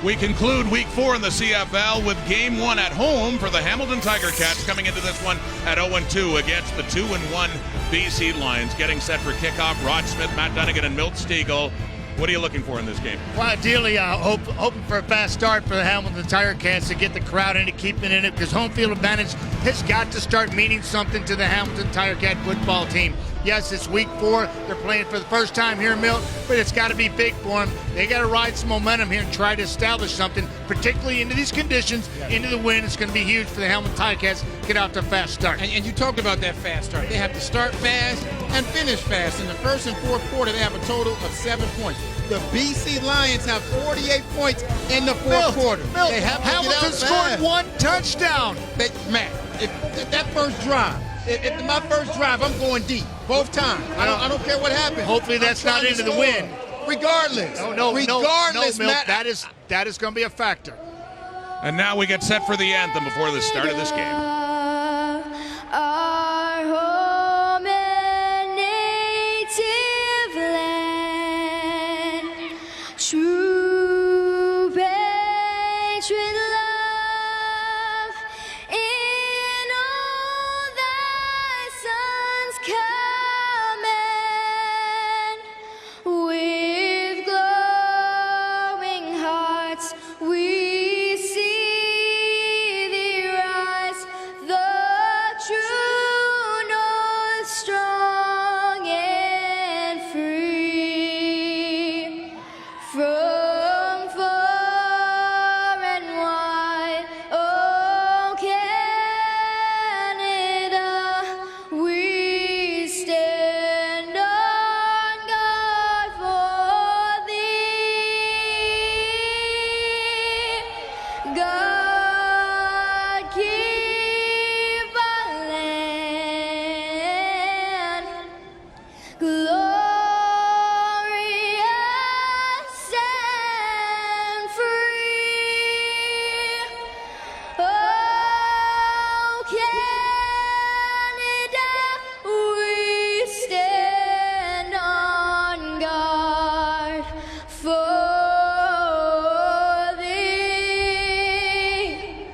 We conclude week 4 in the CFL with game 1 at home for the Hamilton Tiger Cats, coming into this one at 0-2 against the 2-1 BC Lions. Getting set for kickoff, Rod Smith, Matt Dunnigan, and Milt Stegall. What are you looking for in this game? Well, ideally, hoping for a fast start for the Hamilton Tiger Cats to get the crowd in and keep it in it, because home field advantage has got to start meaning something to the Hamilton Tiger Cat football team. Yes, it's week 4. They're playing for the first time here in Milt, but it's got to be big for them. They got to ride some momentum here and try to establish something, particularly into these conditions, into the win. It's going to be huge for the Hamilton Tiger Cats to get out to a fast start. And you talked about that fast start. They have to start fast and finish fast. In the first and fourth quarter, they have a total of 7 points. The BC Lions have 48 points in the fourth quarter. They have to Hamilton scored 1 touchdown. Matt, if that first drive, if my first drive, I'm going deep both times. I don't care what happens. Hopefully that's not into the win. Regardless. Regardless, no, Matt. That is going to be a factor. And now we get set for the anthem before the start of this game. Our home and native land, true patriot love, in all thy sons command, with glowing hearts we see thee rise, the true north, strong and free, from far and wide, oh Canada, we stand on guard for thee. God keep our land glorious and free. Oh, Canada, we stand on guard for thee.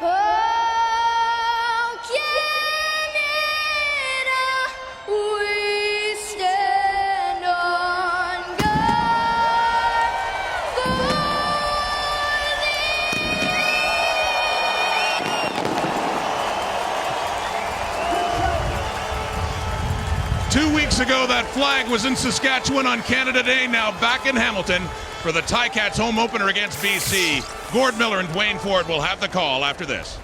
Oh, Canada, we stand on guard for thee. 2 weeks ago, that flag was in Saskatchewan on Canada Day, now back in Hamilton for the Ticats home opener against BC. Gord Miller and Dwayne Ford will have the call after this.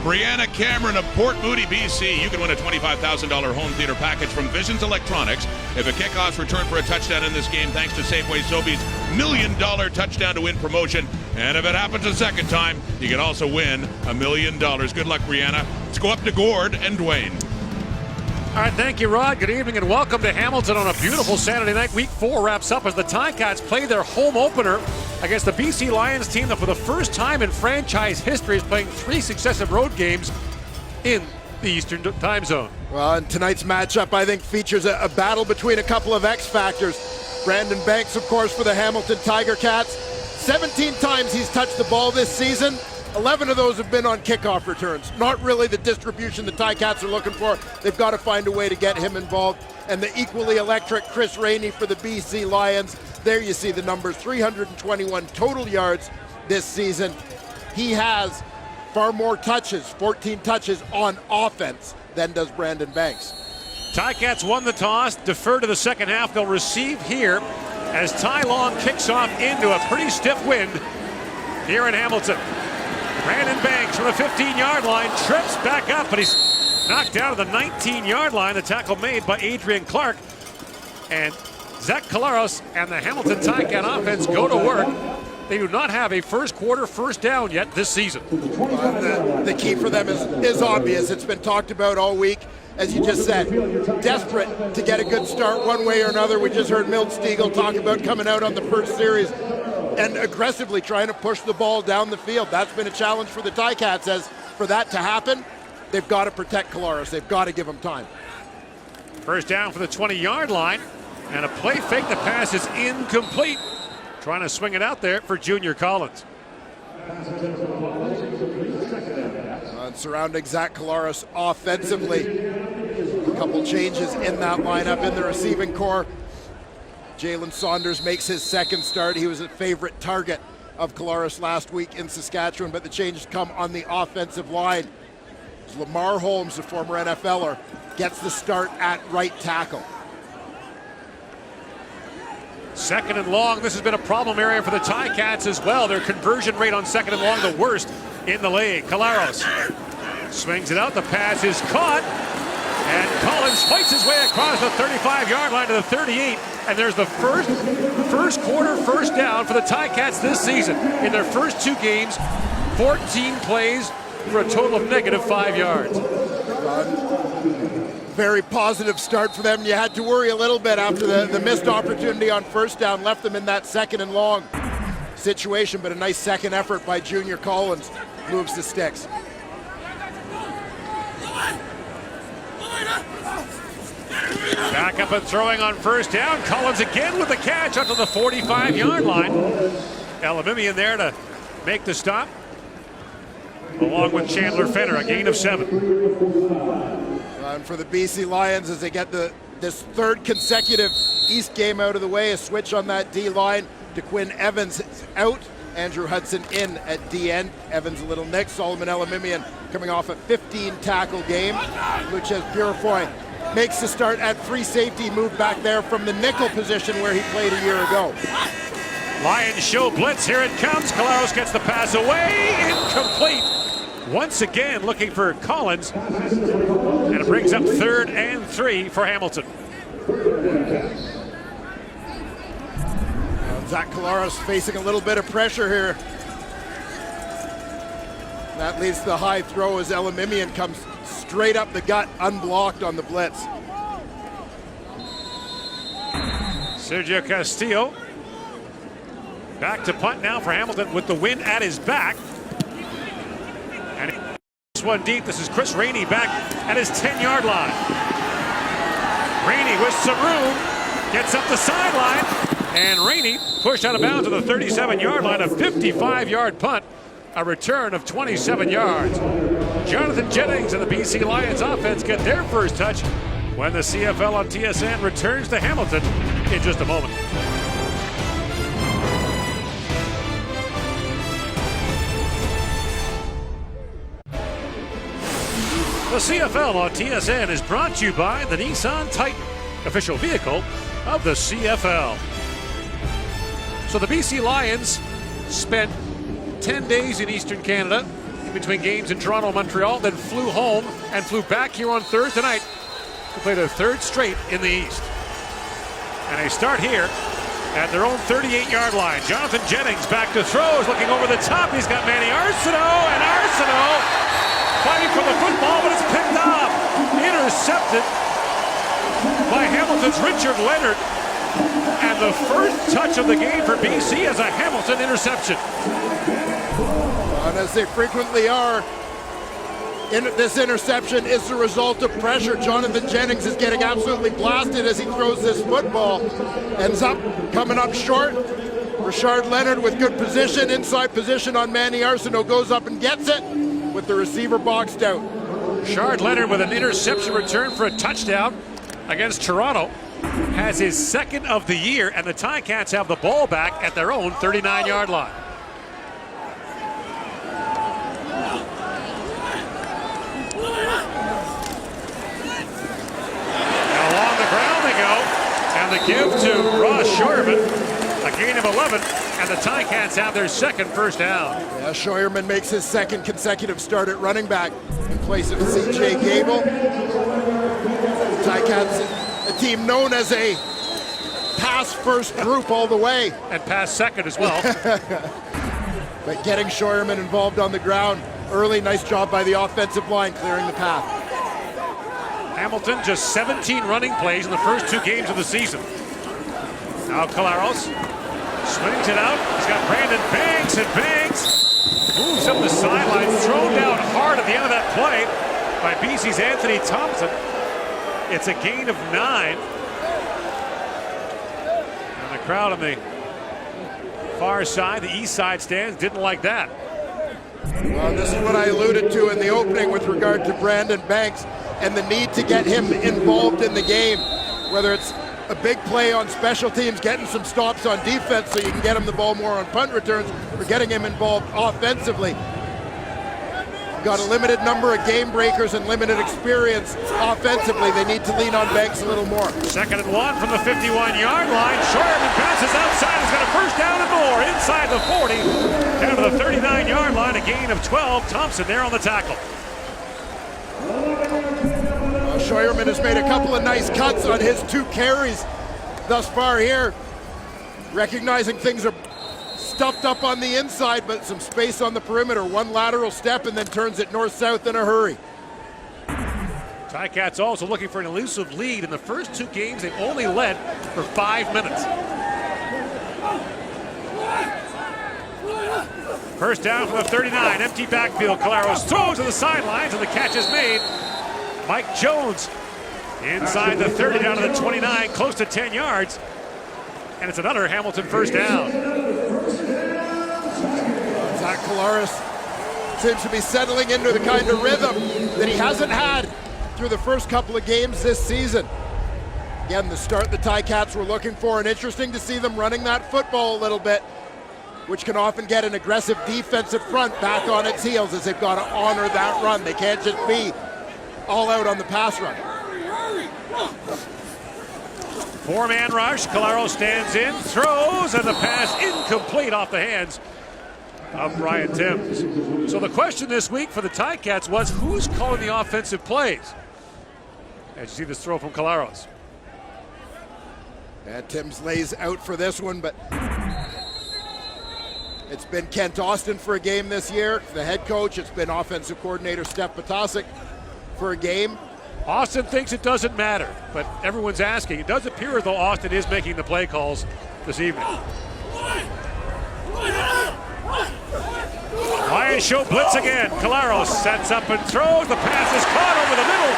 Brianna Cameron of Port Moody, BC. You can win a $25,000 home theater package from Visions Electronics if a kickoff's returned for a touchdown in this game, thanks to Safeway Sobeys' $1 million touchdown to win promotion. And if it happens a second time, you can also win $1 million. Good luck, Brianna. Let's go up to Gord and Dwayne. All right, thank you, Rod. Good evening and welcome to Hamilton on a beautiful Saturday night. Week 4 wraps up as the Ticats play their home opener against the BC Lions team that for the first time in franchise history is playing 3 successive road games in the Eastern time zone. Well, and tonight's matchup, I think, features a battle between a couple of X factors. Brandon Banks, of course, for the Hamilton Tiger Cats. 17 times he's touched the ball this season. 11 of those have been on kickoff returns. Not really the distribution the Ticats are looking for. They've got to find a way to get him involved. And the equally electric Chris Rainey for the BC Lions. There you see the numbers, 321 total yards this season. He has far more touches, 14 touches on offense than does Brandon Banks. Ticats won the toss, defer to the second half. They'll receive here as Ty Long kicks off into a pretty stiff wind here in Hamilton. Brandon Banks from the 15-yard line trips back up, but he's knocked out of the 19-yard line. The tackle made by Adrian Clark. And Zach Calaros and the Hamilton Ticat offense go to work. They do not have a first quarter first down yet this season. The key for them is obvious. It's been talked about all week. As you just said, desperate to get a good start one way or another. We just heard Milt Stegall talk about coming out on the first series and aggressively trying to push the ball down the field. That's been a challenge for the Ticats. As for that to happen, they've got to protect Calaros. They've got to give him time. First down for the 20-yard line. And a play fake. The pass is incomplete. Trying to swing it out there for Junior Collins. Surrounding Zach Collaros offensively. A couple changes in that lineup in the receiving core. Jalen Saunders makes his second start. He was a favorite target of Collaros last week in Saskatchewan, but the changes come on the offensive line. Lamar Holmes, the former NFLer, gets the start at right tackle. Second and long. This has been a problem area for the Ticats as well. Their conversion rate on second and long, the worst in the league. Collaros swings it out. The pass is caught. And Collins fights his way across the 35-yard line to the 38. And there's the first quarter first down for the Ticats this season. In their first 2 games, 14 plays for a total of negative 5 yards. Very positive start for them. You had to worry a little bit after the missed opportunity on first down, left them in that second and long situation, but a nice second effort by Junior Collins moves the sticks. Back up and throwing on first down. Collins again with the catch up to the 45-yard line. Elamimian there to make the stop, along with Chandler Fenner, a gain of 7. And for the BC Lions, as they get this third consecutive East game out of the way, a switch on that D-line. DeQuinn Evans out, Andrew Hudson in at D-end. Evans a little nick. Solomon Elamimian coming off a 15-tackle game. Lucas Purifoy makes the start at free safety, moved back there from the nickel position where he played a year ago. Lions show blitz. Here it comes. Collaros gets the pass away. Incomplete. Once again looking for Collins. And it brings up 3rd and 3 for Hamilton. Zach Collaros facing a little bit of pressure here. That leads to the high throw as Elamimian comes straight up the gut, unblocked on the blitz. Sergio Castillo back to punt now for Hamilton with the wind at his back. And this one deep. This is Chris Rainey back at his 10-yard line. Rainey with some room, gets up the sideline, and Rainey pushed out of bounds to the 37-yard line, a 55-yard punt, a return of 27 yards. Jonathan Jennings and the BC Lions offense get their first touch when the CFL on TSN returns to Hamilton in just a moment. The CFL on TSN is brought to you by the Nissan Titan, official vehicle of the CFL. So the BC Lions spent 10 days in Eastern Canada in between games in Toronto and Montreal, then flew home and flew back here on Thursday night to play their 3rd straight in the East. And they start here at their own 38-yard line. Jonathan Jennings back to throws, looking over the top. He's got Manny Arsenault, and Arsenault fighting for the football, but it's picked up. Intercepted by Hamilton's Richard Leonard. And the first touch of the game for BC is a Hamilton interception. And as they frequently are, this interception is the result of pressure. Jonathan Jennings is getting absolutely blasted as he throws this football. Ends up coming up short. Richard Leonard with good position, inside position on Manny Arsenault, goes up and gets it with the receiver boxed out. Richard Leonard with an interception return for a touchdown against Toronto. Has his 2nd of the year, and the Ticats have the ball back at their own 39-yard line. And along the ground they go, and the give to Ross Scheuerman, a gain of 11, and the Ticats have their 2nd first down. Yeah, Scheuerman makes his 2nd consecutive start at running back in place of CJ Gable. Ticats, a team known as a pass-first group all the way. And pass second as well. But getting Scheuerman involved on the ground early, nice job by the offensive line clearing the path. Hamilton just 17 running plays in the first 2 games of the season. Now Collaros swings it out. He's got Brandon Banks, and Banks moves up the sideline, thrown down hard at the end of that play by BC's Anthony Thompson. It's a gain of 9. crowd on the far side, the east side stands, didn't like that. Well, this is what I alluded to in the opening with regard to Brandon Banks and the need to get him involved in the game, whether it's a big play on special teams, getting some stops on defense so you can get him the ball more on punt returns, or getting him involved offensively. Got a limited number of game breakers and limited experience offensively. They need to lean on Banks a little more. 2nd and 1 from the 51-yard line. Scheuerman passes outside. He's got a first down and more inside the 40. Down to the 39-yard line, a gain of 12. Thompson there on the tackle. Well, Scheuerman has made a couple of nice cuts on his 2 carries thus far here. Recognizing things are stuffed up on the inside, but some space on the perimeter. 1 lateral step and then turns it north-south in a hurry. Ticats also looking for an elusive lead. In the first 2 games, they've only led for 5 minutes. First down from the 39, empty backfield. Caleros throws to the sidelines, and the catch is made. Mike Jones inside the 30, down to the 29, close to 10 yards. And it's another Hamilton first down. Zach Caleros seems to be settling into the kind of rhythm that he hasn't had through the first couple of games this season. Again, the start the Ticats were looking for, and interesting to see them running that football a little bit, which can often get an aggressive defensive front back on its heels, as they've got to honor that run. They can't just be all out on the pass run. 4-man rush. Caleros stands in, throws, and the pass incomplete off the hands of Brian Timms. So the question this week for the Ticats was, who's calling the offensive plays? As you see this throw from Caleros. And Timms lays out for this one, but it's been Kent Austin for a game this year, the head coach. It's been offensive coordinator Steph Potasic for a game. Austin thinks it doesn't matter, but everyone's asking. It does appear as though Austin is making the play calls this evening. Lions show blitz again. Caleros sets up and throws. The pass is caught over the middle.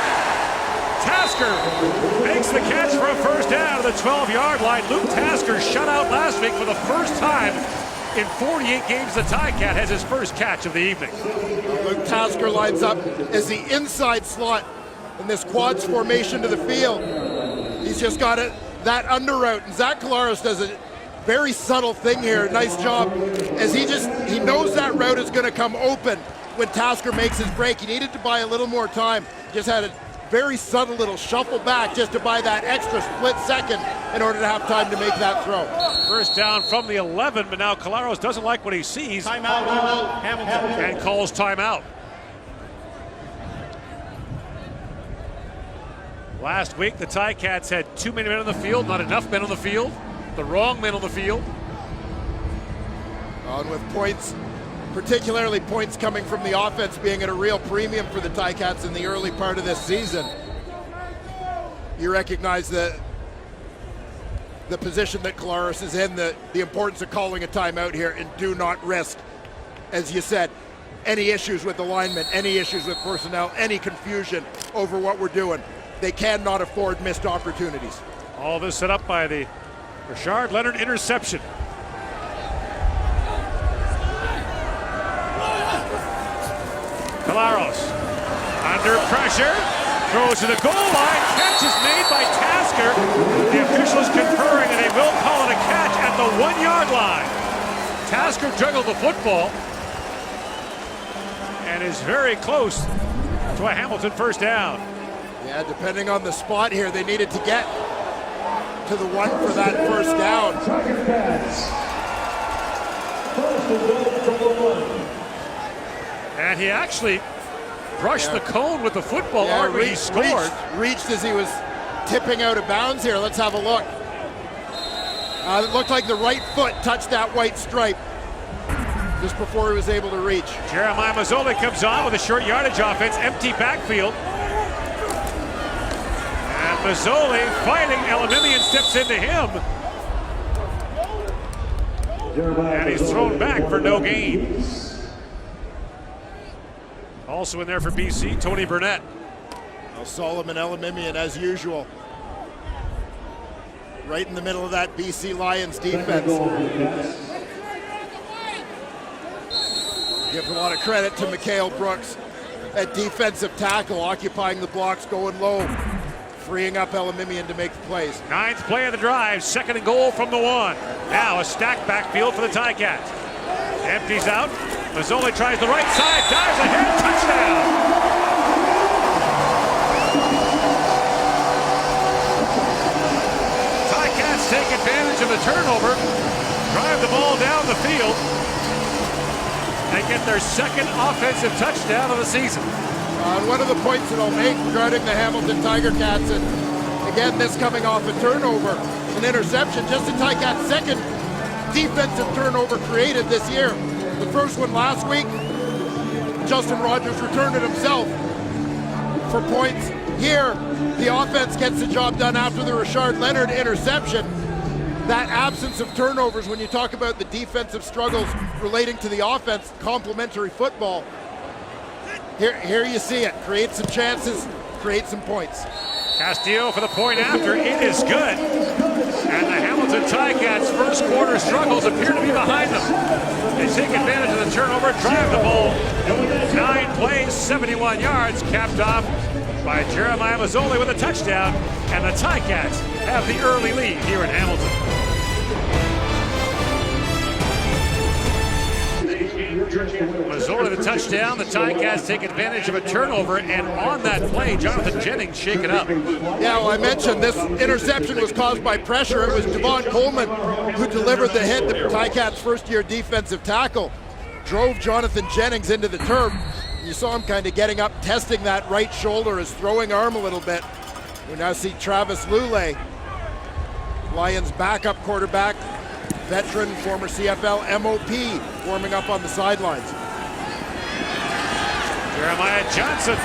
Tasker makes the catch for a first down to the 12-yard line. Luke Tasker shut out last week for the first time in 48 games. The Ticat has his first catch of the evening. Luke Tasker lines up as the inside slot in this quads formation to the field. He's just got it, that under route, and Zach Caleros does a very subtle thing here. Nice job, as he knows that route is going to come open when Tasker makes his break. He needed to buy a little more time. Just had a very subtle little shuffle back just to buy that extra split second in order to have time to make that throw. First down from the 11, but now Caleros doesn't like what he sees. Timeout, Hamilton. And calls timeout. Last week, the Ticats had too many men on the field, not enough men on the field, the wrong men on the field. On with points, particularly points coming from the offense being at a real premium for the Ticats in the early part of this season. You recognize the position that Caleros is in, the importance of calling a timeout here, and do not risk, as you said, any issues with the linemen, any issues with personnel, any confusion over what we're doing. They cannot afford missed opportunities. All this set up by the Rashard Leonard interception. Caleros under pressure, throws to the goal line, catch is made by Tasker. The officials conferring, and they will call it a catch at the 1-yard line. Tasker juggled the football and is very close to a Hamilton first down. Yeah, depending on the spot here, they needed to get to the 1 for that first down. And he actually brushed the cone with the football. He scored. Reached as he was tipping out of bounds here. Let's have a look. It looked like the right foot touched that white stripe just before he was able to reach. Jeremiah Mazzoli comes on with a short yardage offense, empty backfield. And Mazzoli fighting, Elimimian steps into him. And he's thrown back for no gain. Also in there for BC, Tony Burnett. Well, Solomon Elimimian as usual. right in the middle of that BC Lions defense. Give a lot of credit to Mikhail Brooks at defensive tackle, occupying the blocks, going low, freeing up Elimimian to make the plays. 9th play of the drive, 2nd and goal from the 1. Now a stacked backfield for the Ticats. Empties out. Mazzoli tries the right side, dives ahead, touchdown! Ticats take advantage of the turnover, drive the ball down the field, and get their 2nd offensive touchdown of the season. One of the points that I'll make regarding the Hamilton Tiger Cats, and again, this coming off a turnover, an interception, just the Ticats' 2nd defensive turnover created this year. The first one last week, Justin Rogers returned it himself for points. Here, the offense gets the job done after the Richard Leonard interception. That absence of turnovers, when you talk about the defensive struggles relating to the offense, complementary football, here you see it. Create some chances, create some points. Castillo for the point after. It is good. And the Hamilton Ticats' first quarter struggles appear to be behind them. They take advantage of the turnover, drive the ball. 9 plays, 71 yards, capped off by Jeremiah Mazzoli with a touchdown. And the Ticats have the early lead here in Hamilton. Mazzoli the touchdown. The Ticats take advantage of a turnover, and on that play, Jonathan Jennings shaken up. Yeah, well, I mentioned this interception was caused by pressure. It was Devon Coleman who delivered the hit. The Ticats' first-year defensive tackle drove Jonathan Jennings into the turf. You saw him kind of getting up, testing that right shoulder, his throwing arm a little bit. We now see Travis Lulay, Lions backup quarterback, veteran, former CFL MOP, warming up on the sidelines. Jeremiah Johnson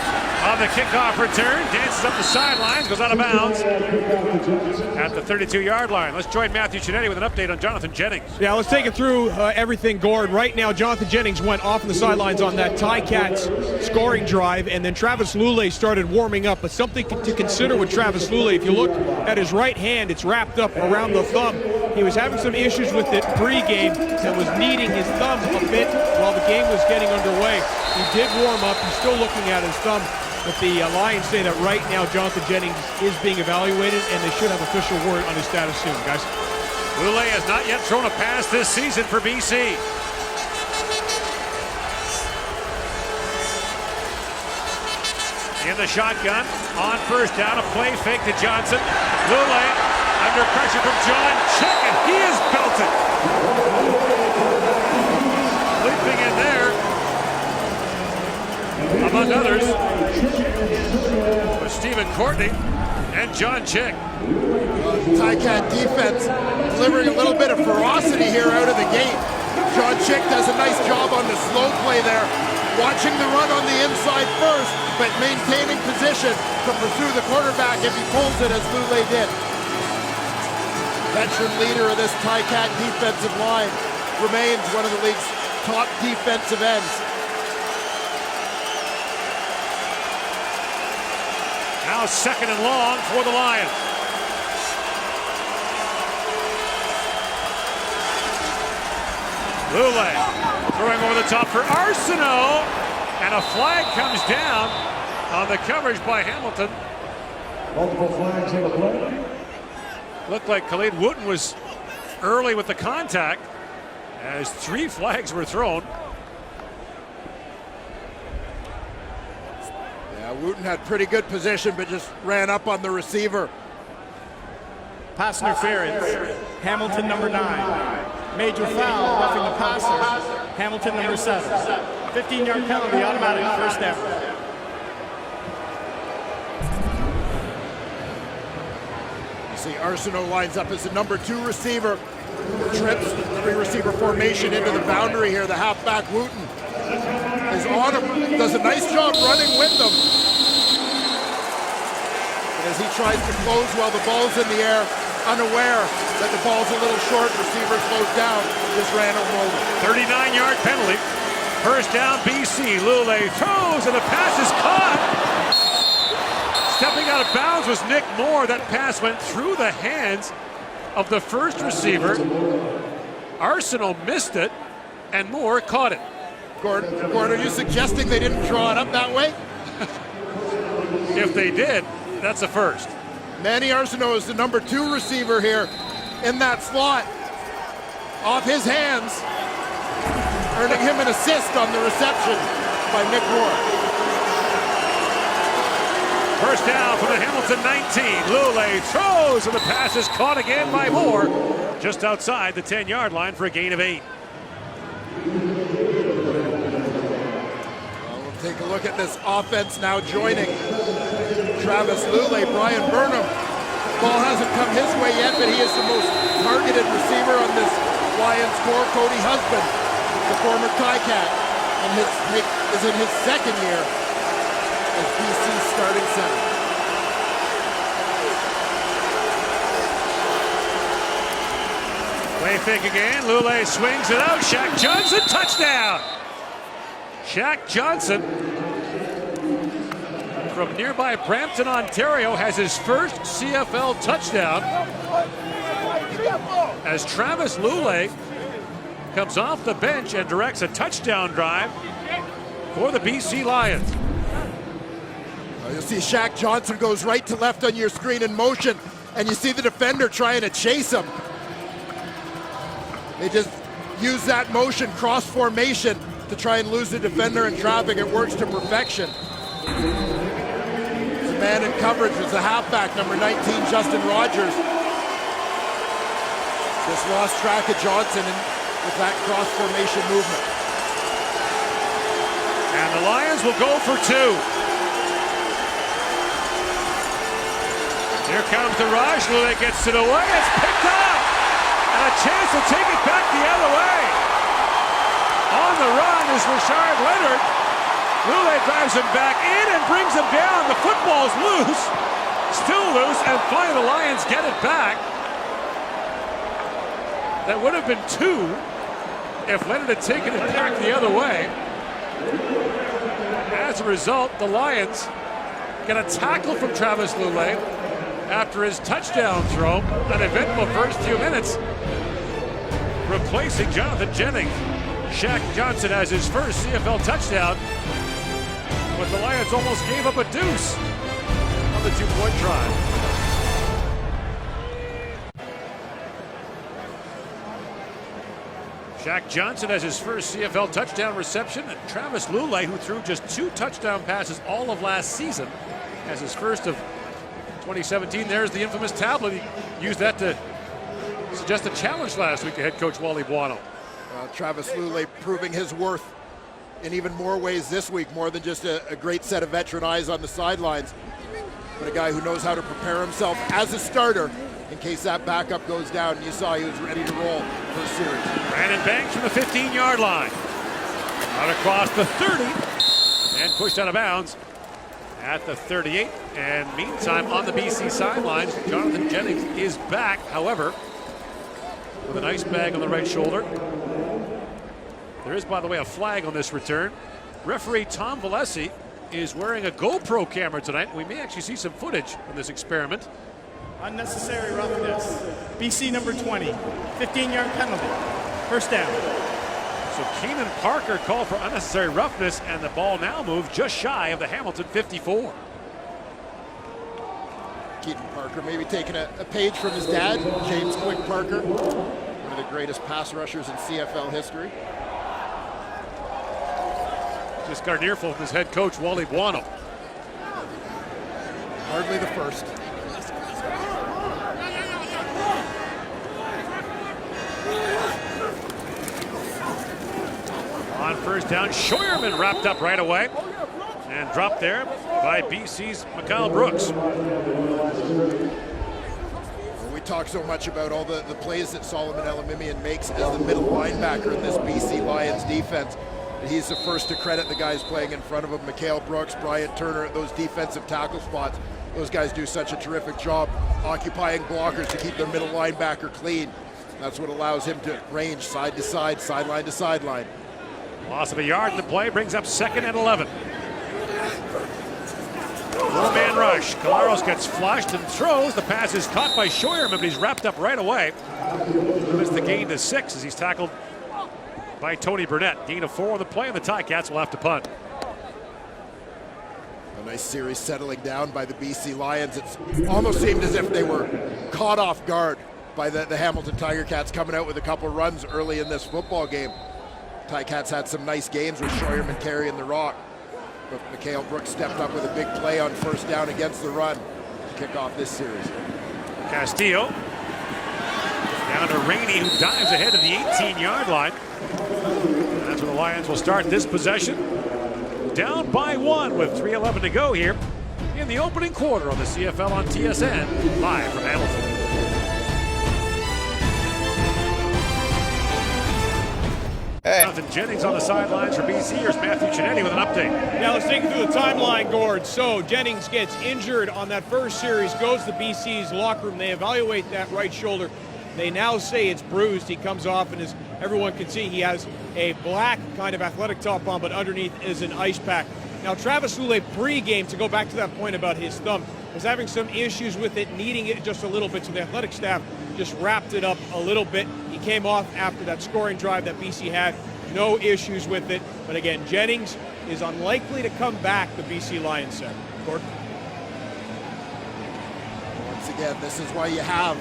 on the kickoff return, dances up the sidelines, goes out of bounds at the 32-yard line. Let's join Matthew Chinetti with an update on Jonathan Jennings. Yeah, let's take it through everything, Gord. Right now, Jonathan Jennings went off on the sidelines on that Ticats scoring drive, and then Travis Lulay started warming up. But something to consider with Travis Lulay, if you look at his right hand, it's wrapped up around the thumb. He was having some issues with it pre-game and was kneading his thumb a bit while the game was getting underway. He did warm up. He's still looking at his thumb. But the Lions say that right now Jonathan Jennings is being evaluated, and they should have official word on his status soon, guys. Lulay has not yet thrown a pass this season for BC. In the shotgun, on first down, a play fake to Johnson. Lulay under pressure from John Chick, and he is belted. Leaping in there, among others, was Stephen Courtney and John Chick. Ticat defense delivering a little bit of ferocity here out of the gate. John Chick does a nice job on the slow play there, watching the run on the inside first, but maintaining position to pursue the quarterback if he pulls it, as Lulay did. Veteran leader of this Ticat defensive line, remains one of the league's top defensive ends. Now 2nd and long for the Lions. Lulay throwing over the top for Arsenault, and a flag comes down on the coverage by Hamilton. Multiple flags on the play. Looked like Khalid Wooten was early with the contact, as 3 flags were thrown. Yeah, Wooten had pretty good position, but just ran up on the receiver. Pass interference. Hamilton number 9. Major foul, roughing the passer. Hamilton number 7. 15-yard penalty, automatic, first down. You see Arsenault lines up as the number 2 receiver. Trips 3-receiver formation into the boundary here. The halfback Wooten is on him, does a nice job running with them. As he tries to close while the ball's in the air, unaware that the ball's a little short, receiver slows down, just ran him over. 39-yard penalty. First down, BC. Lulay throws, and the pass is caught. Stepping out of bounds was Nick Moore. That pass went through the hands of the first receiver. Arsenault missed it, and Moore caught it. Gordon, are you suggesting they didn't draw it up that way? If they did, that's a first. Manny Arsenault is the number 2 receiver here in that slot. Off his hands, earning him an assist on the reception by Nick Moore. First down for the Hamilton 19. Lule throws, and the pass is caught again by Moore, just outside the 10-yard line for a gain of 8. Well, we'll take a look at this offense now joining Travis Lule, Brian Burnham. Ball hasn't come his way yet, but he is the most targeted receiver on this Lions core. Cody Husband, the former Ticat, and is in his second year as BC's starting center. Play fake again. Lule swings it out. Shaq Johnson, touchdown! Shaq Johnson from nearby Brampton, Ontario, has his first CFL touchdown as Travis Lule comes off the bench and directs a touchdown drive for the BC Lions. You'll see Shaq Johnson goes right to left on your screen in motion, and you see the defender trying to chase him. They just use that motion, cross formation, to try and lose the defender in traffic. It works to perfection. The man in coverage was the halfback, number 19, Justin Rogers. Just lost track of Johnson with that cross formation movement. And the Lions will go for 2. Here comes the rush. Lule gets it away. It's picked up. And a chance to take it back the other way. On the run is Richard Leonard. Lule drives him back in and brings him down. The football's loose. Still loose. And finally the Lions get it back. That would have been 2 if Leonard had taken it back the other way. As a result, the Lions get a tackle from Travis Lule after his touchdown throw. An eventful first few minutes, replacing Jonathan Jennings. Shaq Johnson has his first CFL touchdown, but the Lions almost gave up a deuce on the 2-point try. Shaq Johnson has his first CFL touchdown reception, and Travis Lule, who threw just 2 touchdown passes all of last season, has his first of 2017. There's the infamous tablet. He used that to suggest a challenge last week to head coach Wally Buono. Travis Lule proving his worth in even more ways this week, more than just a great set of veteran eyes on the sidelines, but a guy who knows how to prepare himself as a starter in case that backup goes down. And you saw he was ready to roll for a series. Brandon Banks from the 15-yard line. Out across the 30 and pushed out of bounds at the 38. And meantime, on the BC sidelines, Jonathan Jennings is back, however, with an ice bag on the right shoulder. There is, by the way, a flag on this return. Referee Tom Valesi is wearing a GoPro camera tonight. We may actually see some footage from this experiment. Unnecessary roughness. BC number 20. 15-yard penalty. First down. So Keenan Parker called for unnecessary roughness, and the ball now moves just shy of the Hamilton 54. Keaton Parker maybe taking a page from his dad, James Quick Parker, one of the greatest pass rushers in CFL history. Just got an earful from his head coach, Wally Buono. Hardly the first. On first down, Scheuerman wrapped up right away and dropped there by BC's Mikal Brooks. We talk so much about all the plays that Solomon Elimimian makes as the middle linebacker in this BC Lions defense. He's the first to credit the guys playing in front of him. Mikal Brooks, Bryant Turner at those defensive tackle spots. Those guys do such a terrific job occupying blockers to keep their middle linebacker clean. That's what allows him to range side to side, sideline to sideline. Loss of a yard in the play brings up 2nd and 11. Four-man rush. Colaros gets flushed and throws. The pass is caught by Scheuerman, but he's wrapped up right away. Limits the gain to 6 as he's tackled by Tony Burnett. Gain of 4 on the play, and the Ticats will have to punt. A nice series settling down by the BC Lions. It almost seemed as if they were caught off guard by the Hamilton Tiger Cats coming out with a couple runs early in this football game. Ticats had some nice gains with Scheuerman carrying the rock. But Mikhail Brooks stepped up with a big play on first down against the run to kick off this series. Castillo down to Rainey, who dives ahead of the 18-yard line. That's where the Lions will start this possession. Down by 1 with 3:11 to go here in the opening quarter on the CFL on TSN, live from Hamilton. Jonathan Jennings on the sidelines for BC. Here's Matthew Chinetti with an update. Yeah, let's take you through the timeline, Gord. So Jennings gets injured on that first series, goes to BC's locker room. They evaluate that right shoulder. They now say it's bruised. He comes off, and as everyone can see, he has a black kind of athletic top on, but underneath is an ice pack. Now, Travis Lulay pre-game, to go back to that point about his thumb, was having some issues with it, needing it just a little bit, so the athletic staff just wrapped it up a little bit. He came off after that scoring drive that BC had. No issues with it. But again, Jennings is unlikely to come back, the BC Lions said. Gordon? Once again, this is why you have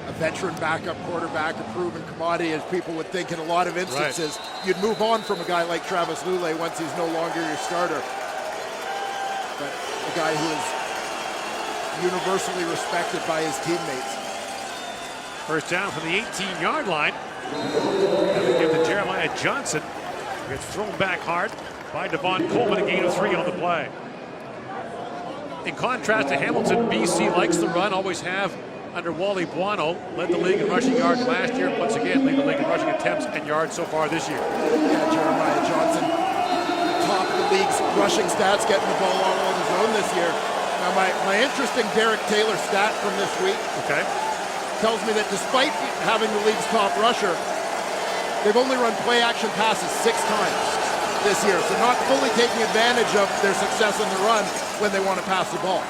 a veteran backup quarterback, a proven commodity, as people would think in a lot of instances. Right. You'd move on from a guy like Travis Lulay once he's no longer your starter. But a guy who is universally respected by his teammates. First down from the 18-yard line. That'll give to Jeremiah Johnson. Gets thrown back hard by Devon Coleman, a gain of 3 on the play. In contrast to Hamilton, BC likes the run, always have under Wally Buono. Led the league in rushing yards last year. Once again, lead the league in rushing attempts and yards so far this year. Yeah, Jeremiah Johnson, top of the league's rushing stats, getting the ball all on his own this year. Now, my interesting Derek Taylor stat from this week. Okay. Tells me that despite having the league's top rusher, they've only run play-action passes 6 times this year, so not fully taking advantage of their success in the run when they want to pass the ball.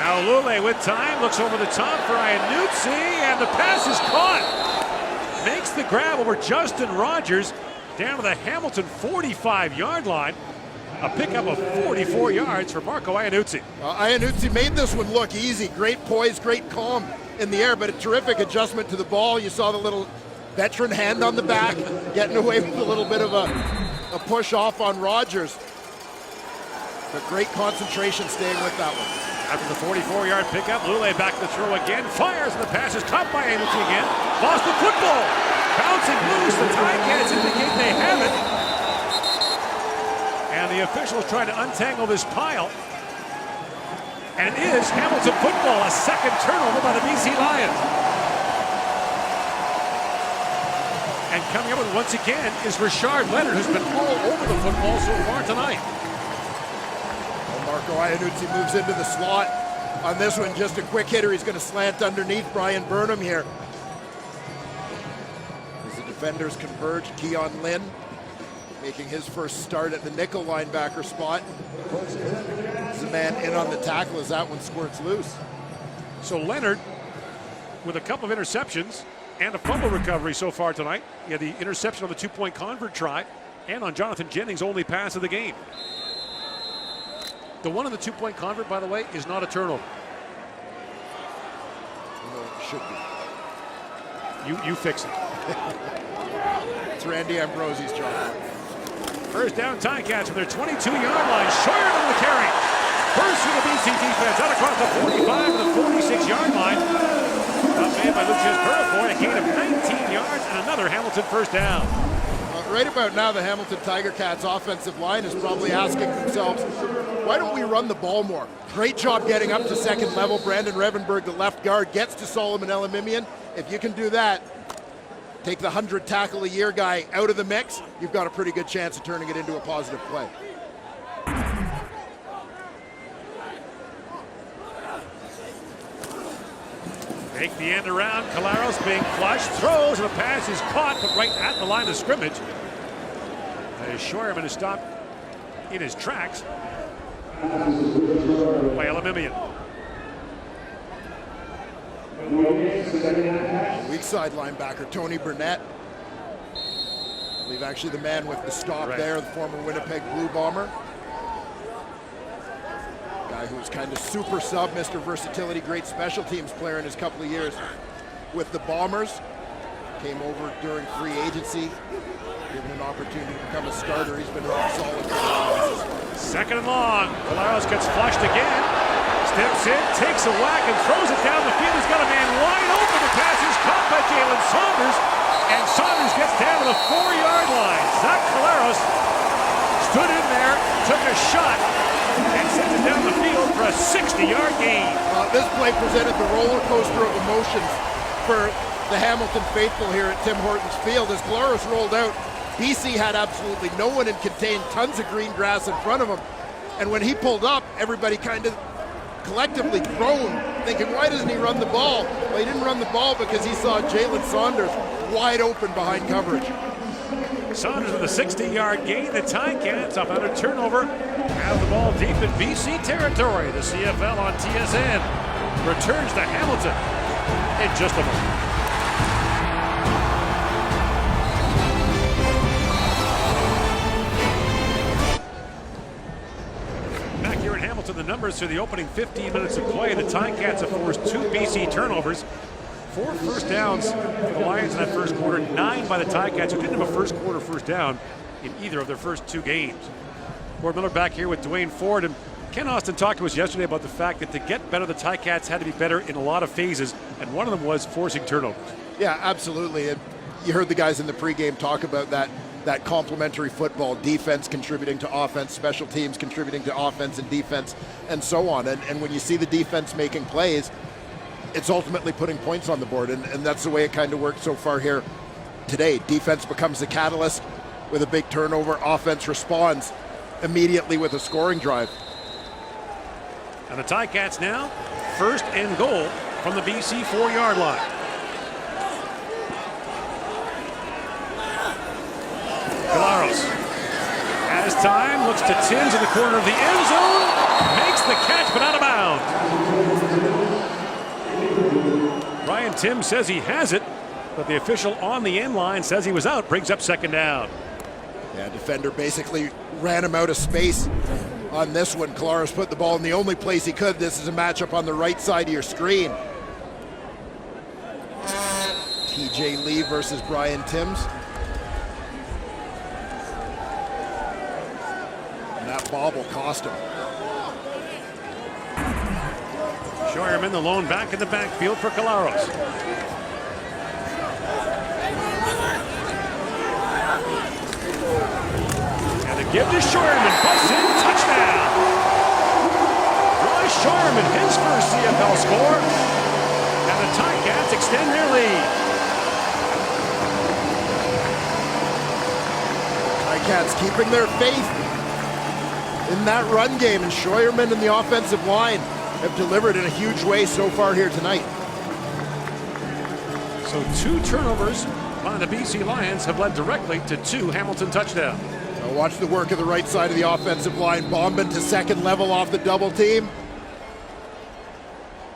Now Lulay with time, looks over the top for Iannuzzi, and the pass is caught. Makes the grab over Justin Rogers down to the Hamilton 45-yard line. A pickup of 44 yards for Marco Iannuzzi. Iannuzzi made this one look easy. Great poise, great calm in the air, but a terrific adjustment to the ball. You saw the little veteran hand on the back, getting away with a little bit of a push off on Rogers. But great concentration staying with that one. After the 44-yard pickup, Lulay back to throw again, fires, and the pass is caught by Iannuzzi again. Lost the football, bouncing loose. The Ticats indicate they have it. And the officials trying to untangle this pile. And it is Hamilton football, a second turnover by the BC Lions. And coming up with once again is Richard Leonard, who's been all over the football so far tonight. Well, Marco Iannuzzi moves into the slot on this one. Just a quick hitter. He's going to slant underneath Brian Burnham here. As the defenders converge, Keon Lynn making his first start at the nickel linebacker spot. There's a man in on the tackle as that one squirts loose. So Leonard with a couple of interceptions and a fumble recovery so far tonight. He had the interception on the 2-point convert try and on Jonathan Jennings' only pass of the game. The one on the 2-point convert, by the way, is not a turnover. No, it should be. You fix it. It's Randy Ambrosie's job. First down, Ticats from their 22-yard line. Scheuerman on the carry. First for the BC defense out across the 45 to the 46-yard line. Up man by Lucius Purifoy, a gain of 19 yards and another Hamilton first down. Right about now, the Hamilton Tiger Cats offensive line is probably asking themselves, why don't we run the ball more? Great job getting up to second level. Brandon Revenberg, the left guard, gets to Solomon Elamimian. If you can do that, take the 100 tackle a year guy out of the mix, you've got a pretty good chance of turning it into a positive play. Make the end around. Colaros being flushed, throws, and the pass is caught, but right at the line of scrimmage. Scheuerman is stopped in his tracks. by Elamimian. Weak side linebacker Tony Burnett. I believe actually the man with the stop there, the former Winnipeg Blue Bomber. Guy who was kind of super sub, Mr. Versatility, great special teams player in his couple of years with the Bombers. Came over during free agency, given an opportunity to become a starter. He's been rock solid. Second and long. Collaros gets flushed again. Steps in, takes a whack, and throws it down the field. He's got a man wide open. The pass is caught by Jalen Saunders, and Saunders gets down to the 4-yard line. Zach Collaros stood in there, took a shot, and sent it down the field for a 60-yard gain. This play presented the roller coaster of emotions for the Hamilton faithful here at Tim Hortons Field. As Collaros rolled out, BC had absolutely no one and contained tons of green grass in front of him. And when he pulled up, everybody kind of collectively groaned, thinking, why doesn't he run the ball? Well, he didn't run the ball because he saw Jalen Saunders wide open behind coverage. Saunders with a 60-yard gain. The Ticats up on a turnover. Have the ball deep in BC territory. The CFL on TSN returns to Hamilton in just a moment. Back here in Hamilton, the numbers through the opening 15 minutes of play. The Ticats have forced 2 BC turnovers. 4 first downs for the Lions in that first quarter, 9 by the Ticats, who didn't have a first quarter first down in either of their first 2 games. Gord Miller back here with Dwayne Ford, and Ken Austin talked to us yesterday about the fact that to get better, the Ticats had to be better in a lot of phases, and one of them was forcing turnovers. Yeah, absolutely. And you heard the guys in the pregame talk about that complementary football, defense contributing to offense, special teams contributing to offense and defense, and so on. And when you see the defense making plays, it's ultimately putting points on the board, and that's the way it kind of worked so far here today. Defense becomes the catalyst with a big turnover. Offense responds immediately with a scoring drive. And the Ticats now first and goal from the BC 4-yard line. Collaros has time, looks to Timms in the corner of the end zone, makes the catch but out of bounds. Ryan Timms says he has it, but the official on the end line says he was out, brings up second down. Yeah, defender basically ran him out of space on this one. Collaros put the ball in the only place he could. This is a matchup on the right side of your screen. TJ Lee versus Brian Timms. And that bobble cost him. Scheuerman, the lone back in the backfield for Collaros. And the give to Scheuerman, busts in, touchdown! Roy Scheuerman, his first CFL score, and the Ticats extend their lead. Ticats keeping their faith in that run game, and Scheuerman and the offensive line have delivered in a huge way so far here tonight. So 2 turnovers by the BC Lions have led directly to 2 Hamilton touchdowns. Now watch the work of the right side of the offensive line. Bombin to second level off the double team.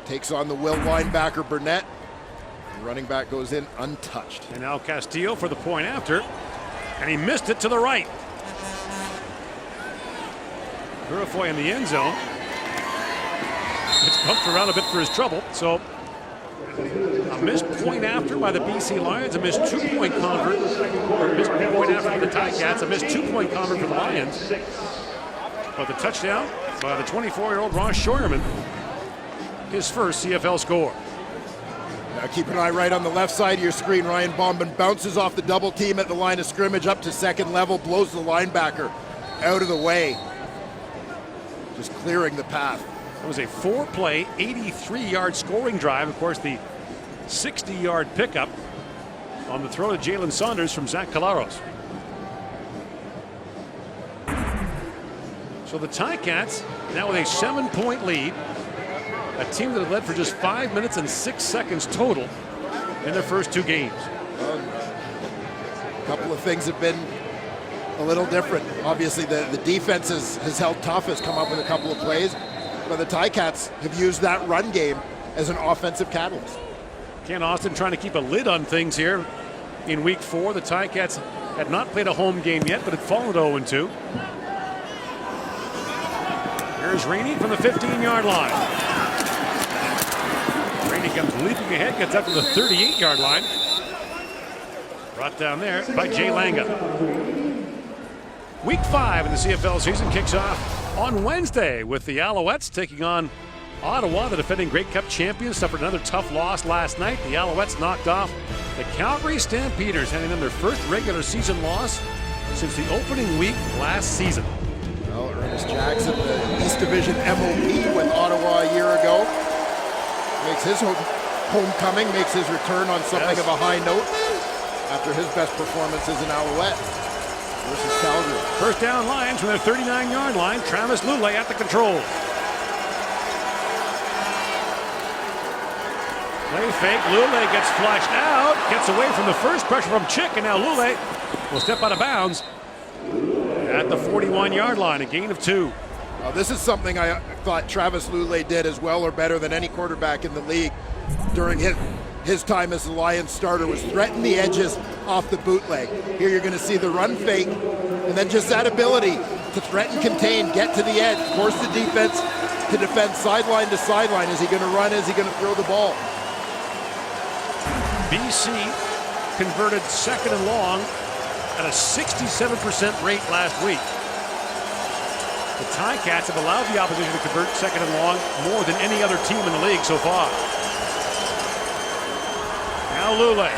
Takes on the will linebacker Burnett. The running back goes in untouched. And now Castillo for the point after, and he missed it to the right. Purifoy in the end zone. It's bumped around a bit for his trouble, so a missed point after by the BC Lions, a missed 2-point convert, or a missed point after for the Ticats, a missed 2-point convert for the Lions. But the touchdown by the 24-year-old Ross Scheuerman, his first CFL score. Now keep an eye right on the left side of your screen. Ryan Bombin bounces off the double team at the line of scrimmage up to second level, blows the linebacker out of the way. Just clearing the path. It was a 4-play, 83-yard scoring drive. Of course, the 60-yard pickup on the throw to Jalen Saunders from Zach Collaros. So the Ticats now with a 7-point lead. A team that had led for just 5 minutes and 6 seconds total in their first 2 games. A couple of things have been a little different. Obviously, the defense has held tough, has come up with a couple of plays, but the Ticats have used that run game as an offensive catalyst. Ken Austin trying to keep a lid on things here in week 4. The Ticats had not played a home game yet, but had fallen to 0-2. Here's Rainey from the 15-yard line. Rainey comes leaping ahead, gets up to the 38-yard line. Brought down there by Jay Langa. Week 5 in the CFL season kicks off on Wednesday with the Alouettes taking on Ottawa, the defending Grey Cup champions. Suffered another tough loss last night. The Alouettes knocked off the Calgary Stampeders, handing them their first regular season loss since the opening week last season. Well, Ernest Jackson, the East Division MOP with Ottawa a year ago, makes his homecoming, makes his return on something of a high note after his best performance as an Alouette versus Calgary. First down Lions from their 39-yard line. Travis Lulay at the controls. Play fake. Lulay gets flushed out. Gets away from the first pressure from Chick, and now Lulay will step out of bounds at the 41-yard line. A gain of 2. Well, this is something I thought Travis Lulay did as well or better than any quarterback in the league during his time as the Lions starter, was threaten the edges off the bootleg. Here you're going to see the run fake, and then just that ability to threaten, contain, get to the edge, force the defense to defend sideline to sideline. Is he going to run? Is he going to throw the ball? BC converted 2nd and long at a 67% rate last week. The Ticats have allowed the opposition to convert 2nd and long more than any other team in the league so far. Now Lulay,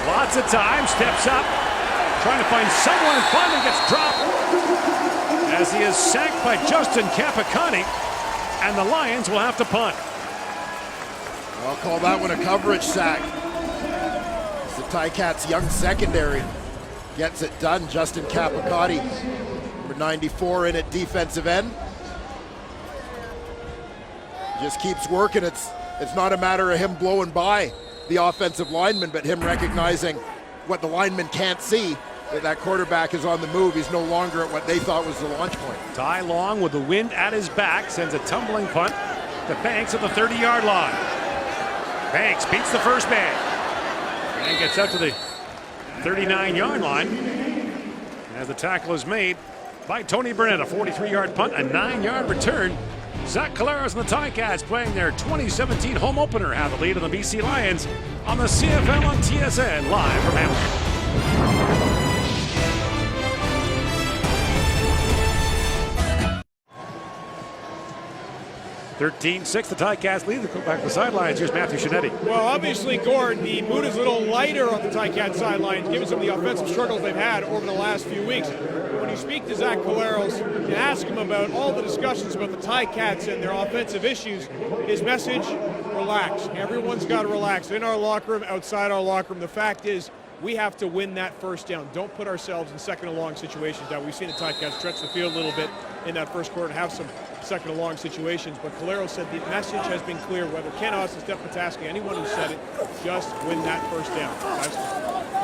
lots of time, steps up, trying to find someone and finally gets dropped as he is sacked by Justin Capicani, and the Lions will have to punt. I'll call that one a coverage sack. As the Ticats' young secondary gets it done. Justin Capicani, number 94 in at defensive end. Just keeps working. It's not a matter of him blowing by the offensive lineman, but him recognizing what the lineman can't see, that quarterback is on the move. He's no longer at what they thought was the launch point. Ty Long, with the wind at his back, sends a tumbling punt to Banks at the 30-yard line. Banks beats the first man and gets out to the 39-yard line as the tackle is made by Tony Burnett. A 43-yard punt, a 9-yard return. Zach Caleros and the Ticats playing their 2017 home opener have the lead on the BC Lions on the CFL on TSN, live from Hamilton. 13-6, the Ticats lead. They go back to the sidelines. Here's Matthew Shinetti. Well, obviously, Gord, the mood is a little lighter on the Ticats sidelines, given some of the offensive struggles they've had over the last few weeks. When you speak to Zach Caleros and ask him about all the discussions about the Ticats and their offensive issues, his message, relax. Everyone's got to relax. In our locker room, outside our locker room, the fact is, we have to win that first down. Don't put ourselves in 2nd and long situations. Now, we've seen the Ticats stretch the field a little bit in that first quarter and have some 2nd and long situations, but Caleros said the message has been clear, whether Ken Austin, Steph Pataski, anyone who said it, just win that first down.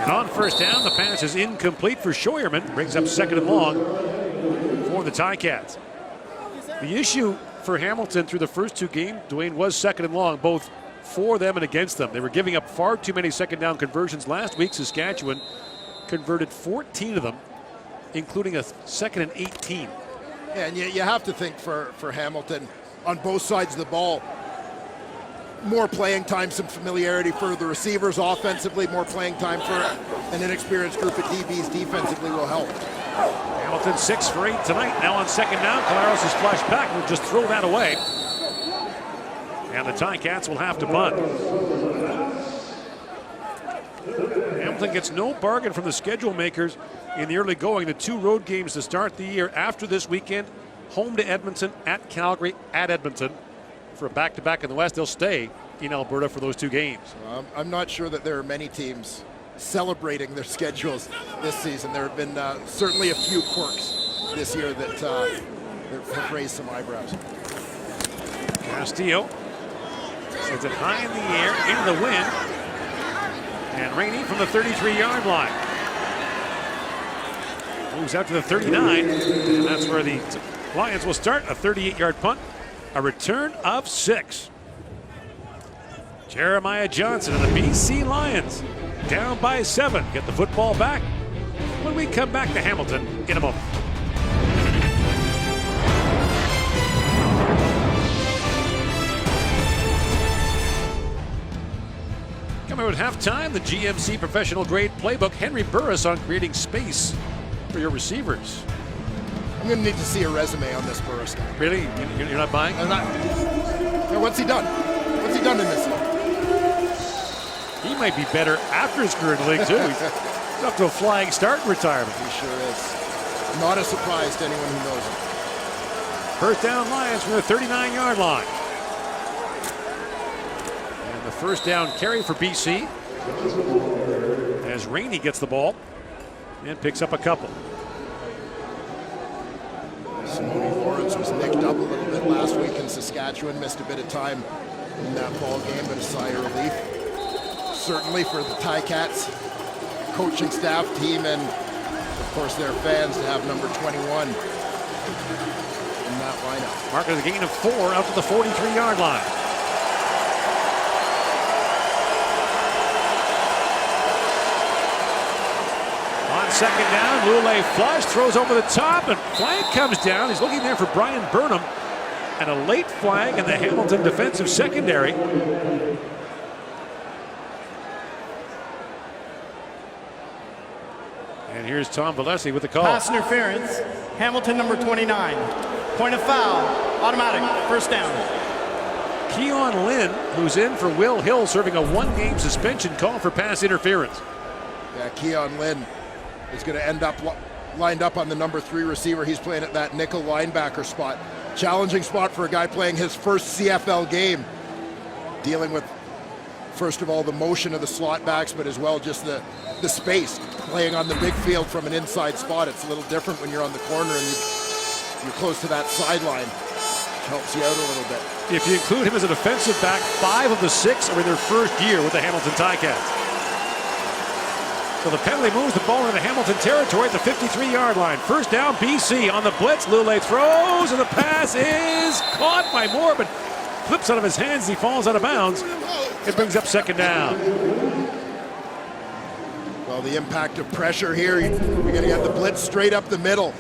And on first down, the pass is incomplete for Scheuerman. Brings up 2nd and long for the Ticats. The issue for Hamilton through the first 2 games, Dwayne, was 2nd and long, both for them and against them. They were giving up far too many 2nd down conversions. Last week, Saskatchewan converted 14 of them, including a 2nd and 18. Yeah, and you have to think for Hamilton on both sides of the ball, more playing time, some familiarity for the receivers offensively, more playing time for an inexperienced group of DBs defensively will help. Hamilton 6 for 8 tonight. Now on 2nd down, Caleros is flashed back and will just throw that away. And the Ticats will have to punt. Hamilton gets no bargain from the schedule makers in the early going. The 2 road games to start the year after this weekend. Home to Edmonton, at Calgary, at Edmonton. For a back-to-back in the West, they'll stay in Alberta for those 2 games. I'm not sure that there are many teams celebrating their schedules this season. There have been certainly a few quirks this year that have raised some eyebrows. Castillo sends it high in the air, into the wind. And Rainey from the 33-yard line. Moves out to the 39, and that's where the Lions will start. A 38-yard punt, a return of 6. Jeremiah Johnson and the BC Lions down by 7. Get the football back when we come back to Hamilton in a moment. Coming at halftime, the GMC professional grade playbook. Henry Burris on creating space for your receivers. I'm going to need to see a resume on this Burris guy. Really? You're not buying? I'm not. Yeah, what's he done? What's he done in this league? He might be better after his career in the league, too. He's up to a flying start in retirement. He sure is. Not a surprise to anyone who knows him. First down Lions from the 39-yard line. And the first down carry for BC as Rainey gets the ball and picks up a couple. Simone Lawrence was nicked up a little bit last week in Saskatchewan, missed a bit of time in that ball game, but a sigh of relief. Certainly for the Ticats coaching staff, team, and of course their fans to have number 21 in that lineup. Mark with a gain of 4 out to the 43-yard line. On second down, Lule flush, throws over the top, and flag comes down. He's looking there for Brian Burnham, and a late flag in the Hamilton defensive secondary. And here's Tom Valesi with the call. Pass interference. Hamilton number 29. Point of foul. Automatic. First down. Keon Lynn, who's in for Will Hill, serving a 1-game suspension, call for pass interference. Yeah, Keon Lynn is going to end up lined up on the number 3 receiver. He's playing at that nickel linebacker spot. Challenging spot for a guy playing his first CFL game. Dealing with, first of all, the motion of the slot backs, but as well just the space. Playing on the big field from an inside spot. It's a little different when you're on the corner and you're close to that sideline. Helps you out a little bit. If you include him as a defensive back, 5 of the 6 are in their first year with the Hamilton Ticats. So the penalty moves the ball into Hamilton territory at the 53-yard line. First down, BC on the blitz. Lule throws, and the pass is caught by Moore, but flips out of his hands. He falls out of bounds. It brings up second down. Well, the impact of pressure here. You're going to get the blitz straight up the middle.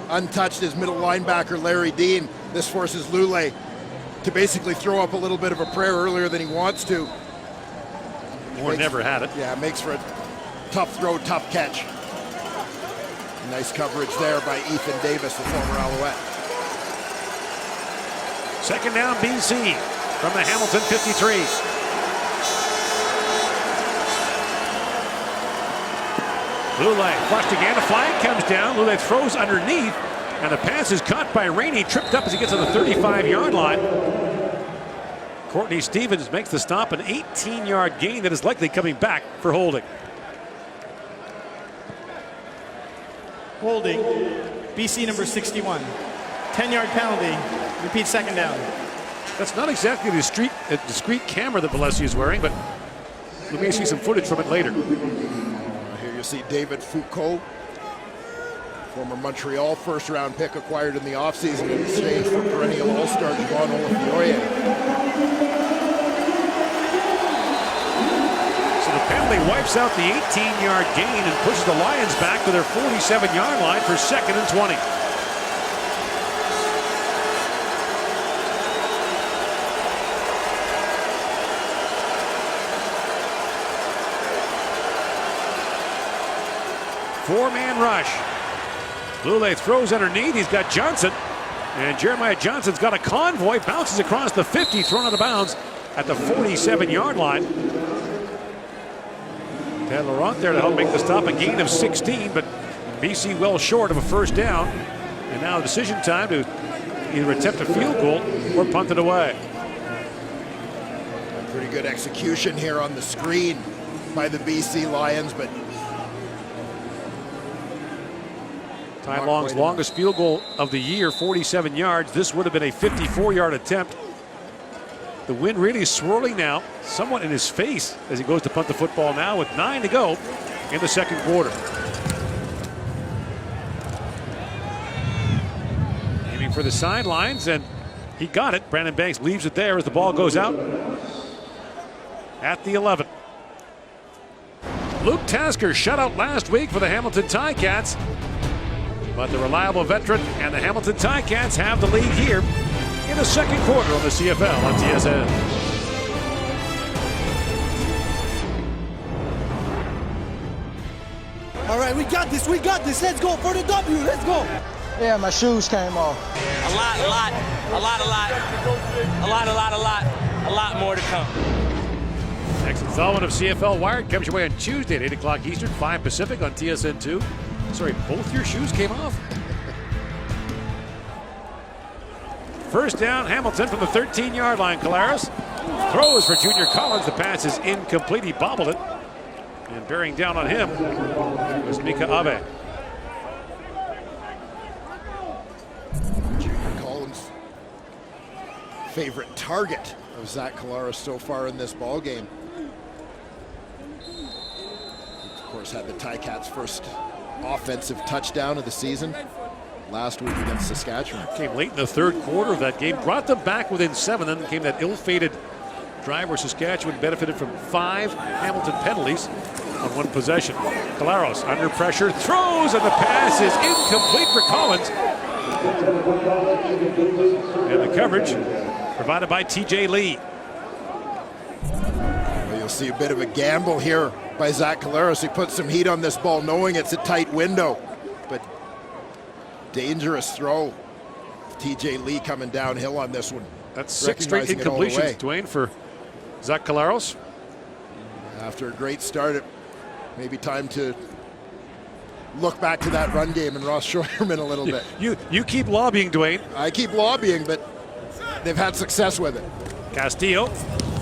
Untouched is middle linebacker Larry Dean. This forces Lule to basically throw up a little bit of a prayer earlier than he wants to. Moore never had it. Yeah, makes for a tough throw, tough catch. Nice coverage there by Ethan Davis, the former Alouette. Second down, BC from the Hamilton 53. Lule flushed again. A flag comes down. Lule throws underneath, and the pass is caught by Rainey. Tripped up as he gets on the 35-yard line. Courtney Stevens makes the stop, an 18-yard gain that is likely coming back for holding. Holding. BC number 61. 10-yard penalty. Repeat second down. That's not exactly the discreet camera that Valesi is wearing, but we may see some footage from it later. Here you see David Foucault, former Montreal first-round pick acquired in the offseason in exchange for perennial all-star Javon Olafiore. So the penalty wipes out the 18-yard gain and pushes the Lions back to their 47-yard line for 2nd and 20. Four-man rush. Lule throws underneath. He's got Johnson. And Jeremiah Johnson's got a convoy. Bounces across the 50. Thrown out of bounds at the 47-yard line. Ted Laurent there to help make the stop. A gain of 16. But BC well short of a first down. And now decision time to either attempt a field goal or punt it away. Pretty good execution here on the screen by the BC Lions, but Ty Long's longest field goal of the year, 47 yards. This would have been a 54-yard attempt. The wind really swirling now, somewhat in his face as he goes to punt the football now with 9 to go in the second quarter. looking for the sidelines, and he got it. Brandon Banks leaves it there as the ball goes out at the 11. Luke Tasker shut out last week for the Hamilton Ticats, but the reliable veteran and the Hamilton Ticats have the lead here in the second quarter on the CFL on TSN. All right, we got this, let's go for the W, let's go. Yeah, my shoes came off. A lot more to come. Next installment of CFL Wired comes your way on Tuesday at 8 o'clock Eastern, 5 Pacific on TSN 2. Sorry, both your shoes came off? First down, Hamilton from the 13-yard line. Collaros throws for Junior Collins. The pass is incomplete. He bobbled it. And bearing down on him was Mika Abe. Junior Collins, favorite target of Zach Collaros so far in this ball game. Of course, had the Ticats' first offensive touchdown of the season last week against Saskatchewan. Came late in the third quarter of that game, brought them back within 7. Then came that ill-fated drive where Saskatchewan benefited from 5 Hamilton penalties on one possession. Collaros under pressure, throws, and the pass is incomplete for Collins. And the coverage provided by TJ Lee. Well, you'll see a bit of a gamble here by Zach Collaros. He puts some heat on this ball knowing it's a tight window, but dangerous throw. TJ Lee coming downhill on this one. That's 6 straight incompletions, Dwayne, for Zach Collaros. After a great start, it may be time to look back to that run game and Ross Scheuerman a little bit. You keep lobbying, Dwayne. I keep lobbying, but they've had success with it. Castillo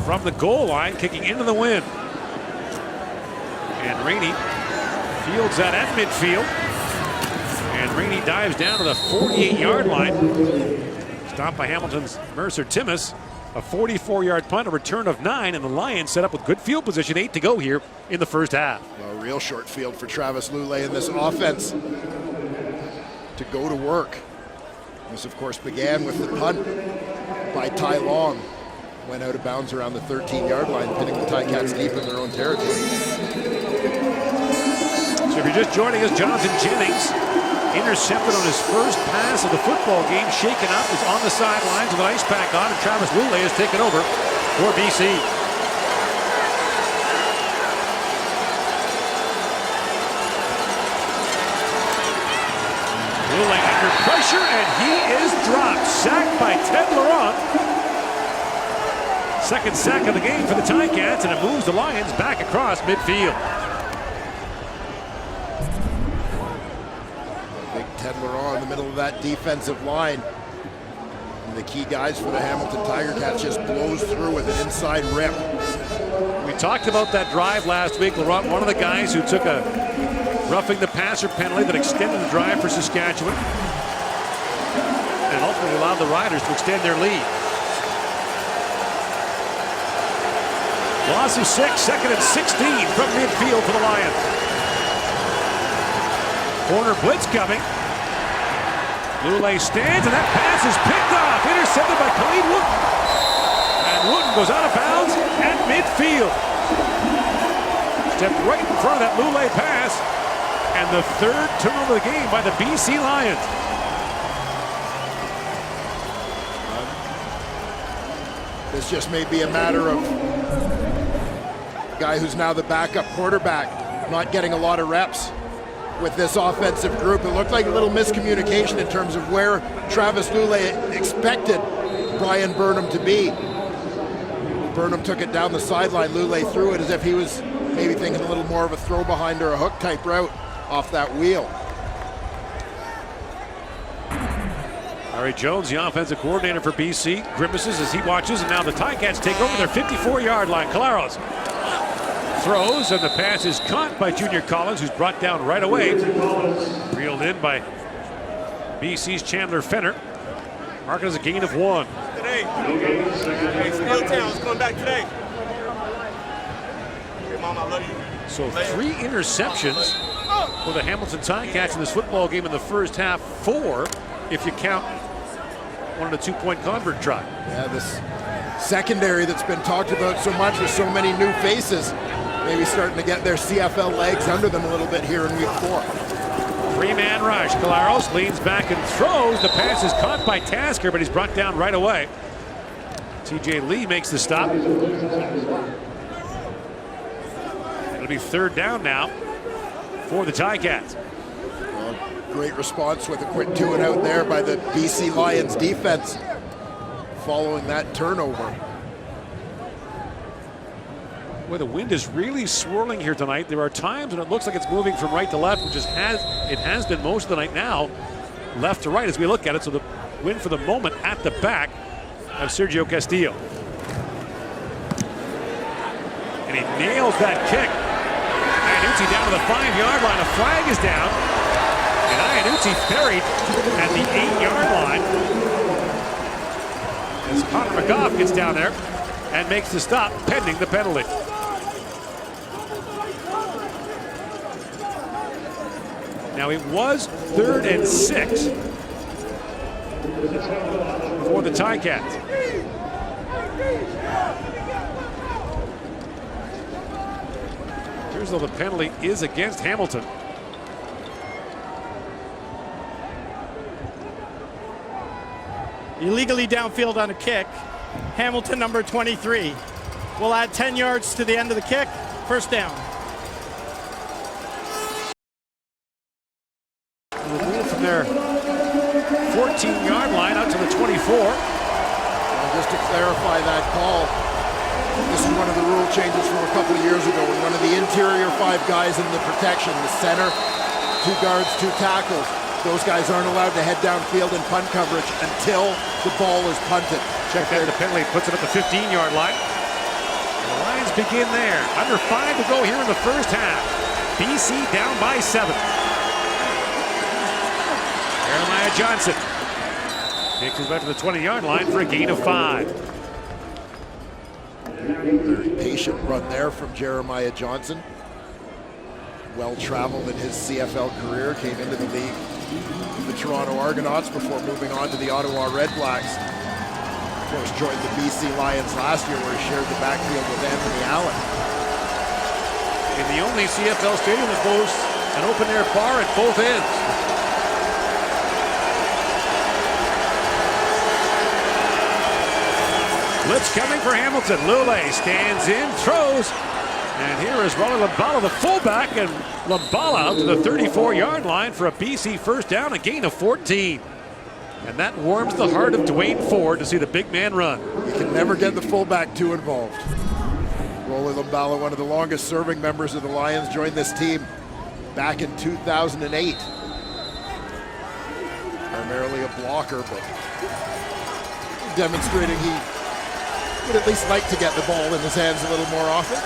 from the goal line, kicking into the wind. And Rainey fields that at midfield. And Rainey dives down to the 48-yard line. Stopped by Hamilton's Mercer Timmis. A 44-yard punt, a return of 9, and the Lions set up with good field position, 8 to go here in the first half. A real short field for Travis Lulay in this offense to go to work. This, of course, began with the punt by Ty Long. Went out of bounds around the 13-yard line, pinning the Ticats deep in their own territory. So if you're just joining us, Jonathan Jennings intercepted on his first pass of the football game, shaken up, is on the sidelines with an ice pack on, and Travis Lulay has taken over for BC. Lulay under pressure, and he is dropped. Sacked by Ted Laurent. Second sack of the game for the Ticats, and it moves the Lions back across midfield. Big Ted Laurent in the middle of that defensive line. And the key guys for the Hamilton Tiger Cats just blows through with an inside rip. We talked about that drive last week. Laurent, one of the guys who took a roughing the passer penalty that extended the drive for Saskatchewan and ultimately allowed the Riders to extend their lead. Loss of 6, second and 16 from midfield for the Lions. Corner blitz coming. Lulay stands, and that pass is picked off, intercepted by Khalid Wooten. And Wooten goes out of bounds at midfield. Stepped right in front of that Lulay pass, and the third turnover of the game by the BC Lions. This just may be a matter of a guy who's now the backup quarterback not getting a lot of reps with this offensive group. It looked like a little miscommunication in terms of where Travis Lulay expected Brian Burnham to be. Burnham took it down the sideline. Lulay threw it as if he was maybe thinking a little more of a throw behind or a hook type route off that wheel. Larry Jones, the offensive coordinator for BC, grimaces as he watches, and now the Ticats take over their 54-yard line. Collaros throws, and the pass is caught by Junior Collins, who's brought down right away. Reeled in by BC's Chandler Fenner. Marking as a gain of 1. Today. Hey, Steeltown's coming back today. Hey, Mom, I love you. So 3 interceptions for the Hamilton Ticats in this football game in the first half. 4 if you count wanted a 2-point convert try. Yeah, this secondary that's been talked about so much with so many new faces, maybe starting to get their CFL legs under them a little bit here in week 4. 3-man rush. Colaros leans back and throws. The pass is caught by Tasker, but he's brought down right away. TJ Lee makes the stop. It'll be 3rd down now for the Ticats. Well, great response with a quick 2 and out there by the BC Lions defense following that turnover. Well, the wind is really swirling here tonight. There are times when it looks like it's moving from right to left, which it has been most of the night now, left to right as we look at it. So the wind for the moment at the back of Sergio Castillo. And he nails that kick. Iannuzzi down to the 5-yard line. A flag is down. And Iannuzzi buried at the 8-yard line. As Connor McGough gets down there and makes the stop pending the penalty. Now it was 3rd and 6 for the Ticats. Here's though the penalty is against Hamilton. Illegally downfield on a kick. Hamilton, number 23. Will add 10 yards to the end of the kick. 1st down. We'll move from their 14-yard line out to the 24. Just to clarify that call, this is one of the rule changes from a couple of years ago when one of the interior 5 guys in the protection, the center, 2 guards, 2 tackles, those guys aren't allowed to head downfield in punt coverage until the ball is punted. Check there, the penalty puts it at the 15-yard line. The Lions begin there. Under 5 to go here in the first half. BC down by 7. Jeremiah Johnson takes us back to the 20-yard line for a gain of 5. Very patient run there from Jeremiah Johnson. Well traveled in his CFL career, came into the league with the Toronto Argonauts before moving on to the Ottawa Red Blacks. Of course, joined the BC Lions last year where he shared the backfield with Anthony Allen. In the only CFL stadium that boasts an open-air bar at both ends. Blitz coming for Hamilton. Lule stands in, throws, and here is Rolly Lambala, the fullback, and Lambala out to the 34-yard line for a BC 1st down, a gain of 14. And that warms the heart of Dwayne Ford to see the big man run. You can never get the fullback too involved. Rolly Lambala, one of the longest serving members of the Lions, joined this team back in 2008. Primarily a blocker, but demonstrating he would at least like to get the ball in his hands a little more often.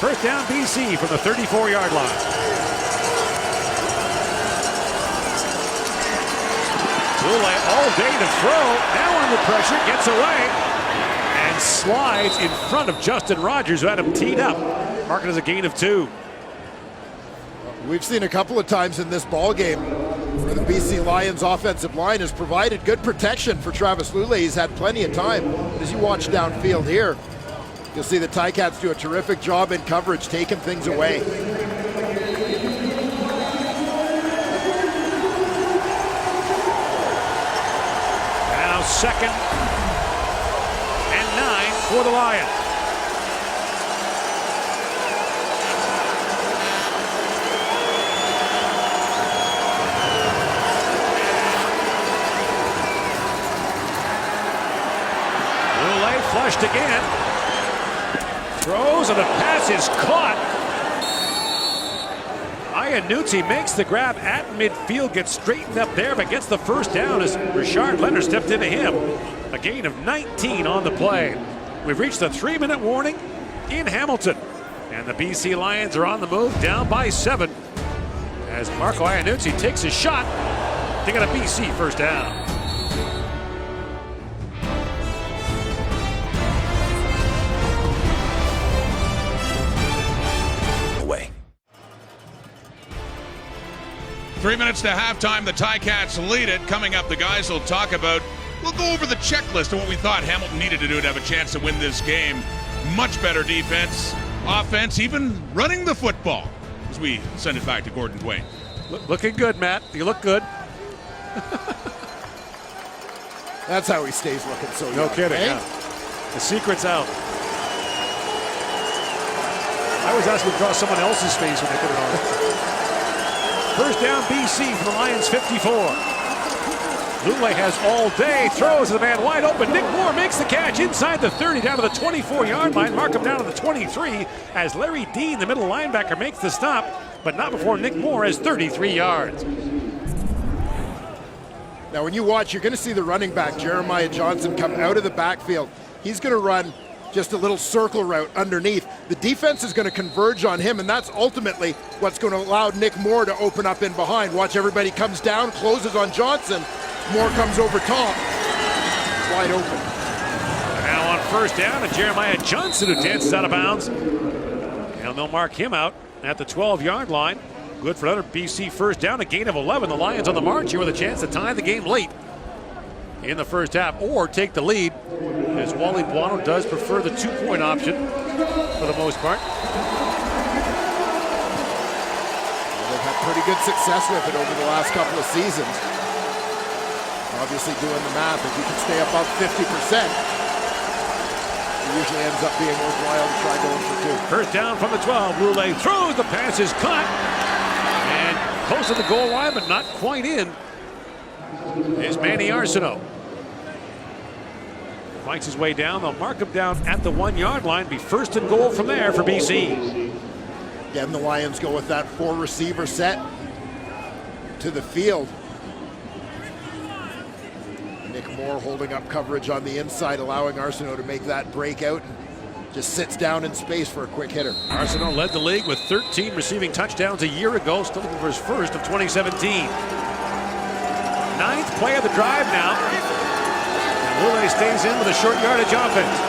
1st down BC from the 34-yard line. Lule all day to throw. Now under pressure, gets away and slides in front of Justin Rogers, who had him teed up. Marking as a gain of 2. We've seen a couple of times in this ball game where the BC Lions offensive line has provided good protection for Travis Lule. He's had plenty of time. But as you watch downfield here, you'll see the Ticats do a terrific job in coverage, taking things away. Now 2nd and 9 for the Lions. Flushed again. Throws and the pass is caught. Iannuzzi makes the grab at midfield, gets straightened up there, but gets the 1st down as Richard Leonard stepped into him. A gain of 19 on the play. We've reached the 3-minute warning in Hamilton. And the BC Lions are on the move, down by 7. As Marco Iannuzzi takes a shot to get a BC 1st down. 3 minutes to halftime. The Ticats lead it. Coming up, the guys will talk about, we'll go over the checklist of what we thought Hamilton needed to do to have a chance to win this game. Much better defense, offense, even running the football as we send it back to Gordon Dwayne. Looking good, Matt. You look good. That's how he stays looking so young. No kidding. Eh? Yeah. The secret's out. I always ask them to draw someone else's face when they put it on. First down, BC from the Lions 54. Lule has all day, throws to the man wide open. Nick Moore makes the catch inside the 30 down to the 24-yard line. Mark him down to the 23 as Larry Dean, the middle linebacker, makes the stop, but not before Nick Moore has 33 yards. Now, when you watch, you're going to see the running back, Jeremiah Johnson, come out of the backfield. He's going to run just a little circle route underneath. The defense is going to converge on him, and that's ultimately what's going to allow Nick Moore to open up in behind. Watch, everybody comes down, closes on Johnson. Moore comes over top, wide open. Now on first down, and Jeremiah Johnson who dances out of bounds. And they'll mark him out at the 12-yard line. Good for another BC first down, a gain of 11. The Lions on the march here with a chance to tie the game late in the first half or take the lead, as Wally Buono does prefer the 2-point option for the most part. Well, they've had pretty good success with it over the last couple of seasons. Obviously doing the math, if you can stay above 50%, it usually ends up being worthwhile to try going for 2. First down from the 12, Lule throws, the pass is caught, and close to the goal line, but not quite in, is Manny Arsenault. Fights his way down. They'll mark him down at the 1-yard line. Be first and goal from there for BC. Again, the Lions go with that 4-receiver set to the field. Nick Moore holding up coverage on the inside, allowing Arsenault to make that breakout, and just sits down in space for a quick hitter. Arsenault led the league with 13 receiving touchdowns a year ago, still looking for his first of 2017. 9th play of the drive now. Lule stays in with a short yardage offense.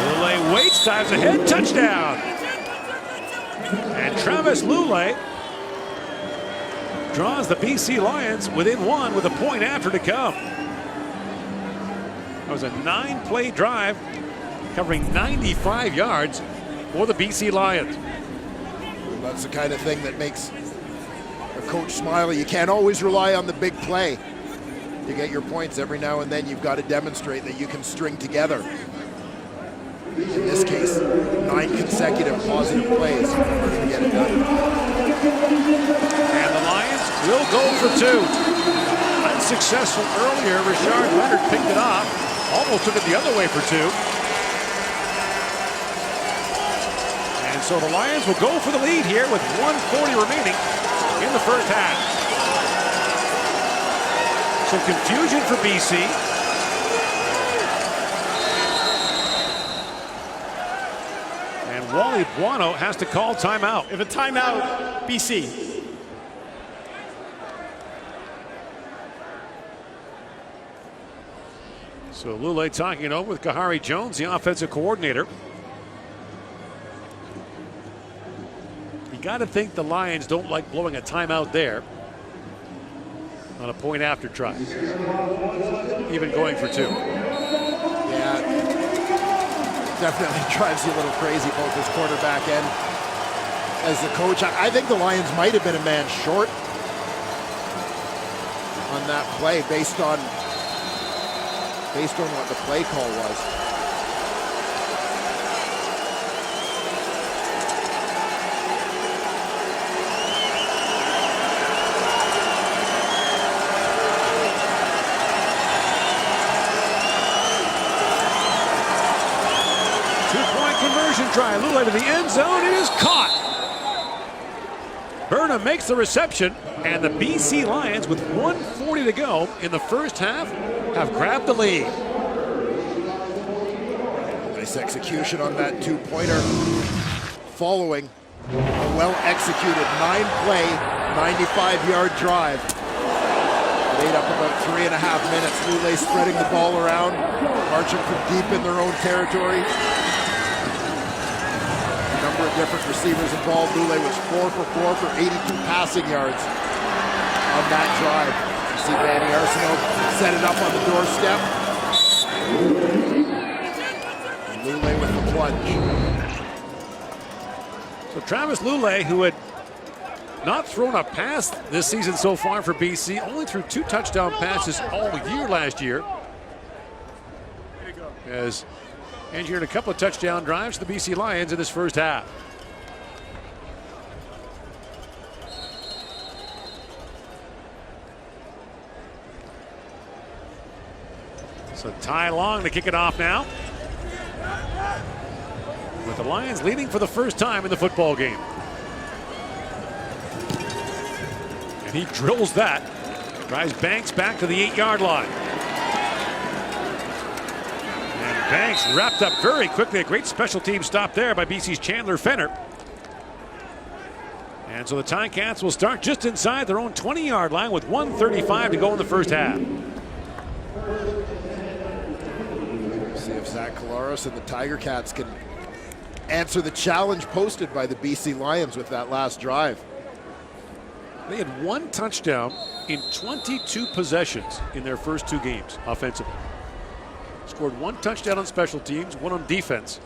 Lule waits, dives ahead, touchdown. And Travis Lule draws the BC Lions within 1 with a point after to come. That was a 9-play drive covering 95 yards for the BC Lions. That's the kind of thing that makes a coach smile. You can't always rely on the big play. You get your points every now and then. You've got to demonstrate that you can string together. In this case, 9 consecutive positive plays in order to get it done. And the Lions will go for 2. Unsuccessful earlier. Richard Leonard picked it off. Almost took it the other way for 2. And so the Lions will go for the lead here with 1:40 remaining in the first half. Some confusion for BC. And Wally Buono has to call timeout. If a timeout, BC. So Lule talking it over with Kahari Jones, the offensive coordinator. You got to think the Lions don't like blowing a timeout there on a point after try, even going for 2. Yeah, definitely drives you a little crazy, both as quarterback and as the coach. I think the Lions might have been a man short on that play based on what the play call was. 2-point conversion try. Lule to the end zone. It is caught. Burnham makes the reception, and the BC Lions, with 1:40 to go in the first half, have grabbed the lead. Nice execution on that 2-pointer, following a well-executed 9-play, 95-yard drive. Made up about 3.5 minutes. Lule spreading the ball around, marching from deep in their own territory. number of different receivers involved. Lule was 4 for 4 for 82 passing yards on that drive. You see Manny Arsenault set it up on the doorstep. Lule with the plunge. So Travis Lule, who had not thrown a pass this season so far for BC, only threw 2 touchdown passes all year last year. Has engineered a couple of touchdown drives to the BC Lions in this first half. So Ty Long to kick it off now, with the Lions leading for the first time in the football game. And he drills that. Drives Banks back to the 8-yard line. And Banks wrapped up very quickly. A great special team stop there by BC's Chandler Fenner. And so the Ticats will start just inside their own 20-yard line with 1:35 to go in the first half. See if Zach Collaros and the Tiger Cats can answer the challenge posted by the BC Lions with that last drive. They had 1 touchdown in 22 possessions in their first 2 games offensively. Scored 1 touchdown on special teams, 1 on defense,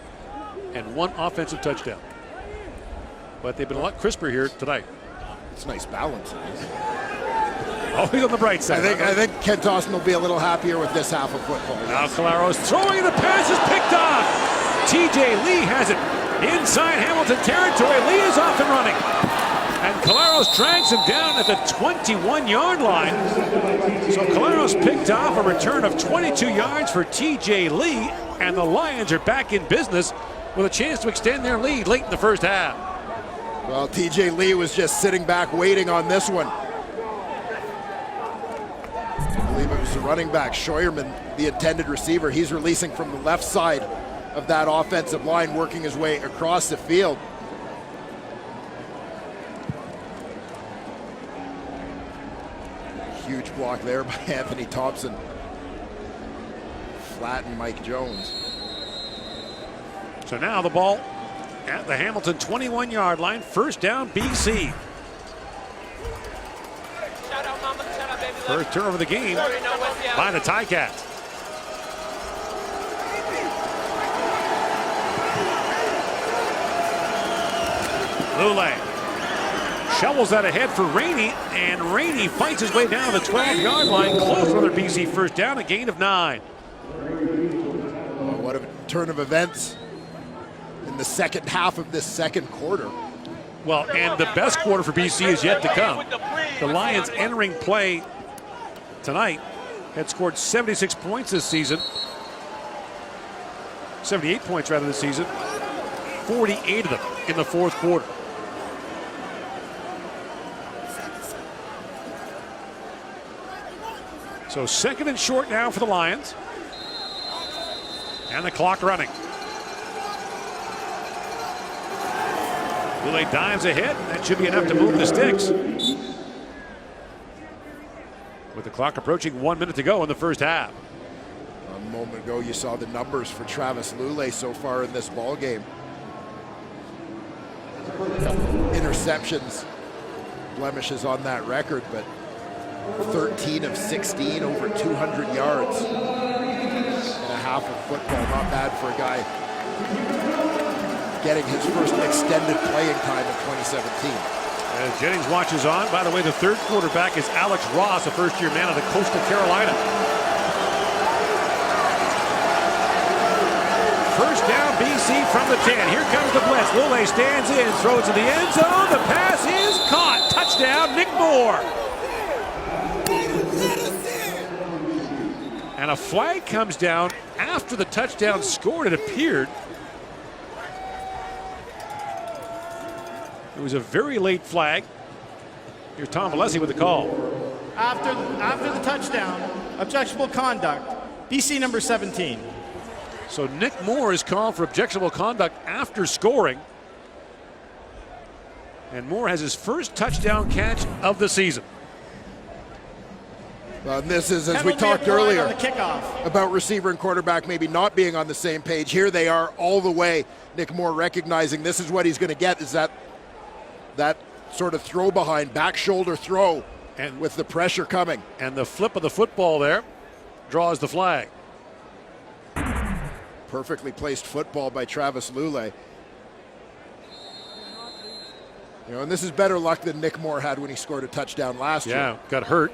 and 1 offensive touchdown. But they've been a lot crisper here tonight. It's nice balance. Always on the bright side. I think Kent Austin will be a little happier with this half of football. Now Collaros throwing, the pass is picked off. TJ Lee has it inside Hamilton territory. Lee is off and running. And Collaros drags him down at the 21-yard line. So Collaros picked off a return of 22 yards for TJ Lee, and the Lions are back in business with a chance to extend their lead late in the first half. Well, TJ Lee was just sitting back waiting on this one. I believe it was the running back, Scheuerman, the intended receiver. He's releasing from the left side of that offensive line, working his way across the field. Huge block there by Anthony Thompson. Flattened Mike Jones. So now the ball at the Hamilton 21-yard line. First down, BC. First turnover of the game by the Ticats. Lule shovels that ahead for Rainey, and Rainey fights his way down to the 12-yard line, close for another BC first down, a gain of 9. What a turn of events in the second half of this second quarter. Well, and the best quarter for BC is yet to come. The Lions entering play tonight had scored 76 points this season. 78 points rather this season. 48 of them in the fourth quarter. So second and short now for the Lions. And the clock running. Lule dives ahead. That should be enough to move the sticks. With the clock approaching 1 minute to go in the first half. A moment ago, you saw the numbers for Travis Lule so far in this ball game. Interceptions, blemishes on that record, but 13 of 16, over 200 yards in a half of football. Not bad for a guy getting his first extended playing time in 2017. As Jennings watches on, by the way, the third quarterback is Alex Ross, a first-year man out of Coastal Carolina. First down, BC from the 10. Here comes the blitz. Lule stands in, throws to the end zone. The pass is caught. Touchdown, Nick Moore. And a flag comes down after the touchdown scored, it appeared. It was a very late flag. Here's Tom Alessi with the call. After the touchdown, objectionable conduct, BC number 17. So Nick Moore is called for objectionable conduct after scoring. And Moore has his first touchdown catch of the season. This is, as we Penalty talked applied earlier, on the kickoff. about receiver and quarterback maybe not being on the same page. Here they are all the way. Nick Moore recognizing this is what he's going to get, is that sort of throw behind, back shoulder throw, and with the pressure coming. And the flip of the football there draws the flag. Perfectly placed football by Travis Lulay. And this is better luck than Nick Moore had when he scored a touchdown last year. Yeah, got hurt.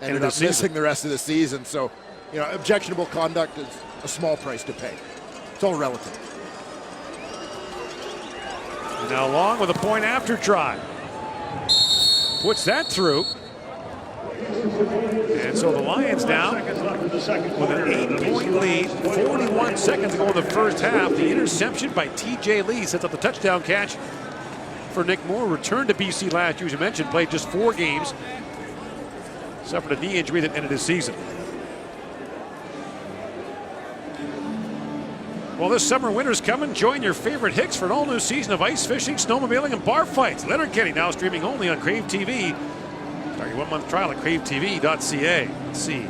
Ended up missing the rest of the season. So, objectionable conduct is a small price to pay. It's all relative. Now Long with a point after try. Puts that through. And so the Lions now with an 8-point lead, 41 seconds to go in the first half. The interception by TJ Lee sets up the touchdown catch for Nick Moore. Returned to BC last year, as you mentioned, played just 4 games. Suffered a knee injury that ended his season. Well, this summer winter's coming. Join your favorite Hicks for an all-new season of ice fishing, snowmobiling, and bar fights. Leonard Kenny now streaming only on Crave TV. Start your 1-month trial at cravetv.ca. Let's see.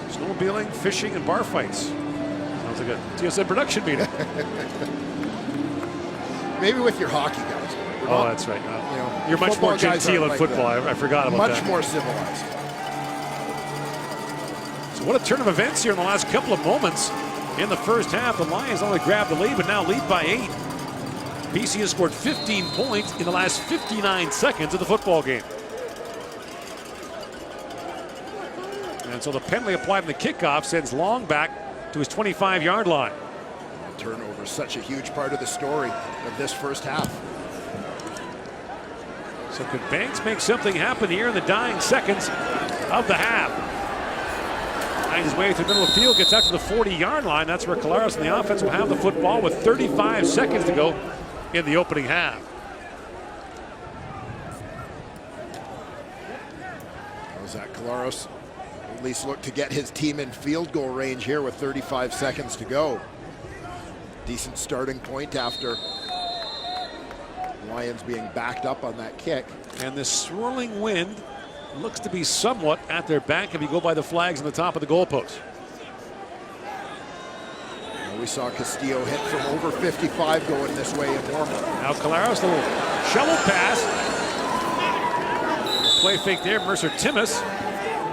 Snowmobiling, fishing, and bar fights. Sounds like a TSN production meeting. Maybe with your hockey guys. That's right. You're much more genteel in football. I forgot about that. Much more civilized. So what a turn of events here in the last couple of moments. In the first half, the Lions only grabbed the lead, but now lead by 8. BC has scored 15 points in the last 59 seconds of the football game. And so the penalty applied in the kickoff sends Long back to his 25-yard line. Turnover is such a huge part of the story of this first half. So could Banks make something happen here in the dying seconds of the half? Finds his way through the middle of the field, gets out to the 40-yard line. That's where Collaros and the offense will have the football with 35 seconds to go in the opening half. Zach Collaros at least look to get his team in field goal range here with 35 seconds to go. Decent starting point after Lions being backed up on that kick. And this swirling wind looks to be somewhat at their back if you go by the flags on the top of the goalpost. We saw Castillo hit from over 55 going this way in warm-up. Now Collaros, a little shovel pass. Play fake there, Mercer Timmis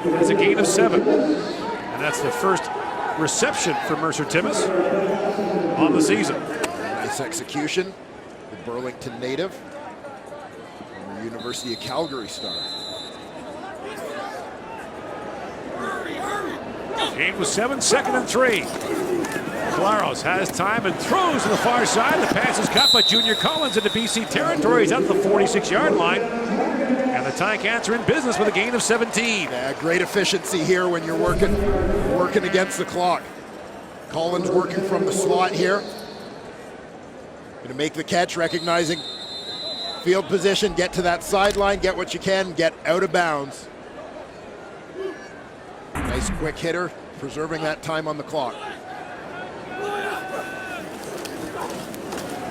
has a gain of 7. And that's the first reception for Mercer Timmis on the season. Nice execution. The Burlington native, from the University of Calgary star. Game was 7, 2nd and 3. Collaros has time and throws to the far side. The pass is caught by Junior Collins into BC territory. He's at the 46-yard line. And the Ticats are in business with a gain of 17. Yeah, great efficiency here when you're working against the clock. Collins working from the slot here. Going to make the catch, recognizing field position, get to that sideline, get what you can, get out of bounds. Nice quick hitter, preserving that time on the clock.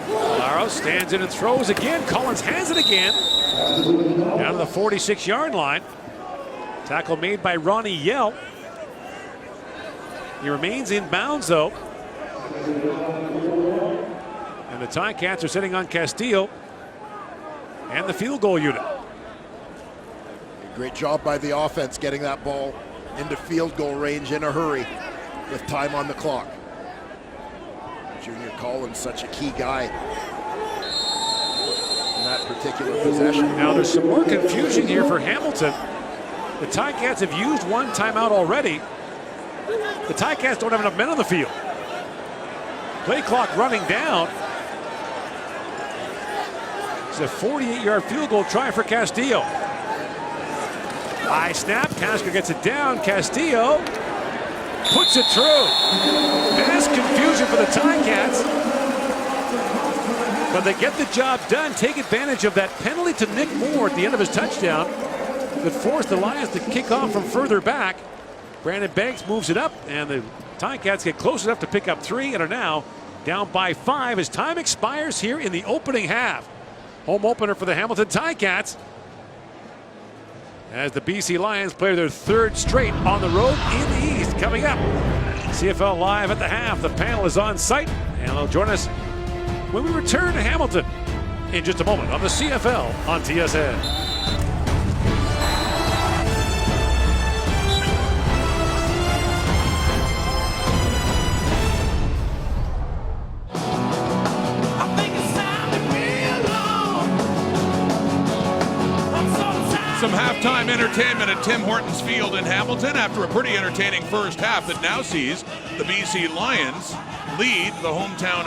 Collaros stands in and throws again. Collins has it again. Down to the 46-yard line. Tackle made by Ronnie Yell. He remains in bounds, though. And the Ticats are sitting on Castillo and the field goal unit. Great job by the offense getting that ball into field goal range in a hurry with time on the clock. Junior Collins, such a key guy in that particular possession. Now there's some more confusion here for Hamilton. The Ticats have used one timeout already. The Ticats don't have enough men on the field. Play clock running down. It's a 48-yard field goal try for Castillo. High snap, Tasker gets it down. Castillo puts it through. Mass confusion for the Ticats. But they get the job done, take advantage of that penalty to Nick Moore at the end of his touchdown that forced the Lions to kick off from further back. Brandon Banks moves it up, and the Ticats get close enough to pick up 3 and are now down by 5 as time expires here in the opening half. Home opener for the Hamilton Ticats. as the BC Lions play their third straight on the road in the East. Coming up, CFL Live at the half. The panel is on site, and they'll join us when we return to Hamilton in just a moment on the CFL on TSN. Some halftime entertainment at Tim Hortons Field in Hamilton after a pretty entertaining first half that now sees the BC Lions lead the hometown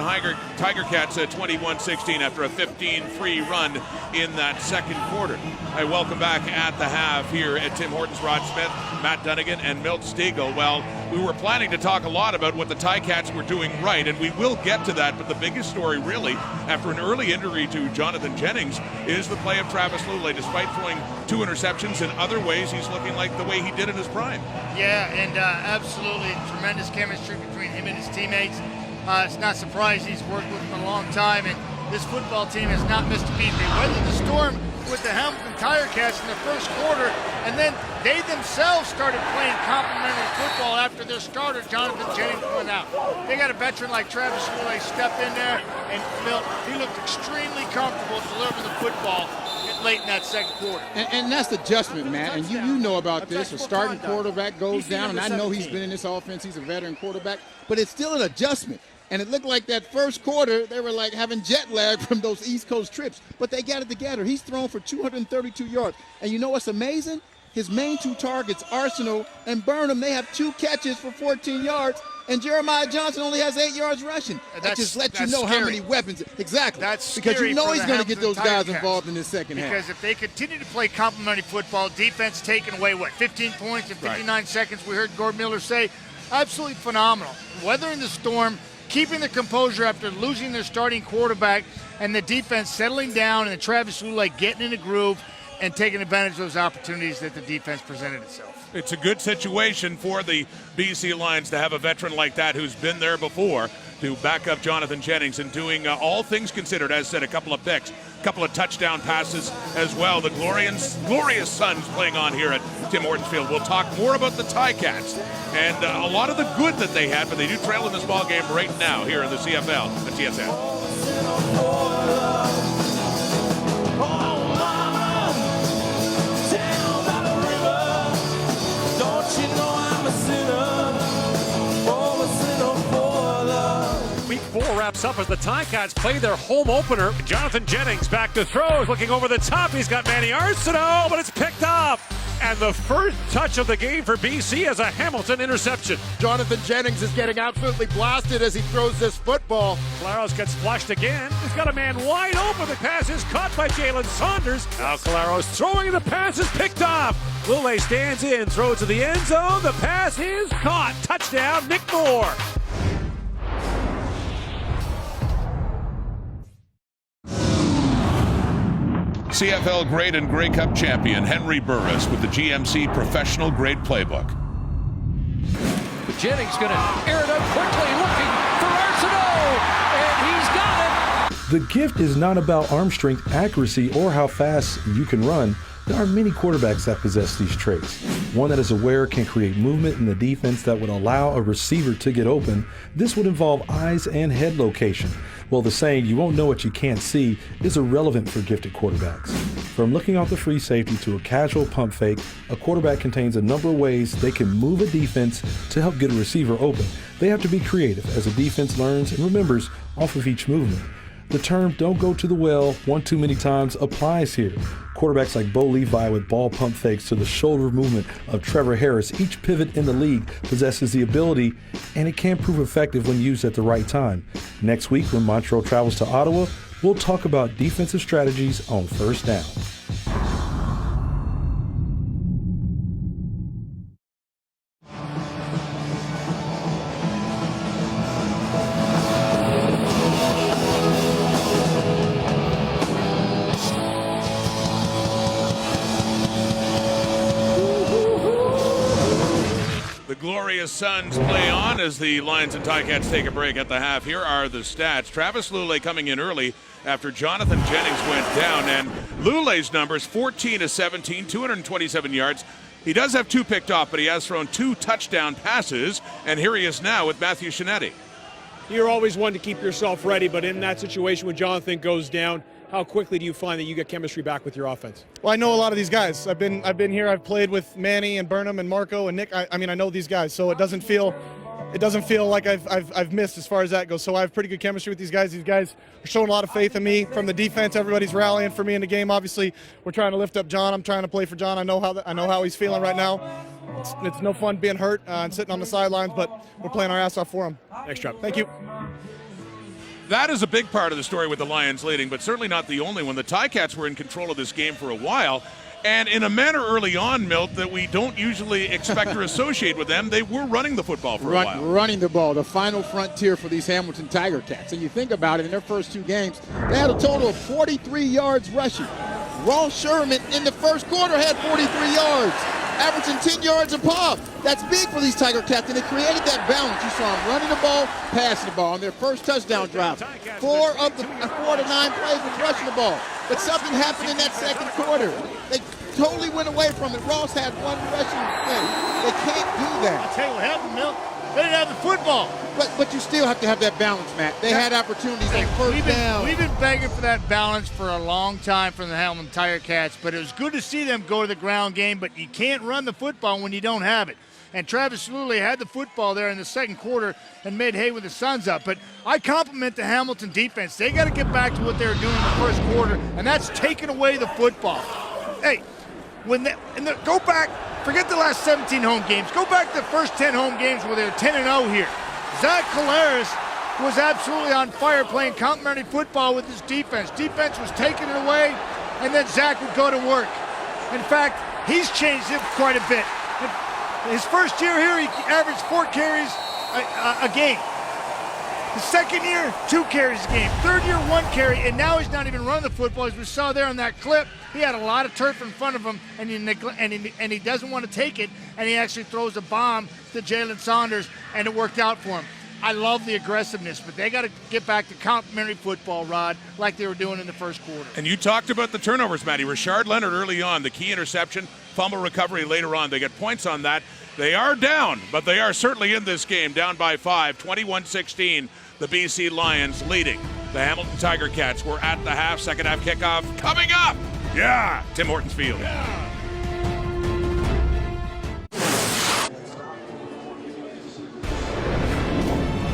Tiger Cats at 21-16 after a 15-3 run in that second quarter. I welcome back at the half here at Tim Hortons, Rod Smith, Matt Dunnigan, and Milt Stegall. Well, we were planning to talk a lot about what the Ticats were doing right, and we will get to that, but the biggest story really, after an early injury to Jonathan Jennings, is the play of Travis Lulay. Despite throwing 2 interceptions, in other ways he's looking like the way he did in his prime. Yeah, and absolutely tremendous chemistry between him and his teammates. It's not surprising. He's worked with them a long time, and this football team has not missed a beat. They weathered the storm with the Hamilton Tiger Cats in the first quarter, and then they themselves started playing complementary football after their starter, Jonathan Jennings, went out. They got a veteran like Travis Lulay step in there, and he looked extremely comfortable delivering the football late in that second quarter. And that's the adjustment, man. And you know about this. A starting quarterback goes down, and I know he's been in this offense. He's a veteran quarterback, but it's still an adjustment. And it looked like that first quarter, they were like having jet lag from those East Coast trips. But they got it together. He's thrown for 232 yards. And you know what's amazing? His main 2 targets, Arsenal and Burnham, they have 2 catches for 14 yards. And Jeremiah Johnson only has 8 yards rushing. That just lets you know how many weapons. Exactly. That's because you know he's going to get those guys Cats involved in this second half. Because if they continue to play complementary football, defense taking away, 15 points in 59 seconds, we heard Gord Miller say, absolutely phenomenal. Weathering the storm, keeping the composure after losing their starting quarterback, and the defense settling down, and Travis Lulay getting in a groove and taking advantage of those opportunities that the defense presented itself. It's a good situation for the BC Lions to have a veteran like that who's been there before to back up Jonathan Jennings and doing all things considered, as said, a couple of picks, a couple of touchdown passes as well. The glorious Suns playing on here at Tim Hortons Field. We'll talk more about the Ticats and a lot of the good that they had, but they do trail in this ball game right now here in the CFL at TSN. Week 4 wraps up as the Ticats play their home opener. Jonathan Jennings back to throw, looking over the top. He's got Manny Arsenault, but it's picked up. And the first touch of the game for BC as a Hamilton interception. Jonathan Jennings is getting absolutely blasted as he throws this football. Claros gets flushed again. He's got a man wide open. The pass is caught by Jalen Saunders. Now Claros throwing, the pass is picked off. Lulay stands in, throws to the end zone. The pass is caught. Touchdown, Nick Moore. CFL Grade and Grey Cup champion Henry Burris with the GMC Professional Grade Playbook. But Jennings going to air it up quickly, looking for Arsenault, and he's got it. The gift is not about arm strength, accuracy, or how fast you can run. There are many quarterbacks that possess these traits. One that is aware can create movement in the defense that would allow a receiver to get open. This would involve eyes and head location. Well, the saying, you won't know what you can't see, is irrelevant for gifted quarterbacks. From looking off the free safety to a casual pump fake, a quarterback contains a number of ways they can move a defense to help get a receiver open. They have to be creative as a defense learns and remembers off of each movement. The term "don't go to the well one too many times" applies here. Quarterbacks like Bo Levi with ball pump fakes to the shoulder movement of Trevor Harris, each pivot in the league possesses the ability, and it can prove effective when used at the right time. Next week, when Montreal travels to Ottawa, we'll talk about defensive strategies on first down. Glorious Suns play on as the Lions and Ticats take a break at the half. Here are the stats. Travis Lulay coming in early after Jonathan Jennings went down, and Lulay's numbers 14 of 17, 227 yards. He does have 2 picked off, but he has thrown 2 touchdown passes. And here he is now with Matthew Shinetti. You're always one to keep yourself ready, but in that situation when Jonathan goes down, how quickly do you find that you get chemistry back with your offense? Well, I know a lot of these guys. I've been here. I've played with Manny and Burnham and Marco and Nick. I mean, I know these guys, so it doesn't feel like I've missed as far as that goes. So I have pretty good chemistry with these guys. These guys are showing a lot of faith in me from the defense. Everybody's rallying for me in the game. Obviously, we're trying to lift up John. I'm trying to play for John. I know how he's feeling right now. It's no fun being hurt and sitting on the sidelines, but we're playing our ass off for him. Next job. Thank you. That is a big part of the story with the Lions leading, but certainly not the only one. The Ticats were in control of this game for a while, and in a manner early on, Milt, that we don't usually expect or associate with them, they were running the football for a while. Running the ball, the final frontier for these Hamilton Tiger Cats. And you think about it, in their first 2 games, they had a total of 43 yards rushing. Ross Sherman in the first quarter had 43 yards, averaging 10 yards a pop. That's big for these Tiger Cats, and it created that balance. You saw them running the ball, passing the ball on their first touchdown drive. 4 of the 4 to 9 plays was rushing the ball. But something happened in that second quarter. They totally went away from it. Ross had 1 rushing play. They can't do that. I'll tell you what happened, Milt. They didn't have the football. But you still have to have that balance, Matt. They had opportunities on first down. We've been begging for that balance for a long time from the Hamilton Tiger Cats, but it was good to see them go to the ground game, but you can't run the football when you don't have it. And Travis Lulay had the football there in the second quarter and made hay with the Suns up. But I compliment the Hamilton defense. They got to get back to what they were doing in the first quarter, and that's taking away the football. Hey, go back, forget the last 17 home games. Go back to the first 10 home games where they were 10-0 here. Zach Collaros was absolutely on fire playing complementary football with his defense. Defense was taking it away, and then Zach would go to work. In fact, he's changed it quite a bit. His first year here, he averaged 4 carries a game. The second year, 2 carries a game. Third year, 1 carry, and now he's not even running the football. As we saw there on that clip, he had a lot of turf in front of him, and he doesn't want to take it, and he actually throws a bomb to Jalen Saunders, and it worked out for him. I love the aggressiveness, but they got to get back to complimentary football, Rod, like they were doing in the first quarter. And you talked about the turnovers, Matty. Rashard Leonard early on, the key interception, fumble recovery later on. They get points on that. They are down, but they are certainly in this game, down by 5, 21-16. The BC Lions leading. The Hamilton Tiger Cats were at the half, second half kickoff coming up. Yeah, Tim Hortons Field. Yeah.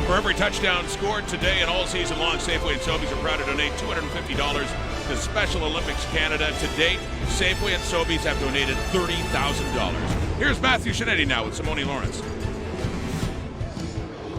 For every touchdown scored today and all season long, Safeway and Sobeys are proud to donate $250 to Special Olympics Canada. To date, Safeway and Sobeys have donated $30,000. Here's Matthew Shinetti now with Simone Lawrence.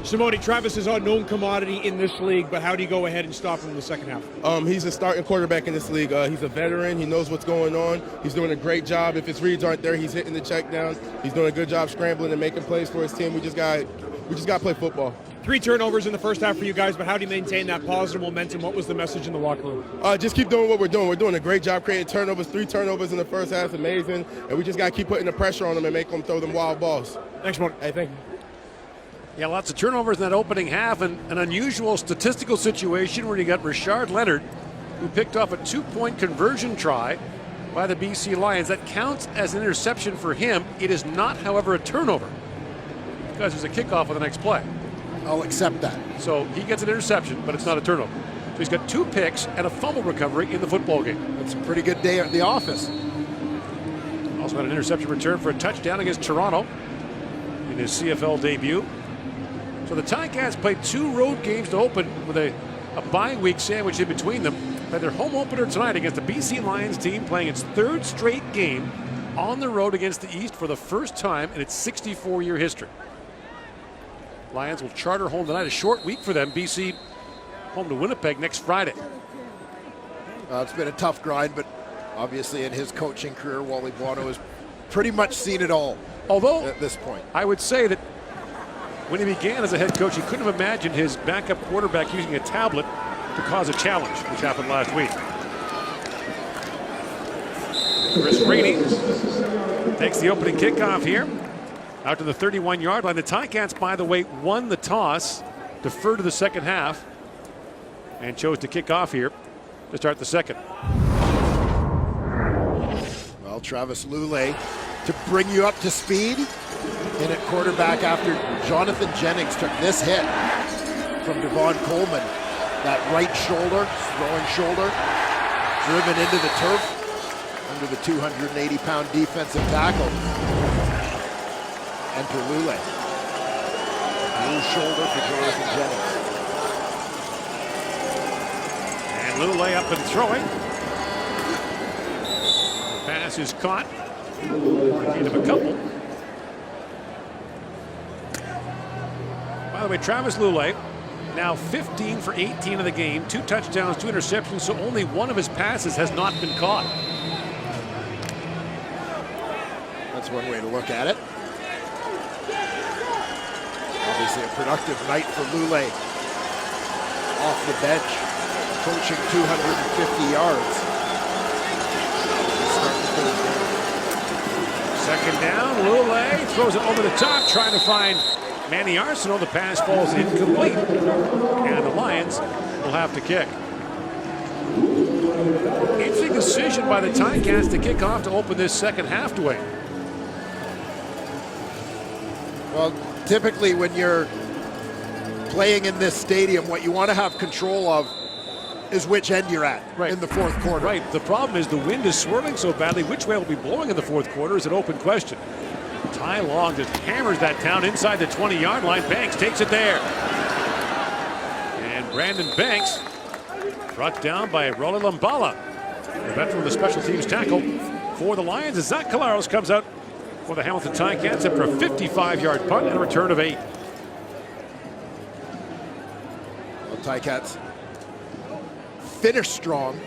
Simone, Travis is an unknown commodity in this league, but how do you go ahead and stop him in the second half? He's a starting quarterback in this league. He's a veteran. He knows what's going on. He's doing a great job. If his reads aren't there, he's hitting the check down. He's doing a good job scrambling and making plays for his team. We just got to play football. 3 turnovers in the first half for you guys, but how do you maintain that positive momentum? What was the message in the locker room? Just keep doing what we're doing. We're doing a great job creating turnovers. 3 turnovers in the first half is amazing, and we just got to keep putting the pressure on them and make them throw them wild balls. Thanks, Mark. Hey, thank you. Yeah, lots of turnovers in that opening half, and an unusual statistical situation where you got Rashard Leonard, who picked off a 2-point conversion try by the BC Lions. That counts as an interception for him. It is not, however, a turnover, because there's a kickoff on the next play. I'll accept that. So he gets an interception, but it's not a turnover. So he's got 2 picks and a fumble recovery in the football game. That's a pretty good day at the office. Also had an interception return for a touchdown against Toronto in his CFL debut. So the Ticats played 2 road games to open with a bye week sandwich in between them. Had their home opener tonight against the BC Lions team, playing its 3rd straight game on the road against the East for the first time in its 64-year history. Lions will charter home tonight. A short week for them. BC home to Winnipeg next Friday. It's been a tough grind, but obviously in his coaching career, Wally Buono has pretty much seen it all. Although at this point, I would say that when he began as a head coach, he couldn't have imagined his backup quarterback using a tablet to cause a challenge, which happened last week. Chris Rainey takes the opening kickoff here. Out to the 31-yard line. The Ticats, by the way, won the toss, deferred to the second half, and chose to kick off here to start the second. Travis Lulay to bring you up to speed. In at quarterback after Jonathan Jennings took this hit from Devon Coleman. That right shoulder, throwing shoulder, driven into the turf under the 280-pound defensive tackle. Enter Lulay. Blue shoulder for Jonathan Jennings. And Lulay up and throwing. The pass is caught. Gain of a couple. By the way, Travis Lulay, now 15 for 18 of the game, 2 touchdowns, 2 interceptions, so only one of his passes has not been caught. That's one way to look at it. Obviously a productive night for Lulay. Off the bench, approaching 250 yards. Second down, Lulay throws it over the top, trying to find Manny Arsenault. The pass falls incomplete, and the Lions will have to kick. Interesting decision by the Ticats to kick off to open this second half, Dwayne. Well, typically when you're playing in this stadium, what you want to have control of is which end you're at in the fourth quarter. Right. The problem is the wind is swirling so badly. Which way will be blowing in the fourth quarter is an open question. Ty Long just hammers that down inside the 20-yard line. Banks takes it there. And Brandon Banks brought down by Rolly Lumbala, the veteran of the special teams tackle for the Lions, as Zach Calaros comes out for the Hamilton Ticats after a 55-yard punt and a return of 8. Well, Ticats finish strong,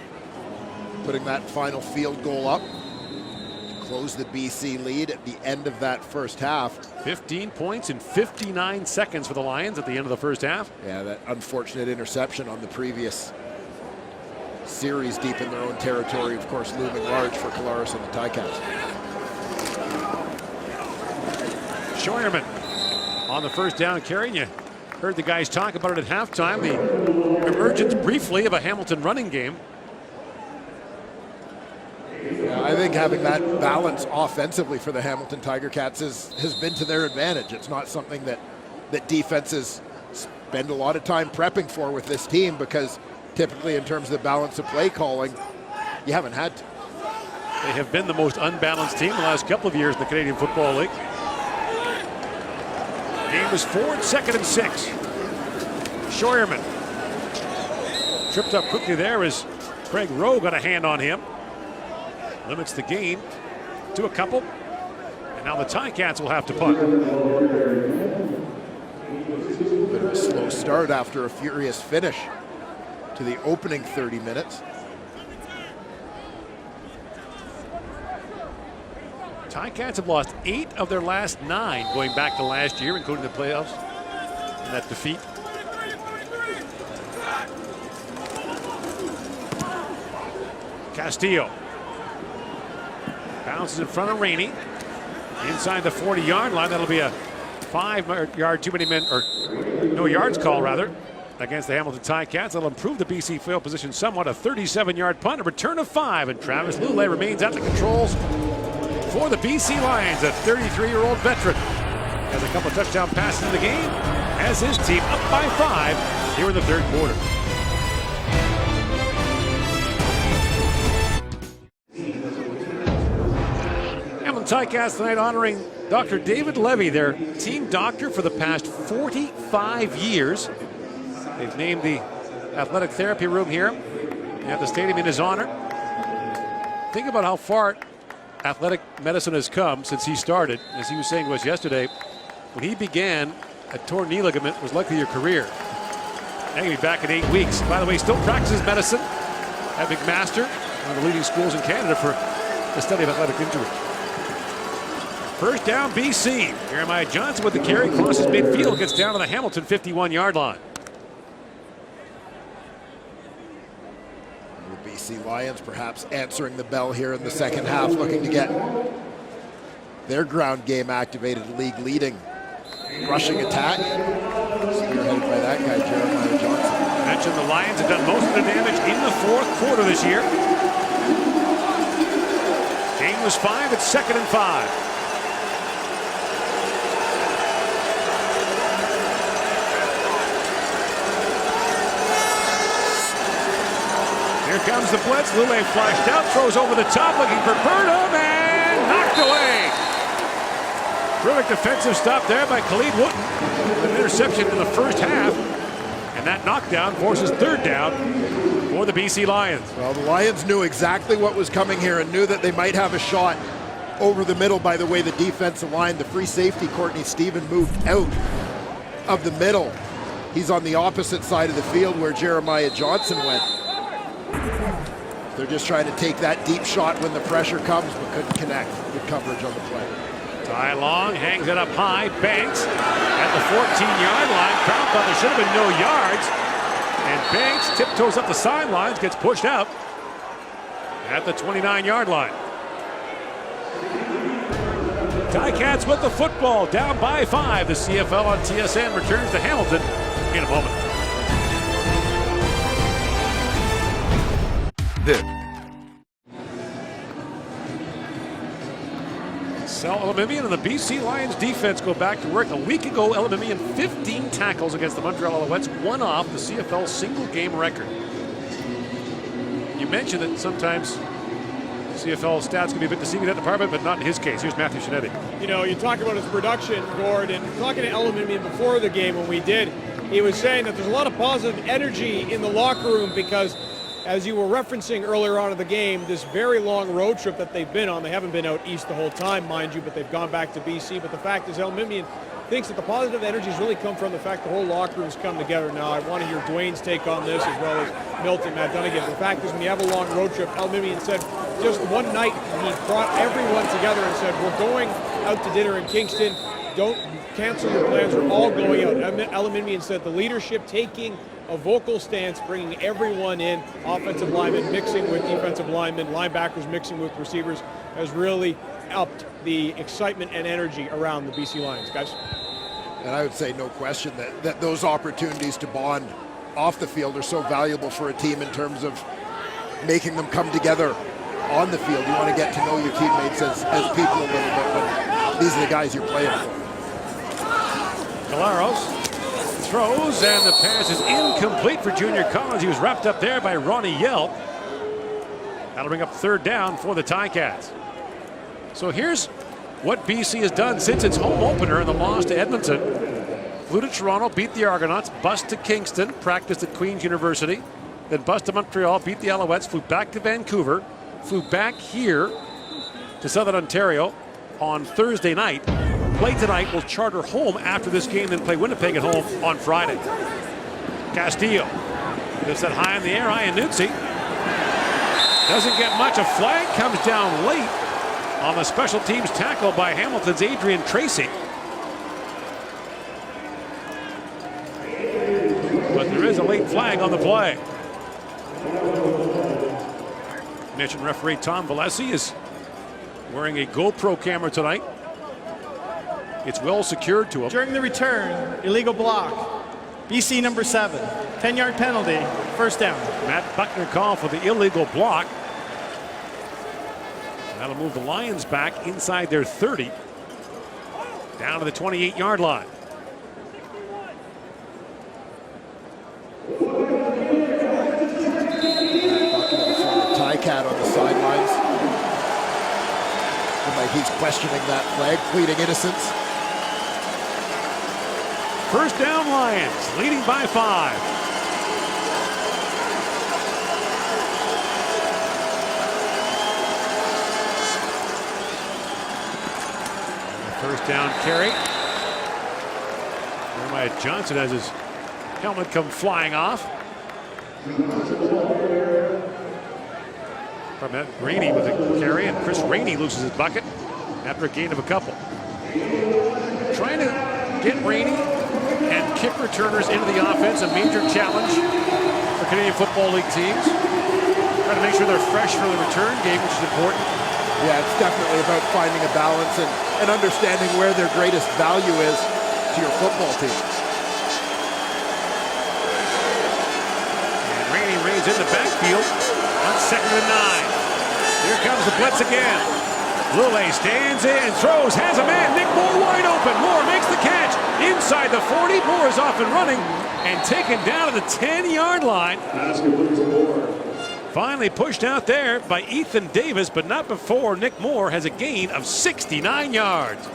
putting that final field goal up to close the BC lead at the end of that first half. 15 points in 59 seconds for the Lions at the end of the first half. Yeah, that unfortunate interception on the previous series deep in their own territory, of course, looming large for Calaros and the Ticats. Scheuerman on the first down carry. You heard the guys talk about it at halftime. The emergence briefly of a Hamilton running game. Yeah, I think having that balance offensively for the Hamilton Tiger Cats has been to their advantage. It's not something that defenses spend a lot of time prepping for with this team, because typically in terms of the balance of play calling, you haven't had to. They have been the most unbalanced team the last couple of years in the Canadian Football League. Game is forward, 2nd and 6. Scheuerman tripped up quickly there as Craig Rowe got a hand on him. Limits the gain to a couple. And now the Ticats will have to punt. Bit of a slow start after a furious finish to the opening 30 minutes. Ticats have lost 8 of their last 9 going back to last year, including the playoffs and that defeat. Castillo bounces in front of Rainey inside the 40-yard line. That'll be a 5-yard too many men, or no yards call rather, against the Hamilton Ticats. That'll improve the BC field position somewhat. A 37-yard punt, a return of 5, and Travis Lulay remains at the controls for the BC Lions, a 33-year-old veteran. Has a couple of touchdown passes in the game, as his team up by 5 here in the third quarter. Ticats tonight honoring Dr. David Levy, their team doctor for the past 45 years. They've named the athletic therapy room here at the stadium in his honor. Think about how far athletic medicine has come since he started. As he was saying to us yesterday, when he began, a torn knee ligament was likely your career. Now he'll be back in 8 weeks. By the way, still practices medicine at McMaster, one of the leading schools in Canada for the study of athletic injury. First down, BC. Jeremiah Johnson with the carry, crosses midfield, gets down to the Hamilton 51-yard line. The BC Lions perhaps answering the bell here in the second half, looking to get their ground game activated, league-leading rushing attack. Spearheaded by that guy, Jeremiah Johnson. I mentioned the Lions have done most of the damage in the fourth quarter this year. Game was 5. It's 2nd and 5. Here comes the blitz. Lule flashed out, throws over the top, looking for Burnham, and knocked away. Terrific defensive stop there by Khalid Wooten. An interception in the first half. And that knockdown forces 3rd down for the BC Lions. Well, the Lions knew exactly what was coming here and knew that they might have a shot over the middle. By the way, the defensive line, the free safety, Courtney Stephen, moved out of the middle. He's on the opposite side of the field where Jeremiah Johnson went. They're just trying to take that deep shot when the pressure comes, but couldn't connect. Good coverage on the play. Ty Long hangs it up high. Banks at the 14-yard line. Crowd thought there should have been no yards. And Banks tiptoes up the sidelines, gets pushed out at the 29-yard line. Ticats with the football, down by 5. The CFL on TSN returns to Hamilton in a moment. Sal Elimimian and the BC Lions defense go back to work. A week ago, Elimimian 15 tackles against the Montreal Alouettes, one off the CFL single-game record. You mentioned that sometimes CFL stats can be a bit deceiving in that department, but not in his case. Here's Matthew Shinetti. You know, you talk about his production, Gord, and talking to Elimimian before the game when we did, he was saying that there's a lot of positive energy in the locker room because, as you were referencing earlier on in the game, this very long road trip that they've been on. They haven't been out east the whole time, mind you, but they've gone back to BC. But the fact is, Elimimian thinks that the positive energy has really come from the fact the whole locker room's come together now. I want to hear Dwayne's take on this, as well as Milton, Matt Dunnigan. The fact is, when you have a long road trip, Elimimian said just one night he brought everyone together and said, we're going out to dinner in Kingston. Don't cancel your plans. We're all going out. Elimimian said the leadership taking a vocal stance, bringing everyone in, offensive linemen mixing with defensive linemen, linebackers mixing with receivers, has really upped the excitement and energy around the BC Lions, guys. And I would say no question that those opportunities to bond off the field are so valuable for a team in terms of making them come together on the field. You want to get to know your teammates as people a little bit, but these are the guys you're playing for. Calaros throws, and the pass is incomplete for Junior Collins. He was wrapped up there by Ronnie Yell. That'll bring up 3rd down for the Ticats. So here's what BC has done since its home opener in the loss to Edmonton. Flew to Toronto, beat the Argonauts, bust to Kingston, practiced at Queen's University, then bust to Montreal, beat the Alouettes, flew back to Vancouver, flew back here to Southern Ontario on Thursday night. Play tonight, will charter home after this game, then play Winnipeg at home on Friday. Castillo lifts it high in the air. Iannuzzi doesn't get much. A flag comes down late on the special teams tackle by Hamilton's Adrian Tracy. But there is a late flag on the play. Mentioned referee Tom Valesi is wearing a GoPro camera tonight. It's well secured to him. During the return, illegal block. BC number 7. 10-yard penalty. 1st down. Matt Buckner called for the illegal block. That'll move the Lions back inside their 30. Down to the 28-yard line. Ticat on the sidelines. And like he's questioning that flag, pleading innocence. 1st down Lions, leading by 5. First down carry. Jeremiah Johnson has his helmet come flying off. From that, Rainey with a carry, and Chris Rainey loses his bucket after a gain of a couple. Trying to get Rainey and kick returners into the offense, a major challenge for Canadian Football League teams. Trying to make sure they're fresh for the return game, which is important. Yeah, it's definitely about finding a balance and understanding where their greatest value is to your football team. And Rainey reins in the backfield on 2nd and 9. Here comes the blitz again. Lule stands in, throws, has a man. Nick Moore wide open. Moore makes the catch inside the 40. Moore is off and running and taken down to the 10-yard line. Finally pushed out there by Ethan Davis, but not before Nick Moore has a gain of 69 yards.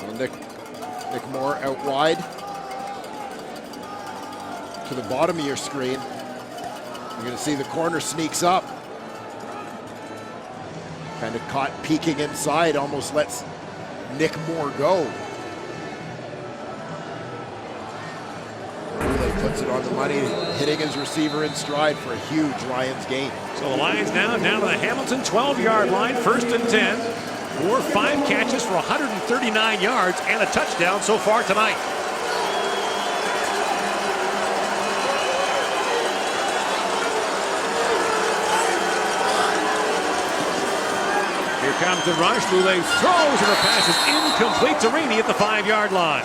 Well, Nick Moore out wide to the bottom of your screen. You're going to see the corner sneaks up. Kind of caught peeking inside, almost lets Nick Moore go. Really puts it on the money, hitting his receiver in stride for a huge Lions gain. So the Lions now down to the Hamilton 12-yard line, 1st and 10. Moore 5 catches for 139 yards and a touchdown so far tonight. Here comes the rush. Lule throws and the pass is incomplete to Rainey at the 5-yard line.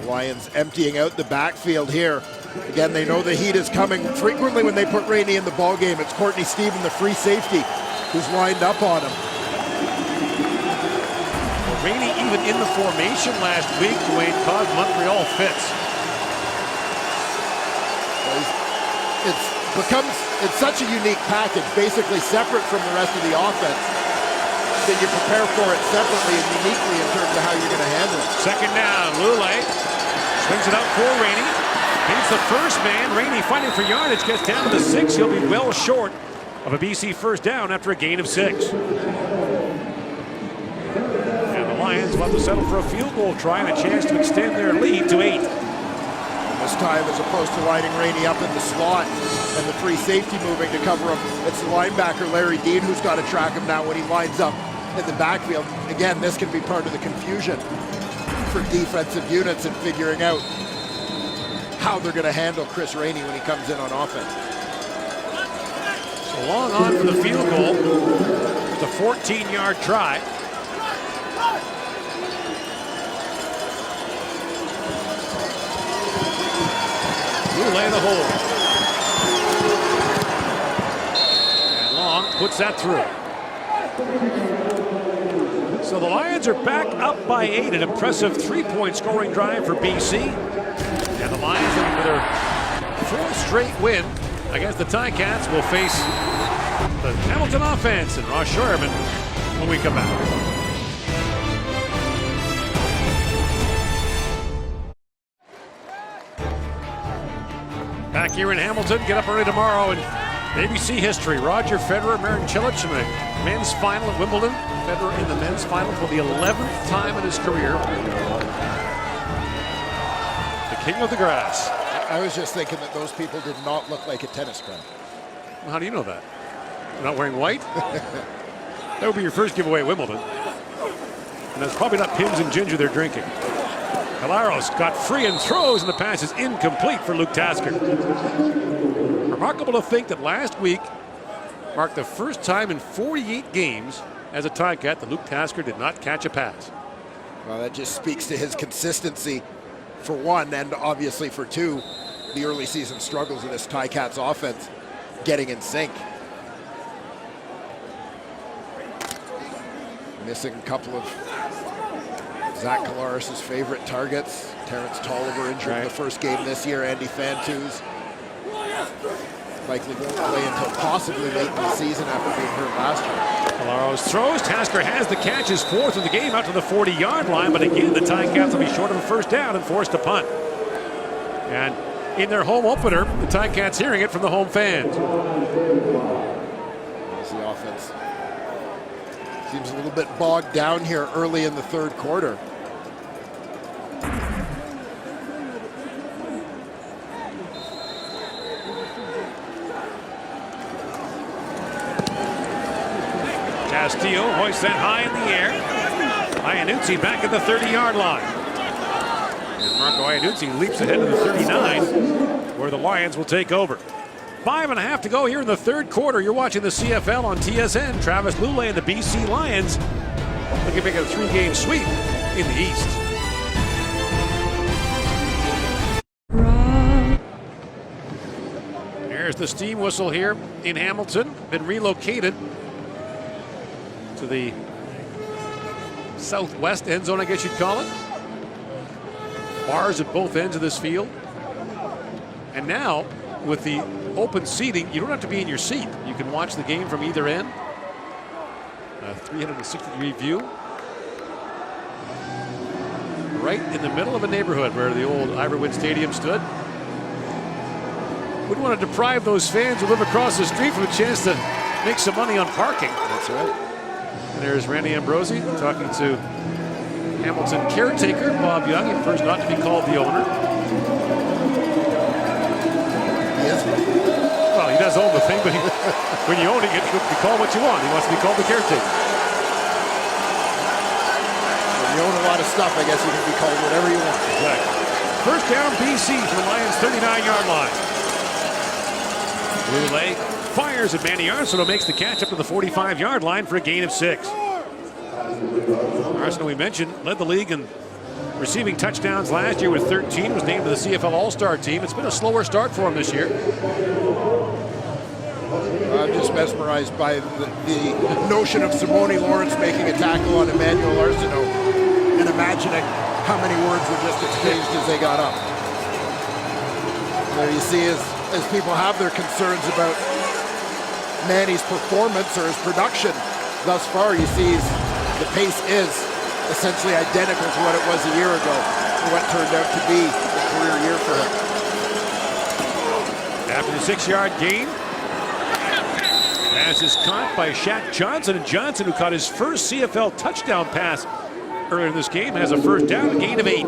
Lions emptying out the backfield here. Again, they know the heat is coming. Frequently when they put Rainey in the ball game, it's Courtney Stephen, the free safety, who's lined up on him. Well, Rainey even in the formation last week, Dwayne, caused Montreal fits. It's such a unique package, basically separate from the rest of the offense, that you prepare for it separately and uniquely in terms of how you're going to handle it. 2nd down, Lule swings it out for Rainey. He's the first man. Rainey fighting for yardage, gets down to the 6. He'll be well short of a BC first down after a gain of 6. And the Lions will have to settle for a field goal try and a chance to extend their lead to 8. This time, as opposed to lining Rainey up in the slot and the free safety moving to cover him, it's the linebacker Larry Dean who's got to track him now when he lines up in the backfield. Again, this can be part of the confusion for defensive units in figuring out how they're going to handle Chris Rainey when he comes in on offense. So long on for the field goal. It's a 14-yard try. Lule the hold. And Long puts that through. So the Lions are back up by 8. An impressive 3-point scoring drive for BC. And the Lions, looking for their 4th straight win against the Ticats, will face the Hamilton offense and Ross Scheuerman when we come back. Back here in Hamilton, get up early tomorrow and maybe see history. Roger Federer, Marin Cilic in the men's final at Wimbledon. Federer in the men's final for the 11th time in his career. The king of the grass. I was just thinking that those people did not look like a tennis crowd. Well, how do you know that? You're not wearing white? That would be your first giveaway at Wimbledon. And that's probably not Pims and Ginger they're drinking. Calaros got free and throws, and the pass is incomplete for Luke Tasker. Remarkable to think that last week marked the first time in 48 games as a Ticat that Luke Tasker did not catch a pass. Well, that just speaks to his consistency, for one, and obviously for two, the early season struggles of this Ticats offense getting in sync. Missing a couple of Zach Calaros' favorite targets. Terrence Tolliver injured in the first game this year. Andy Fantus likely won't play until possibly late in the season after being hurt last year. Calaros throws. Tasker has the catch, his 4th of the game out to the 40-yard line, but again the Ticats will be short of a first down and forced to punt. And in their home opener, the Ticats hearing it from the home fans. As the offense seems a little bit bogged down here early in the 3rd quarter. Castillo hoists that high in the air. Iannuzzi back at the 30-yard line. And Marco Iannuzzi leaps ahead to the 39, where the Lions will take over. 5.5 to go here in the 3rd quarter. You're watching the CFL on TSN. Travis Lule and the BC Lions looking to make it a 3-game sweep in the East. There's the steam whistle here in Hamilton. Been relocated to the southwest end zone, I guess you'd call it. Bars at both ends of this field. And now, with the open seating, you don't have to be in your seat. You can watch the game from either end. A 360-degree view. Right in the middle of a neighborhood where the old Iverwood Stadium stood. Wouldn't want to deprive those fans who live across the street from a chance to make some money on parking. That's right. And there's Randy Ambrosi talking to Hamilton caretaker Bob Young. He prefers not to be called the owner. Yes. Well, he does own the thing, but when you own it, you get to be called what you want. He wants to be called the caretaker. When you own a lot of stuff, I guess you can be called whatever you want. Exactly. First down, BC from the Lions' 39-yard line. Roulet fires at Manny Arsenault, makes the catch up to the 45-yard line for a gain of 6. Arsenault, we mentioned, led the league in receiving touchdowns last year with 13, was named to the CFL All-Star team. It's been a slower start for him this year. I'm just mesmerized by the notion of Simone Lawrence making a tackle on Emmanuel Arsenault and imagining how many words were just exchanged as they got up. There you see, as people have their concerns about Manny's performance or his production thus far, you see the pace is essentially identical to what it was a year ago, for what turned out to be a career year for him. After the 6-yard gain, pass is caught by Shaq Johnson, and Johnson, who caught his first CFL touchdown pass earlier in this game, has a first down, a gain of 8.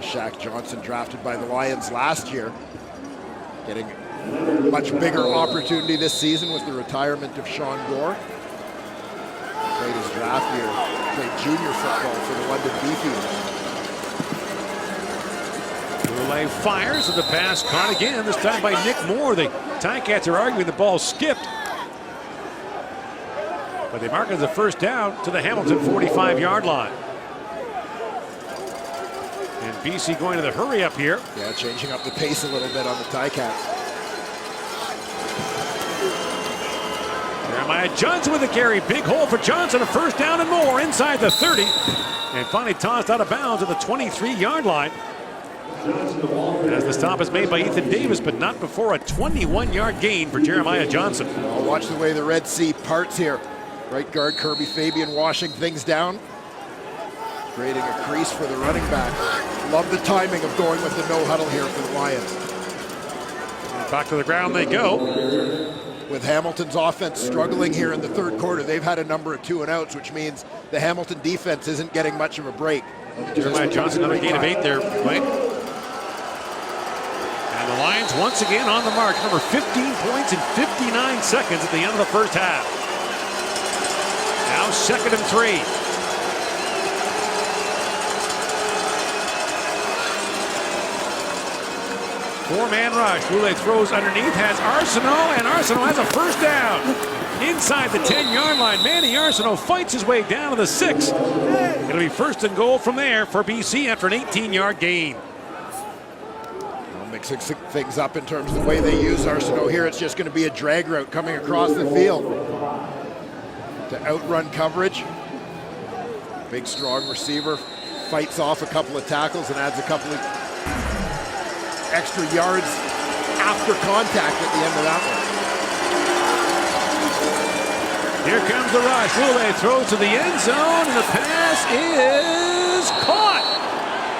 Shaq Johnson, drafted by the Lions last year, getting a much bigger opportunity this season with the retirement of Sean Gore. Played his draft year, played junior football for the London Beefeaters. Roulet fires, and the pass caught again, this time by Nick Moore. The Ticats are arguing the ball skipped, but they mark it as a first down to the Hamilton 45-yard line. And BC going to the hurry up here. Yeah, changing up the pace a little bit on the Ticats. Jeremiah Johnson with a carry. Big hole for Johnson. A first down and more inside the 30. And finally tossed out of bounds at the 23-yard line. As the stop is made by Ethan Davis, but not before a 21-yard gain for Jeremiah Johnson. Well, watch the way the Red Sea parts here. Right guard Kirby Fabian washing things down, creating a crease for the running back. Love the timing of going with the no huddle here for the Lions. And back to the ground they go. With Hamilton's offense struggling here in the third quarter, they've had a number of 2-and-outs, which means the Hamilton defense isn't getting much of a break. Jeremiah Johnson, another gain of 8 there, Wayne. And the Lions once again on the mark. Number 15 points in 59 seconds at the end of the first half. Now 2nd and 3. Four-man rush. Roulet throws underneath, has Arsenault, and Arsenault has a first down. Inside the 10-yard line, Manny Arsenault fights his way down to the 6. It'll be 1st and goal from there for BC after an 18-yard gain. Well, mixing things up in terms of the way they use Arsenault here. It's just going to be a drag route coming across the field to outrun coverage. Big, strong receiver fights off a couple of tackles and adds a couple of extra yards after contact at the end of that one. Here comes the rush. Roulet throws to the end zone, and the pass is caught.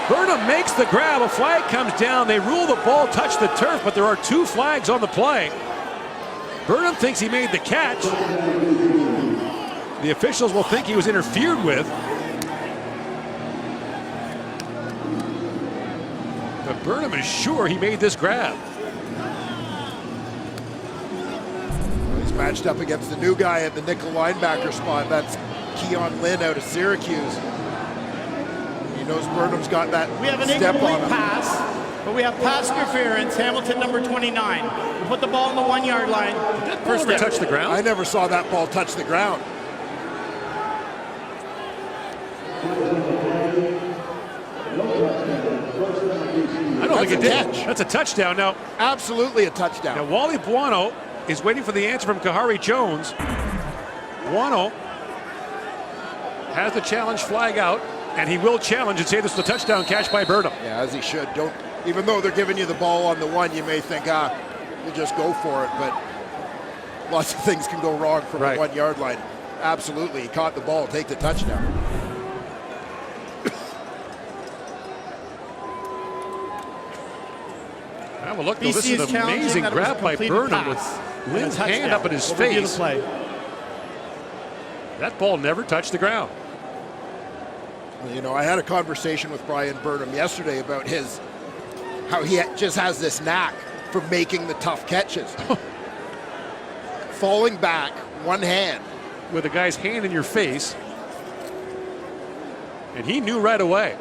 Burnham makes the grab. A flag comes down. They rule the ball touched the turf, but there are 2 flags on the play. Burnham thinks he made the catch. The officials will think he was interfered with. But Burnham is sure he made this grab. He's matched up against the new guy at the nickel linebacker spot. That's Keon Lynn out of Syracuse. He knows Burnham's got that We have an step on incomplete him. pass, but we have pass interference. Hamilton number 29. We put the ball on the 1-yard line. First down. Touch the ground. I never saw that ball touch the ground. I don't don't That's think it a did. catch. That's a touchdown. Now, absolutely a touchdown. Now, Wally Buono is waiting for the answer from Kahari Jones. Buono has the challenge flag out, and he will challenge and say this is a touchdown catch by Burnham. Yeah, as he should. Don't, even though they're giving you the ball on the one, you may think, we'll just go for it, but lots of things can go wrong from the 1 yard line. Absolutely, he caught the ball, take the touchdown. Have a look, though. This is an amazing grab by Burnham with Lynn's hand up in his face. That ball never touched the ground. Well, you know, I had a conversation with Brian Burnham yesterday about how he just has this knack for making the tough catches. Falling back, one hand. With a guy's hand in your face. And he knew right away.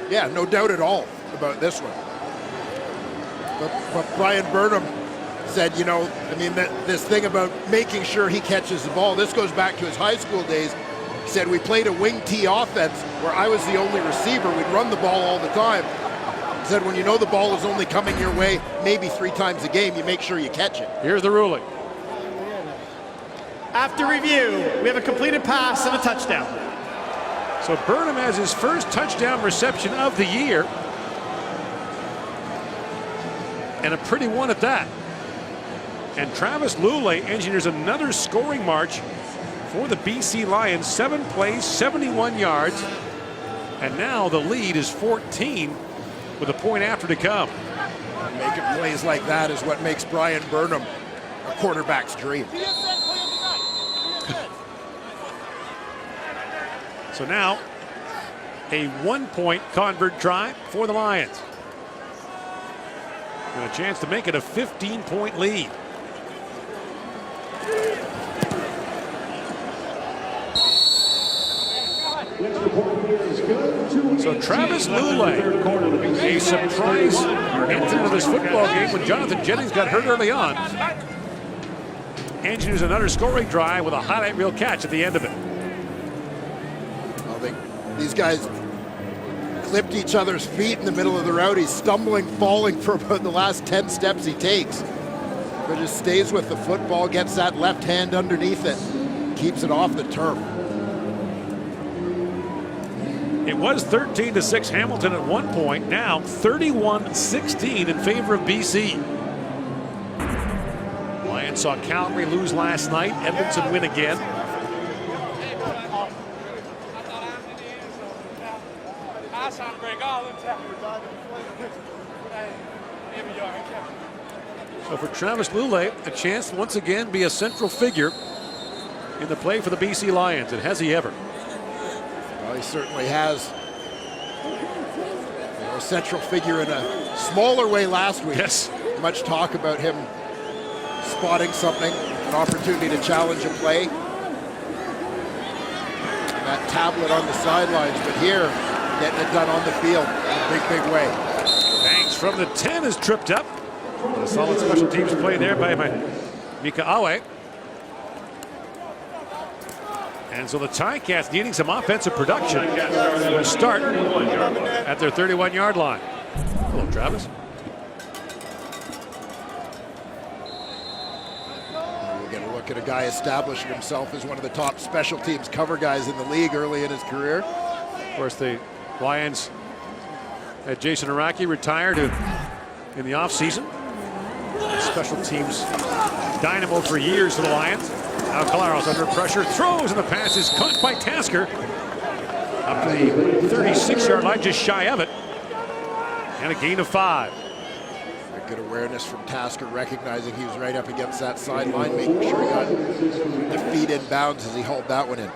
Yeah, no doubt at all about this one. But Brian Burnham said, you know, I mean, this thing about making sure he catches the ball, this goes back to his high school days. He said, we played a wing T offense where I was the only receiver. We'd run the ball all the time. He said, when you know the ball is only coming your way maybe 3 times a game, you make sure you catch it. Here's the ruling. After review, we have a completed pass and a touchdown. So Burnham has his first touchdown reception of the year. And a pretty one at that. And Travis Lulay engineers another scoring march for the BC Lions. 7 plays, 71 yards. And now the lead is 14 with a point after to come. Making plays like that is what makes Brian Burnham a quarterback's dream. So now a 1-point convert try for the Lions. And a chance to make it a 15-point lead. So Travis Lulay, a surprise entrant of this football game when Jonathan Jennings got hurt early on. Engineers another scoring drive with a highlight reel catch at the end of it. These guys clipped each other's feet in the middle of the route. He's stumbling, falling for about the last 10 steps he takes. But just stays with the football, gets that left hand underneath it, keeps it off the turf. It was 13-6 Hamilton at one point. Now 31-16 in favor of BC. Lions saw Calgary lose last night. Edmonton win again. So for Travis Lulay, a chance to once again be a central figure in the play for the BC Lions. And has he ever? Well, he certainly has. A central figure in a smaller way last week. Yes. Much talk about him spotting something, an opportunity to challenge a play. That tablet on the sidelines, but here, getting it done on the field in a big, big way. Banks from the 10 is tripped up. A solid special teams play there by Mika Awe. And so the Ticats needing some offensive production to start at their 31-yard line. Hello, Travis. We're going to look at a guy establishing himself as one of the top special teams cover guys in the league early in his career. Of course, the Lions had Jason Araki retired in the offseason. Special teams dynamo for years for the Lions. Now Colaros under pressure, throws, and the pass is caught by Tasker. Up to the 36-yard line, just shy of it. And a gain of 5. A good awareness from Tasker, recognizing he was right up against that sideline, making sure he got the feet in bounds as he hauled that one in.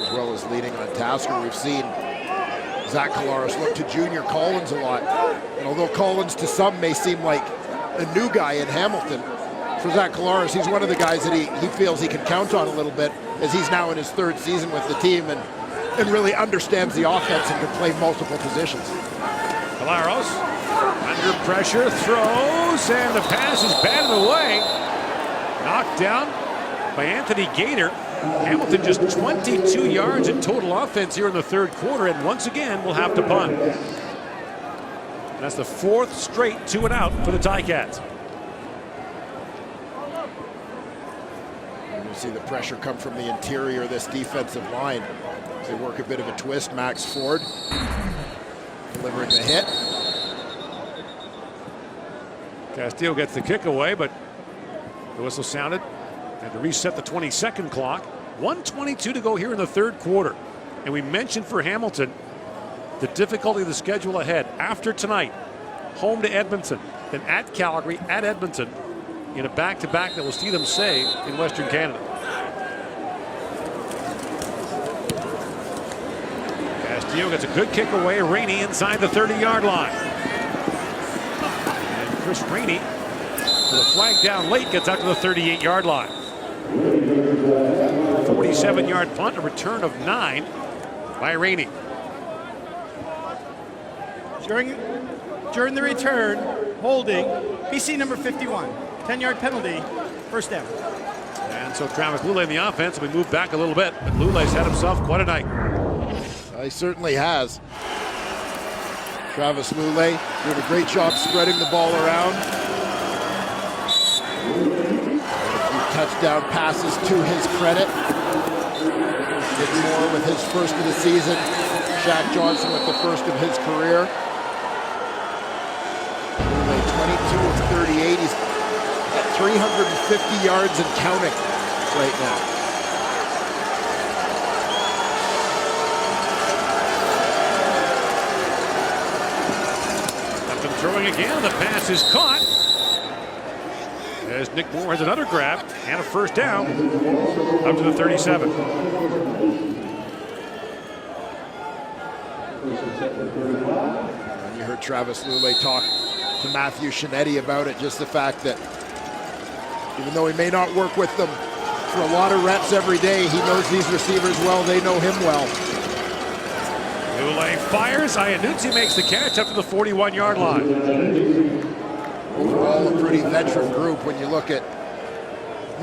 As well as leading on Tasker, we've seen Zach Colaros look to Junior Collins a lot. And although Collins to some may seem like a new guy in Hamilton, for Zach Colaros, he's one of the guys that he feels he can count on a little bit, as he's now in his 3rd season with the team and really understands the offense and can play multiple positions. Colaros under pressure, throws, and the pass is batted away. Knocked down by Anthony Gator. Hamilton just 22 yards in total offense here in the third quarter, and once again will have to punt. And that's the fourth straight 2-and-out for the Ticats. You see the pressure come from the interior of this defensive line. They work a bit of a twist. Max Ford delivering the hit. Castillo gets the kick away, but the whistle sounded. Had to reset the 20-second clock. 1:22 to go here in the third quarter. And we mentioned for Hamilton the difficulty of the schedule ahead. After tonight, home to Edmonton, then at Calgary, at Edmonton, in a back-to-back that will see them say in Western Canada. Castillo gets a good kick away. Rainey inside the 30-yard line. And Chris Rainey, with a flag down late, gets out to the 38-yard line. 47-yard punt, a return of 9 by Rainey. During the return, holding, BC number 51. 10-yard penalty, first down. And so Travis Lulay in the offense. We move back a little bit, but Lulay's had himself quite a night. He certainly has. Travis Lulay doing a great job spreading the ball around. Touchdown passes to his credit. Nick Moore with his first of the season. Shaq Johnson with the first of his career. Lulay 22 of 38. He's at 350 yards and counting right now. Up and throwing again. The pass is caught. As Nick Moore has another grab and a first down up to the 37. And you heard Travis Lulay talk to Matthew Shinetti about it, just the fact that even though he may not work with them for a lot of reps every day, he knows these receivers well, they know him well. Lulay fires. Iannuzzi makes the catch up to the 41-yard line. Overall, a pretty veteran group when you look at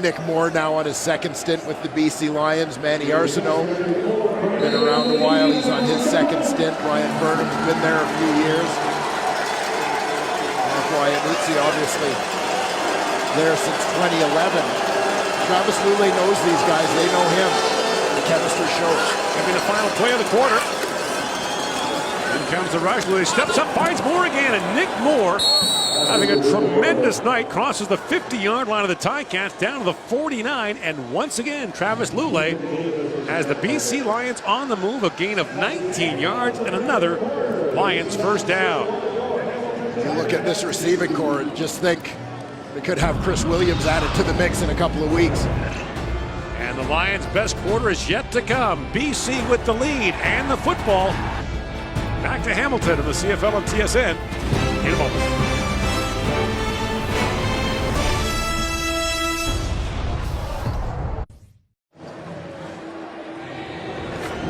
Nick Moore now on his second stint with the BC Lions. Manny Arsenault, been around a while. He's on his second stint. Brian Burnham's been there a few years. Marco Iannuzzi, obviously, there since 2011. Travis Lulay knows these guys. They know him. The chemistry shows. Gonna be the final play of the quarter. In comes the rush. Lulay steps up, finds Moore again, and Nick Moore, having a tremendous night, crosses the 50-yard line of the Ticats down to the 49, and once again, Travis Lulay has the BC Lions on the move, a gain of 19 yards and another Lions first down. You look at this receiving core and just think they could have Chris Williams added to the mix in a couple of weeks. And the Lions' best quarter is yet to come. BC with the lead and the football. Back to Hamilton in the CFL on TSN in a moment.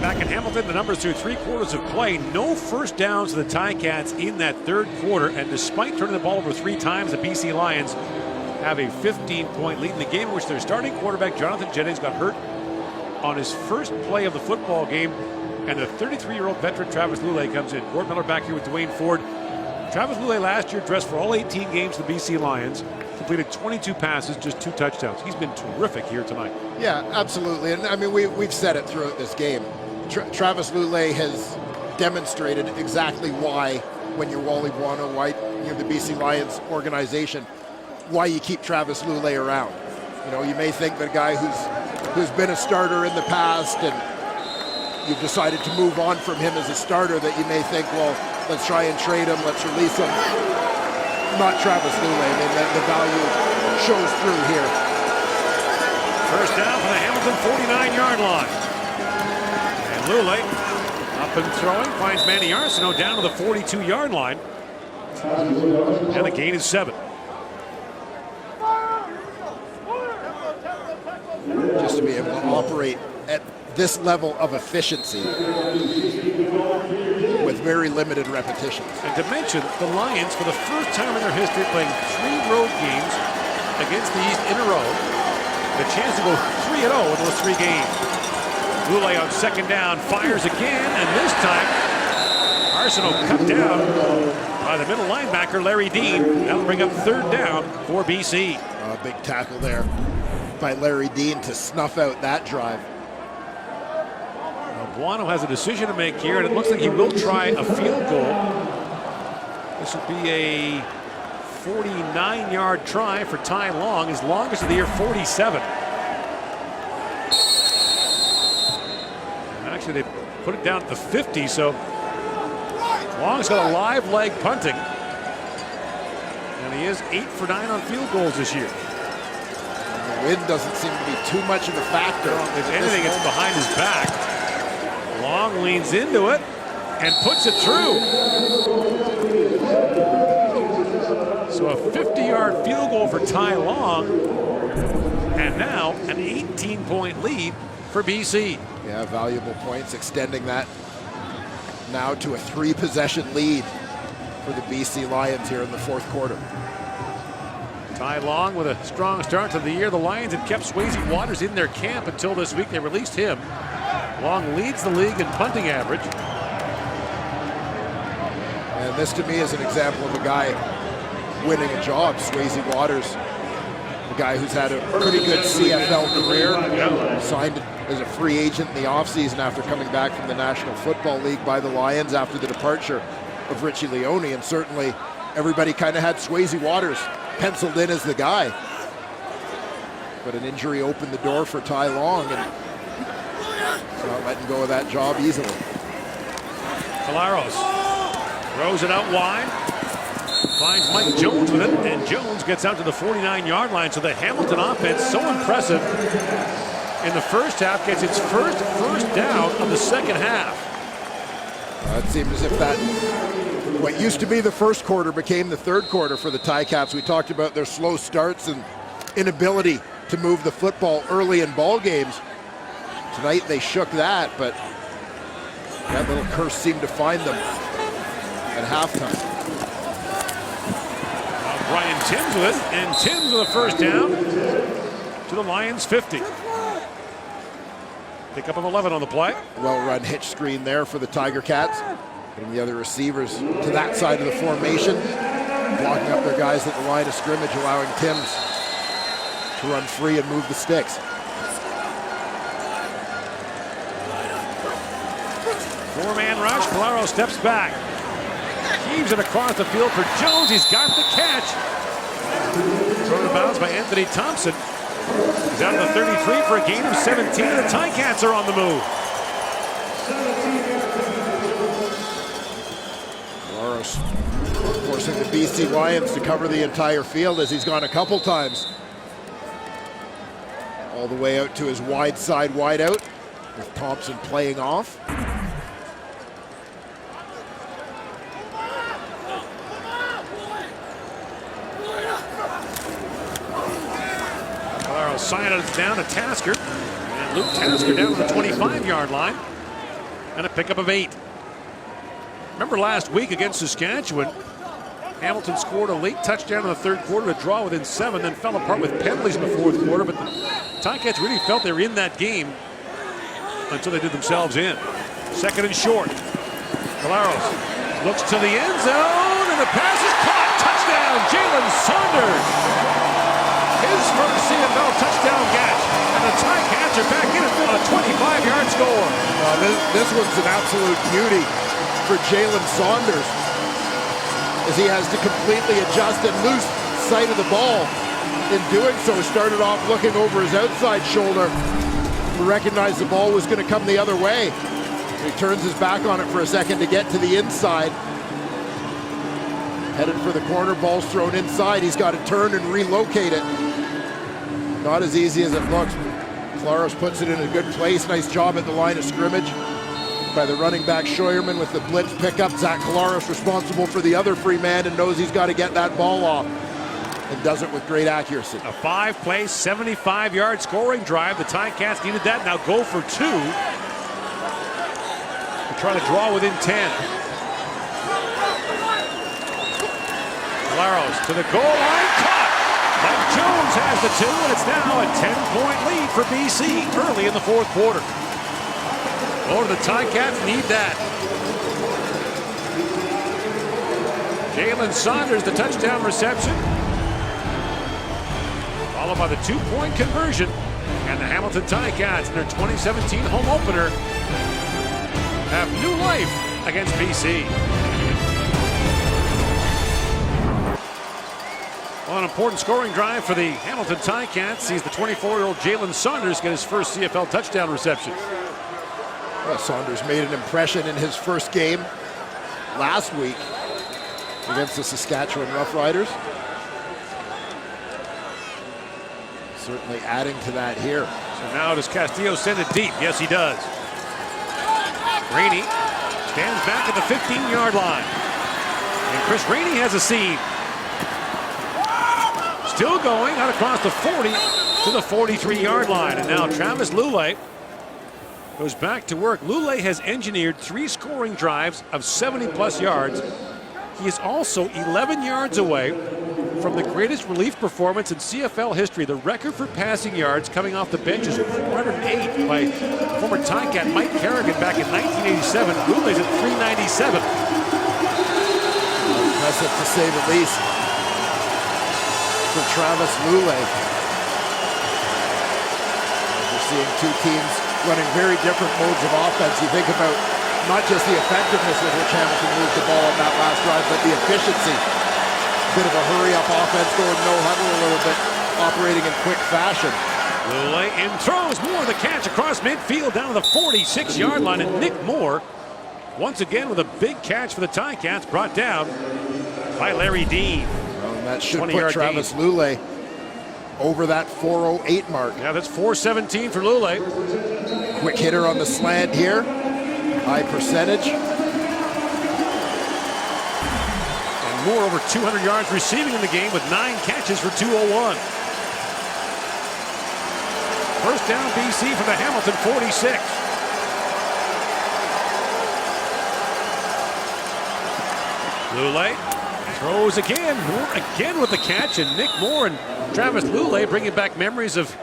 Back in Hamilton, the numbers through 3 quarters of play. No first downs to the Ticats in that third quarter. And despite turning the ball over 3 times, the BC Lions have a 15-point lead in the game in which their starting quarterback, Jonathan Jennings, got hurt on his first play of the football game. And the 33-year-old veteran Travis Lulay comes in. Gord Miller back here with Dwayne Ford. Travis Lulay last year dressed for all 18 games of the BC Lions. Completed 22 passes, just 2 touchdowns. He's been terrific here tonight. Yeah, absolutely. And I mean, we've said it throughout this game. Travis Lulay has demonstrated exactly why, when you're Wally Buono, why you're the BC Lions organization, why you keep Travis Lulay around. You know, you may think that a guy who's been a starter in the past and you've decided to move on from him as a starter, that you may think, well, let's try and trade him, let's release him. Not Travis Lulay. I mean, the value shows through here. First down from the Hamilton 49-yard line. And Lulay up and throwing, finds Manny Arsenault down to the 42-yard line. And the gain is 7. Just to be able to operate at this level of efficiency with very limited repetitions. And to mention, the Lions, for the first time in their history, playing 3 road games against the East in a row, The chance to go 3-0 in those 3 games. Lule on second down, fires again, and this time Arsenault cut down by the middle linebacker, Larry Dean. That'll bring up third down for BC. Big tackle there by Larry Dean to snuff out that drive. Buono has a decision to make here, and it looks like he will try a field goal. This will be a 49-yard try for Ty Long, his longest of the year, 47. And actually, they put it down at the 50, so Long's got a live leg punting. And he is 8 for 9 on field goals this year. And the wind doesn't seem to be too much of a factor. If anything, it's behind his back. Long leans into it and puts it through. So a 50-yard field goal for Ty Long, and now an 18-point lead for BC. Yeah, valuable points, extending that now to a 3-possession lead for the BC Lions here in the 4th quarter. Ty Long with a strong start to the year. The Lions had kept Swayze Waters in their camp until this week. They released him. Long leads the league in punting average. And this to me is an example of a guy winning a job. Swayze Waters, the guy who's had a pretty good CFL career, signed as a free agent in the offseason after coming back from the National Football League by the Lions after the departure of Richie Leone. And certainly everybody kind of had Swayze Waters penciled in as the guy. But an injury opened the door for Ty Long, and he's not letting go of that job easily. Colaros throws it out wide. Finds Mike Jones with it, and Jones gets out to the 49-yard line. So the Hamilton offense, so impressive in the first half, gets its first down of the second half. It seemed as if that, what used to be the first quarter became the third quarter for the Ticats. We talked about their slow starts and inability to move the football early in ball games. Tonight they shook that, but that little curse seemed to find them at halftime. Brian Timms with it, and Timms with a first down to the Lions 50. Pick up of 11 on the play. Well-run hitch screen there for the Tiger Cats. Getting the other receivers to that side of the formation. Blocking up their guys at the line of scrimmage, allowing Timms to run free and move the sticks. Four-man rush. Colaros steps back. Heaves it across the field for Jones. He's got the catch. Thrown to bounds by Anthony Thompson. He's out of the 33 for a gain of 17. The Ticats are on the move. Colaros forcing the BC Lions to cover the entire field, as he's gone a couple times. All the way out to his wide side wide out, with Thompson playing off. Sign it down to Tasker, and Luke Tasker down to the 25-yard line, and a pickup of 8. Remember last week against Saskatchewan, Hamilton scored a late touchdown in the third quarter to draw within 7, then fell apart with penalties in the fourth quarter, but the Ticats really felt they were in that game until they did themselves in. Second and short. Colaros looks to the end zone, and the pass is caught. Touchdown, Jalen Saunders. His first CFL touchdown catch, and the Ticats are back in it on a 25-yard score. This one's an absolute beauty for Jalen Saunders, as he has to completely adjust and lose sight of the ball. In doing so, started off looking over his outside shoulder, recognized the ball was going to come the other way. He turns his back on it for a second to get to the inside. Headed for the corner, ball's thrown inside. He's got to turn and relocate it. Not as easy as it looks. Colaros puts it in a good place. Nice job at the line of scrimmage by the running back Scheuerman with the blitz pickup. Zach Colaros responsible for the other free man and knows he's got to get that ball off, and does it with great accuracy. A 5-play, 75-yard scoring drive. The Ticats needed that. Now go for 2. They're trying to draw within 10. Colaros to the goal line. Caught. Mike Jones has the 2, and it's now a 10-point lead for BC early in the fourth quarter. Oh, the Ticats need that. Jalen Saunders, the touchdown reception, followed by the 2-point conversion. And the Hamilton Ticats in their 2017 home opener have new life against BC. Well, an important scoring drive for the Hamilton Ticats sees the 24-year-old Jalen Saunders get his first CFL touchdown reception. Well, Saunders made an impression in his first game last week against the Saskatchewan Roughriders. Certainly adding to that here. So now does Castillo send it deep? Yes, he does. Rainey stands back at the 15-yard line. And Chris Rainey has a seam. Still going out across the 40 to the 43-yard line. And now Travis Lulay goes back to work. Lulay has engineered 3 scoring drives of 70-plus yards. He is also 11 yards away from the greatest relief performance in CFL history. The record for passing yards coming off the bench is 408 by former Ticat Mike Kerrigan back in 1987. Lulay's at 397. Impressive to say the least for Travis Lulay. We're seeing two teams running very different modes of offense. You think about not just the effectiveness with which Hamilton moved the ball on that last drive, but the efficiency. Bit of a hurry-up offense, going no huddle a little bit, operating in quick fashion. Lulay in throws, Moore the catch across midfield down to the 46-yard line, and Nick Moore once again with a big catch for the Ticats, brought down by Larry Dean. Well, and that should put Travis Lulay over that 408 mark. Yeah, that's 417 for Lulay. Quick hitter on the slant here, high percentage. Moore over 200 yards receiving in the game with 9 catches for 201. First down BC for the Hamilton 46. Lulay throws again. Moore again with the catch, and Nick Moore and Travis Lulay bringing back memories of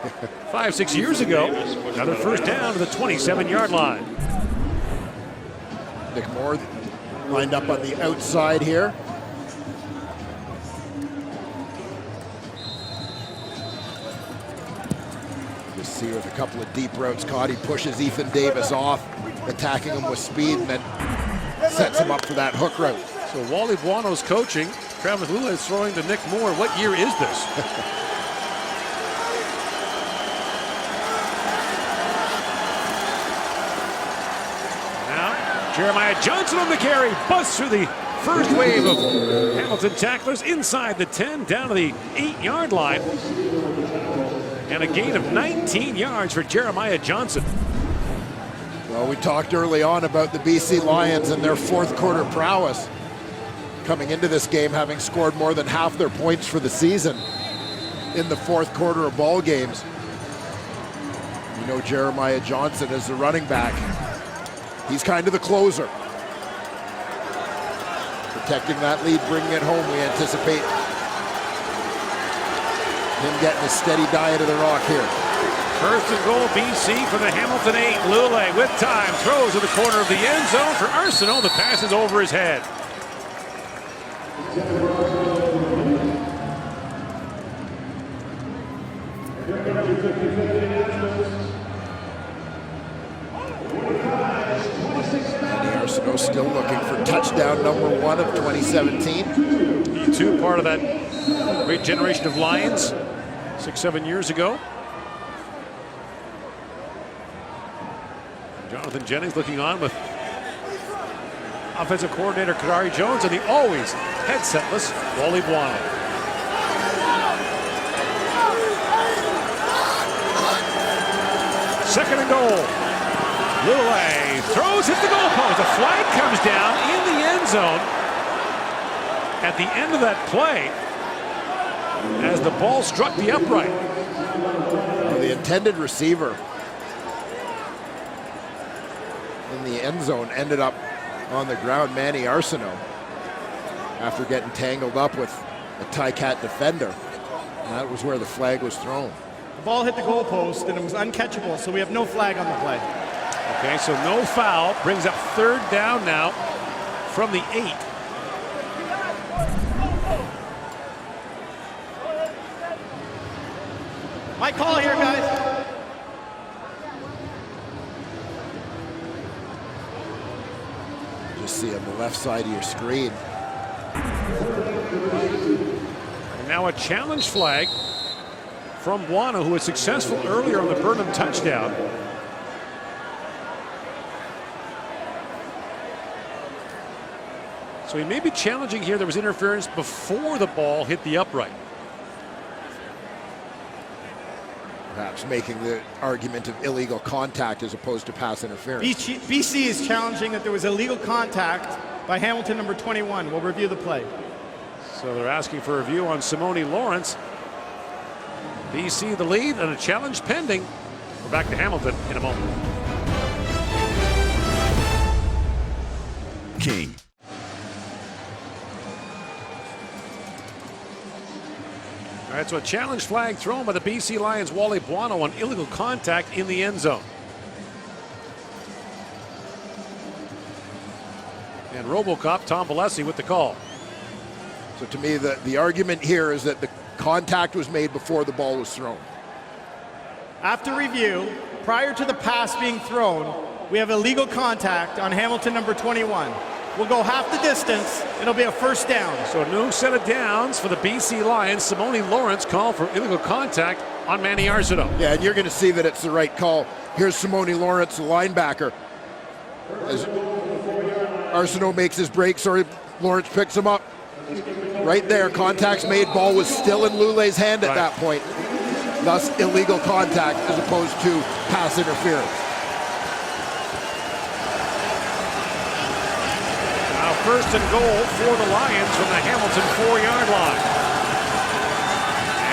5-6 years ago. Another first down to the 27-yard line. Nick Moore lined up on the outside here. See with a couple of deep routes caught. He pushes Ethan Davis off, attacking him with speed, and then sets him up for that hook route. So Wally Buono's coaching. Travis Lulay is throwing to Nick Moore. What year is this? Now, Jeremiah Johnson on the carry. Busts through the first wave of Hamilton tacklers inside the 10, down to the 8-yard line. And a gain of 19 yards for Jeremiah Johnson. Well, we talked early on about the BC Lions and their fourth quarter prowess. Coming into this game, having scored more than half their points for the season in the fourth quarter of ball games. You know Jeremiah Johnson as the running back. He's kind of the closer. Protecting that lead, bringing it home, we anticipate him getting a steady diet of the rock here. First and goal, BC for the Hamilton 8. Lulay with time, throws to the corner of the end zone for Arsenault. The pass is over his head. Andy Arsenault still looking for touchdown number 1 of 2017. He too part of that great generation of Lions 6-7 years ago. Jonathan Jennings looking on with offensive coordinator Kadari Jones and the always headsetless Wally Buono. Second and goal. Lulay throws, hits the goalpost. A flag comes down in the end zone at the end of that play as the ball struck the upright. Well, the intended receiver in the end zone ended up on the ground, Manny Arsenault, after getting tangled up with a Ticat defender. That was where the flag was thrown. The ball hit the goalpost and it was uncatchable, so we have no flag on the play. Okay, so no foul. Brings up 3rd down now from the 8. My call here, guys. Just see on the left side of your screen. And now a challenge flag from Buono, who was successful earlier on the Burnham touchdown. So he may be challenging here. There was interference before the ball hit the upright. Perhaps making the argument of illegal contact as opposed to pass interference. BC is challenging that there was illegal contact by Hamilton number 21. We'll review the play. So they're asking for a review on Simone Lawrence. BC the lead and a challenge pending. We're back to Hamilton in a moment. King. All right, so a challenge flag thrown by the BC Lions' Wally Buono on illegal contact in the end zone. And RoboCop Tom Valesi with the call. So to me, the argument here is that the contact was made before the ball was thrown. After review, prior to the pass being thrown, we have illegal contact on Hamilton number 21. We'll go half the distance. It'll be a 1st down. So a new set of downs for the BC Lions. Simone Lawrence called for illegal contact on Manny Arsenault. Yeah, and you're going to see that it's the right call. Here's Simone Lawrence, the linebacker. As Arsenault makes his break, Lawrence picks him up. Right there, contact's made. Ball was still in Lulay's hand at that point. Thus, illegal contact as opposed to pass interference. Now 1st and goal for the Lions from the Hamilton 4-yard line.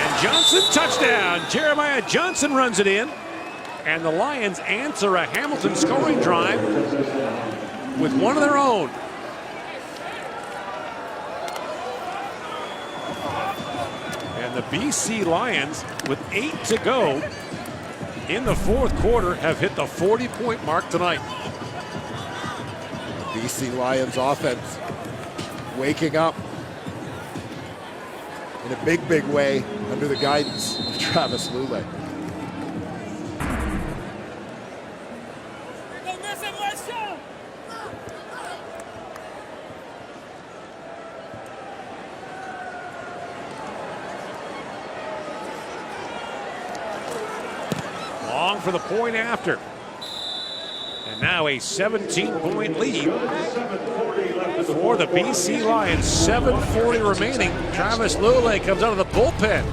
And Johnson, touchdown. Jeremiah Johnson runs it in. And the Lions answer a Hamilton scoring drive with one of their own. And the BC Lions, with 8 to go in the 4th quarter, have hit the 40-point mark tonight. The BC Lions offense waking up in a big, big way under the guidance of Travis Lulay. Long for the point after. And now a 17-point lead for the BC Lions. 7:40 remaining. Travis Lulay comes out of the bullpen.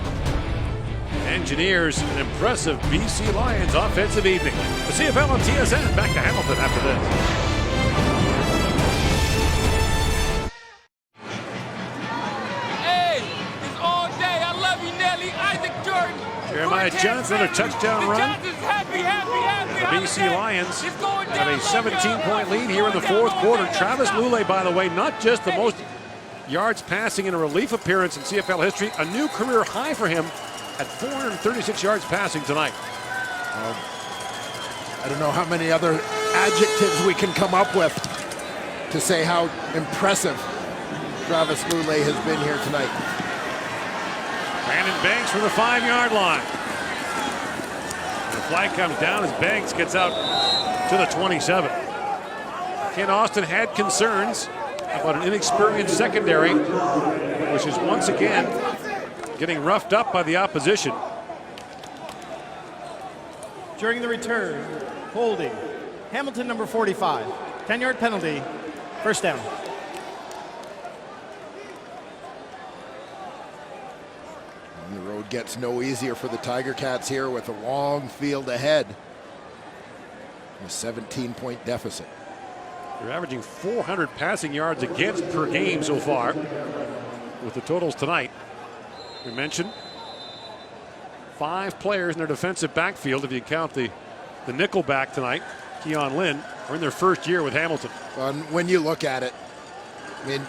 Engineers an impressive BC Lions offensive evening. The CFL on TSN. Back to Hamilton after this. Jeremiah Johnson, a touchdown run. The BC Lions have a 17-point lead here in the 4th quarter. Travis Lulay, by the way, not just the most yards passing in a relief appearance in CFL history, a new career high for him at 436 yards passing tonight. I don't know how many other adjectives we can come up with to say how impressive Travis Lulay has been here tonight. Brandon Banks from the 5-yard line. The flag comes down as Banks gets out to the 27. Ken Austin had concerns about an inexperienced secondary, which is once again getting roughed up by the opposition. During the return, holding, Hamilton number 45. 10-yard penalty, 1st down. And the road gets no easier for the Tiger Cats here with a long field ahead. A 17-point deficit. They're averaging 400 passing yards against per game so far with the totals tonight. We mentioned 5 players in their defensive backfield, if you count the nickel back tonight, Keon Lynn, are in their 1st year with Hamilton. When you look at it, I mean,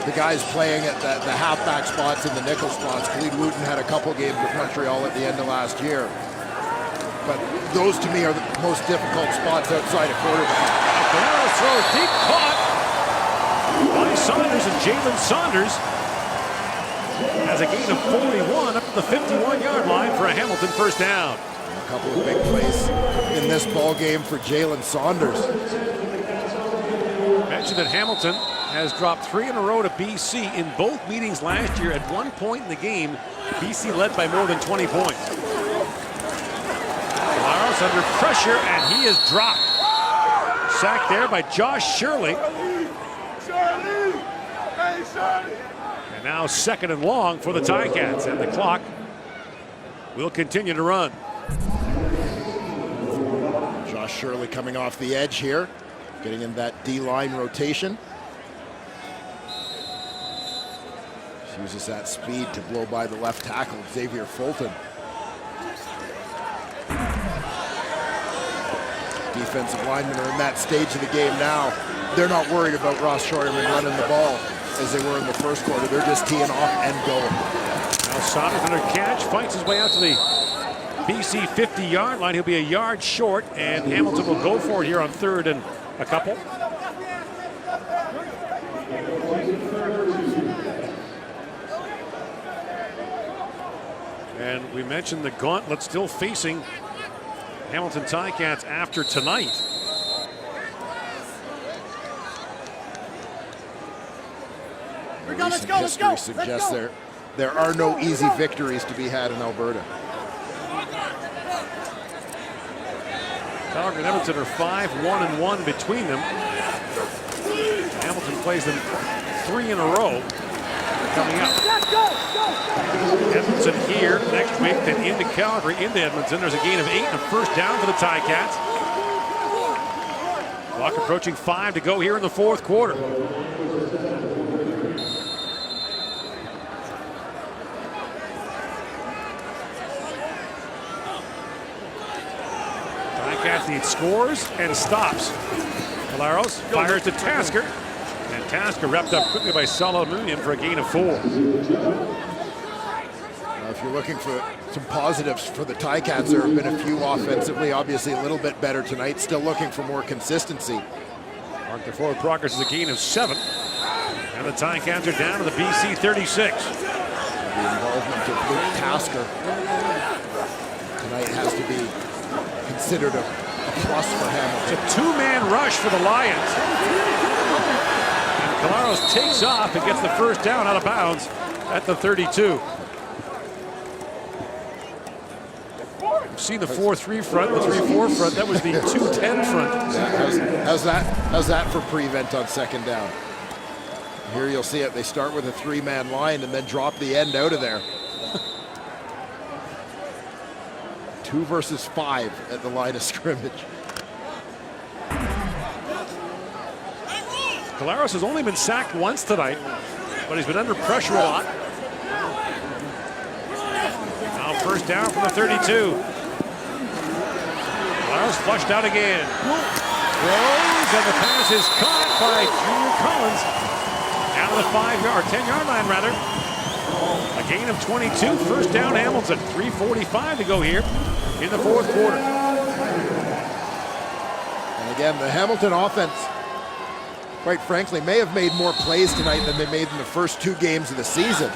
the guys playing at the halfback spots and the nickel spots. Khalid Wooten had a couple games with Montreal at the end of last year. But those to me are the most difficult spots outside of quarterback. Colaros throws deep, caught by Saunders, and Jalen Saunders has a gain of 41 up to the 51-yard line for a Hamilton first down. A couple of big plays in this ball game for Jalen Saunders. Mentioned that Hamilton has dropped 3 in a row to BC in both meetings last year. At one point in the game, BC led by more than 20 points. Colaros under pressure, and he is dropped. Sacked there by Josh Shirley. And now 2nd and long for the Ticats, and the clock will continue to run. Josh Shirley coming off the edge here, getting in that D-line rotation. Uses that speed to blow by the left tackle, Xavier Fulton. Defensive linemen are in that stage of the game now. They're not worried about Ross Scheuerman running the ball as they were in the first quarter. They're just teeing off and going. Now Saunders under catch, fights his way out to the BC 50-yard line. He'll be a yard short, and Hamilton will go for it here on 3rd and a couple. And we mentioned the gauntlet still facing Hamilton Ticats after tonight. Recent history suggests there are no easy victories to be had in Alberta. Calgary and Edmonton are 5-1-1 between them. Hamilton plays them 3 in a row coming up. Edmonton here next week, then into Calgary, into Edmonton. There's a gain of 8 and a first down for the Ticats. Clock approaching 5 to go here in the 4th quarter. Ticats need scores and stops. Colaros fires to Tasker, and Tasker wrapped up quickly by Solomunian for a gain of 4. If you're looking for some positives for the Ticats, there have been a few offensively, obviously a little bit better tonight. Still looking for more consistency. Mark the forward progress is a gain of 7. And the Ticats are down to the BC 36. The involvement of Luke Tasker tonight has to be considered a plus for Hamilton. It's a 2-man rush for the Lions. And Colaros takes off and gets the first down out of bounds at the 32. We've seen the 4-3 front, the 3-4 front. That was the 2-10 front. How's that for prevent on 2nd down? Here you'll see it. They start with a 3-man line and then drop the end out of there. 2 versus 5 at the line of scrimmage. Colaros has only been sacked once tonight, but he's been under pressure a lot. Now first down from the 32. Colaros flushed out again. Throws, and the pass is caught by Junior Collins. Down to the 5-yard, 10-yard line rather. A gain of 22, first down Hamilton. 3:45 to go here in the 4th quarter. And again, the Hamilton offense, quite frankly, may have made more plays tonight than they made in the first 2 games of the season.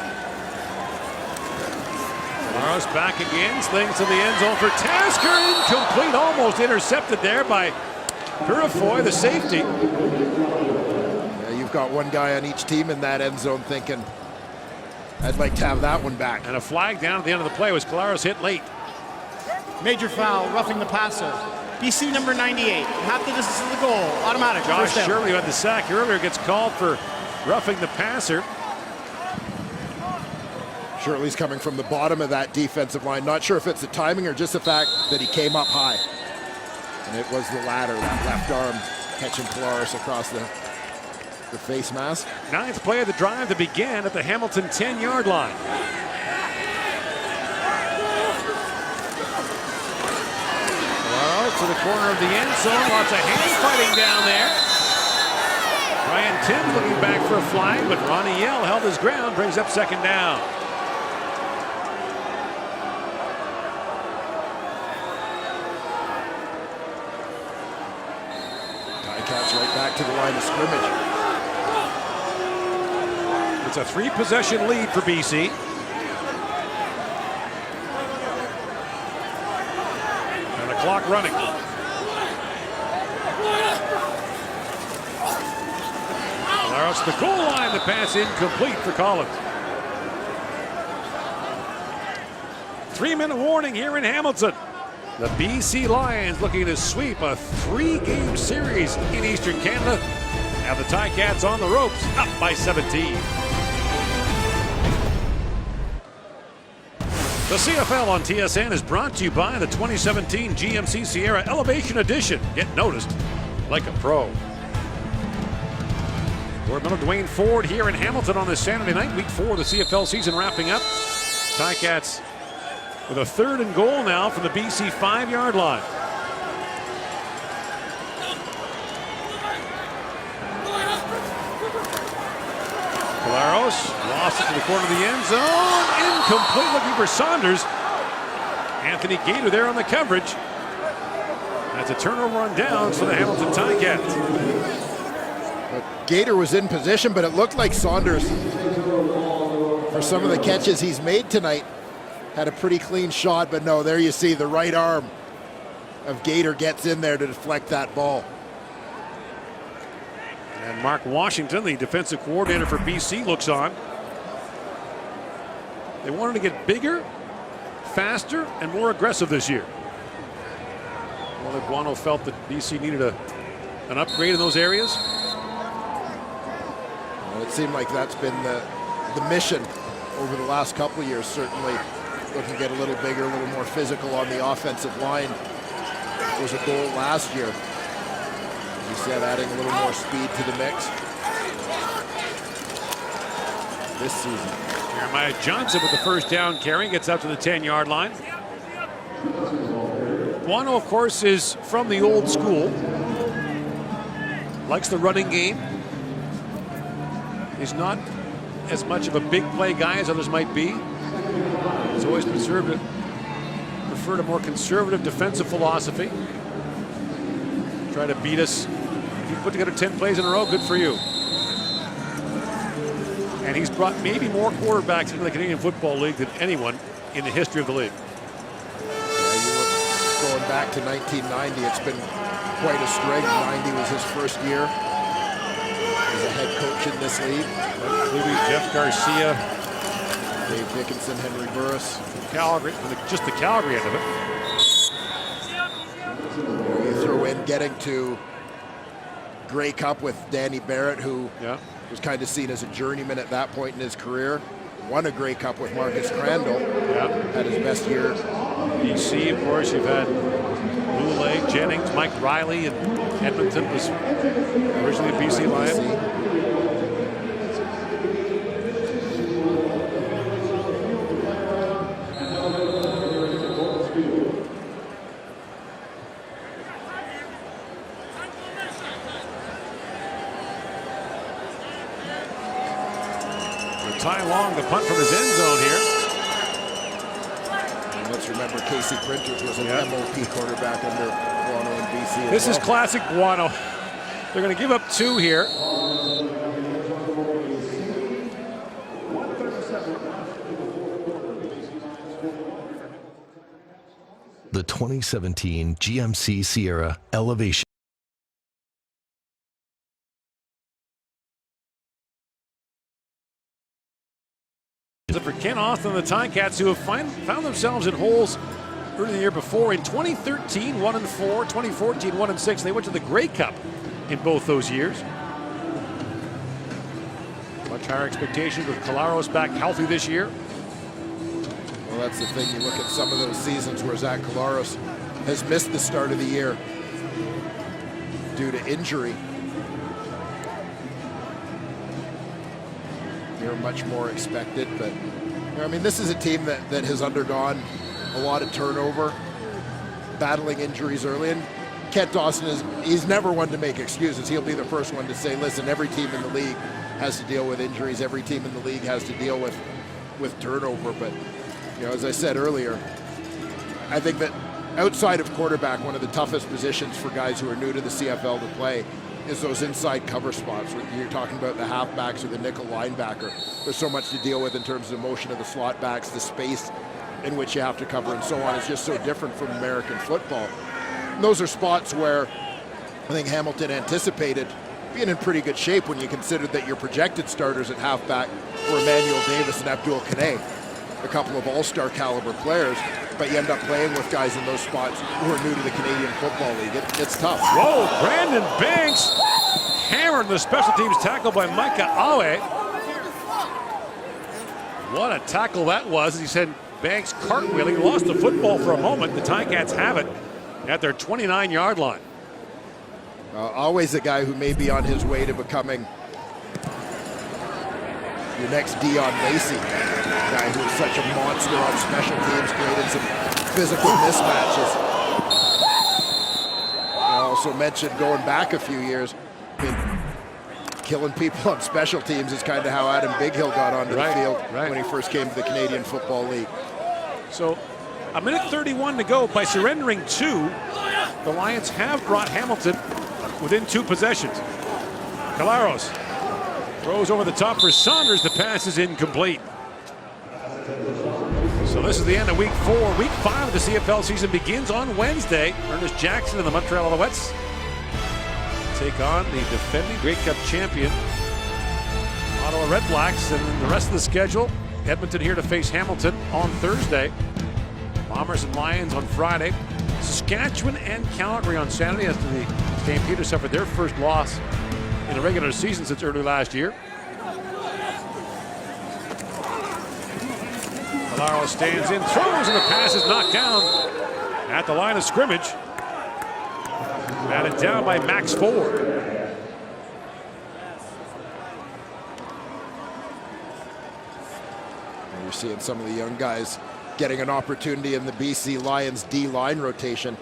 Colaros back again, slings to the end zone for Tasker. Incomplete, almost intercepted there by Purifoy, the safety. Yeah, you've got one guy on each team in that end zone thinking, I'd like to have that one back. And a flag down at the end of the play was Colaros hit late. Major foul, roughing the passer. BC number 98, half the distance to the goal, automatic. Josh Shirley, who had the sack earlier, gets called for roughing the passer. Shirley's coming from the bottom of that defensive line. Not sure if it's the timing or just the fact that he came up high. And it was the latter, that left arm catching Colaros across the face mask. 9th play of the drive to begin at the Hamilton 10-yard line. Colaros to the corner of the end zone. Lots of hand fighting down there. Ryan Tim looking back for a flag, but Ronnie Yell held his ground, brings up second down. Ticats right back to the line of scrimmage. It's a 3-possession lead for BC. And the clock running. There's the goal line. The pass incomplete for Collins. 3-minute warning here in Hamilton. The BC Lions looking to sweep a 3-game series in Eastern Canada. Have the Ticats on the ropes, up by 17. The CFL on TSN is brought to you by the 2017 GMC Sierra Elevation Edition. Get noticed like a pro. Gord Miller, Dwayne Ford here in Hamilton on this Saturday night, week 4 of the CFL season wrapping up. Ticats with a 3rd and goal now from the BC 5-yard line. Claros lost it to the corner of the end zone. Incomplete, looking for Saunders. Anthony Gator there on the coverage. That's a turnover on downs for the Hamilton Ticats. Gator was in position, but it looked like Saunders, for some of the catches he's made tonight, had a pretty clean shot. But no, there you see the right arm of Gator gets in there to deflect that ball. And Mark Washington, the defensive coordinator for BC, looks on. They wanted to get bigger, faster, and more aggressive this year. Well, Guano felt that BC needed an upgrade in those areas. Well, it seemed like that's been the mission over the last couple of years, certainly looking to get a little bigger, a little more physical on the offensive line. It was a goal last year. As you said, adding a little more speed to the mix this season. Jeremiah Johnson with the first down carry, gets up to the 10-yard line. Guano, of course, is from the old school. Likes the running game. He's not as much of a big play guy as others might be. He's always preferred a more conservative defensive philosophy. Try to beat us. If you put together 10 plays in a row, good for you. And he's brought maybe more quarterbacks into the Canadian Football League than anyone in the history of the league. Yeah, you were going back to 1990. It's been quite a string. 90 was his first year as a head coach in this league. Including Jeff Garcia, Dave Dickinson, Henry Burris. Calgary, just the Calgary end of it. You throw in getting to Grey Cup with Danny Barrett, who was kind of seen as a journeyman at that point in his career. Won a Grey Cup with Marcus Crandall. Had his best year. BC, of course, you've had Lule, Jennings, Mike Riley, and Edmonton was originally a BC Lion. Ty Long, the punt from his end zone here. And let's remember Casey Printers was an MOP quarterback under Guano and BC. This is classic Guano. They're going to give up 2 here. The 2017 GMC Sierra Elevation. For Ken Austin and the Ticats, who have found themselves in holes early in the year before. In 2013, 1-4, 2014, 1-6. They went to the Grey Cup in both those years. Much higher expectations with Claros back healthy this year. Well, that's the thing. You look at some of those seasons where Zach Claros has missed the start of the year due to injury. They're much more expected, but I mean, this is a team that has undergone a lot of turnover, battling injuries early, and Kent Dawson he's never one to make excuses. He'll be the first one to say, listen, every team in the league has to deal with injuries. Every team in the league has to deal with turnover. But, you know, as I said earlier, I think that outside of quarterback, one of the toughest positions for guys who are new to the CFL to play is those inside cover spots. When you're talking about the halfbacks or the nickel linebacker, there's so much to deal with in terms of the motion of the slot backs, the space in which you have to cover and so on. It's just so different from American football. And those are spots where I think Hamilton anticipated being in pretty good shape when you consider that your projected starters at halfback were Emmanuel Davis and Abdul Kane, a couple of all-star caliber players, but you end up playing with guys in those spots who are new to the Canadian Football League. It's tough. Whoa, Brandon Banks hammered the special teams tackle by Micah Awe. What a tackle that was. As he said, Banks cartwheeling, lost the football for a moment. The Ticats have it at their 29-yard line. Always a guy who may be on his way to becoming your next Dion Lacey, a guy who is such a monster on special teams, created some physical mismatches. I also mentioned going back a few years, killing people on special teams is kind of how Adam Bighill got onto the field when he first came to the Canadian Football League. So a minute 31 to go. By surrendering 2, the Lions have brought Hamilton within 2 possessions. Calaros throws over the top for Saunders. The pass is incomplete. So this is the end of week 4. Week 5 of the CFL season begins on Wednesday. Ernest Jackson and the Montreal Alouettes take on the defending Grey Cup champion Ottawa Red Blacks. And then the rest of the schedule, Edmonton here to face Hamilton on Thursday. Bombers and Lions on Friday. Saskatchewan and Calgary on Saturday after the Stampeders suffered their first loss in the regular season since early last year. Calaros stands in, throws, and the pass is knocked down at the line of scrimmage. Batted down by Max Ford. You're seeing some of the young guys getting an opportunity in the BC Lions D-line rotation.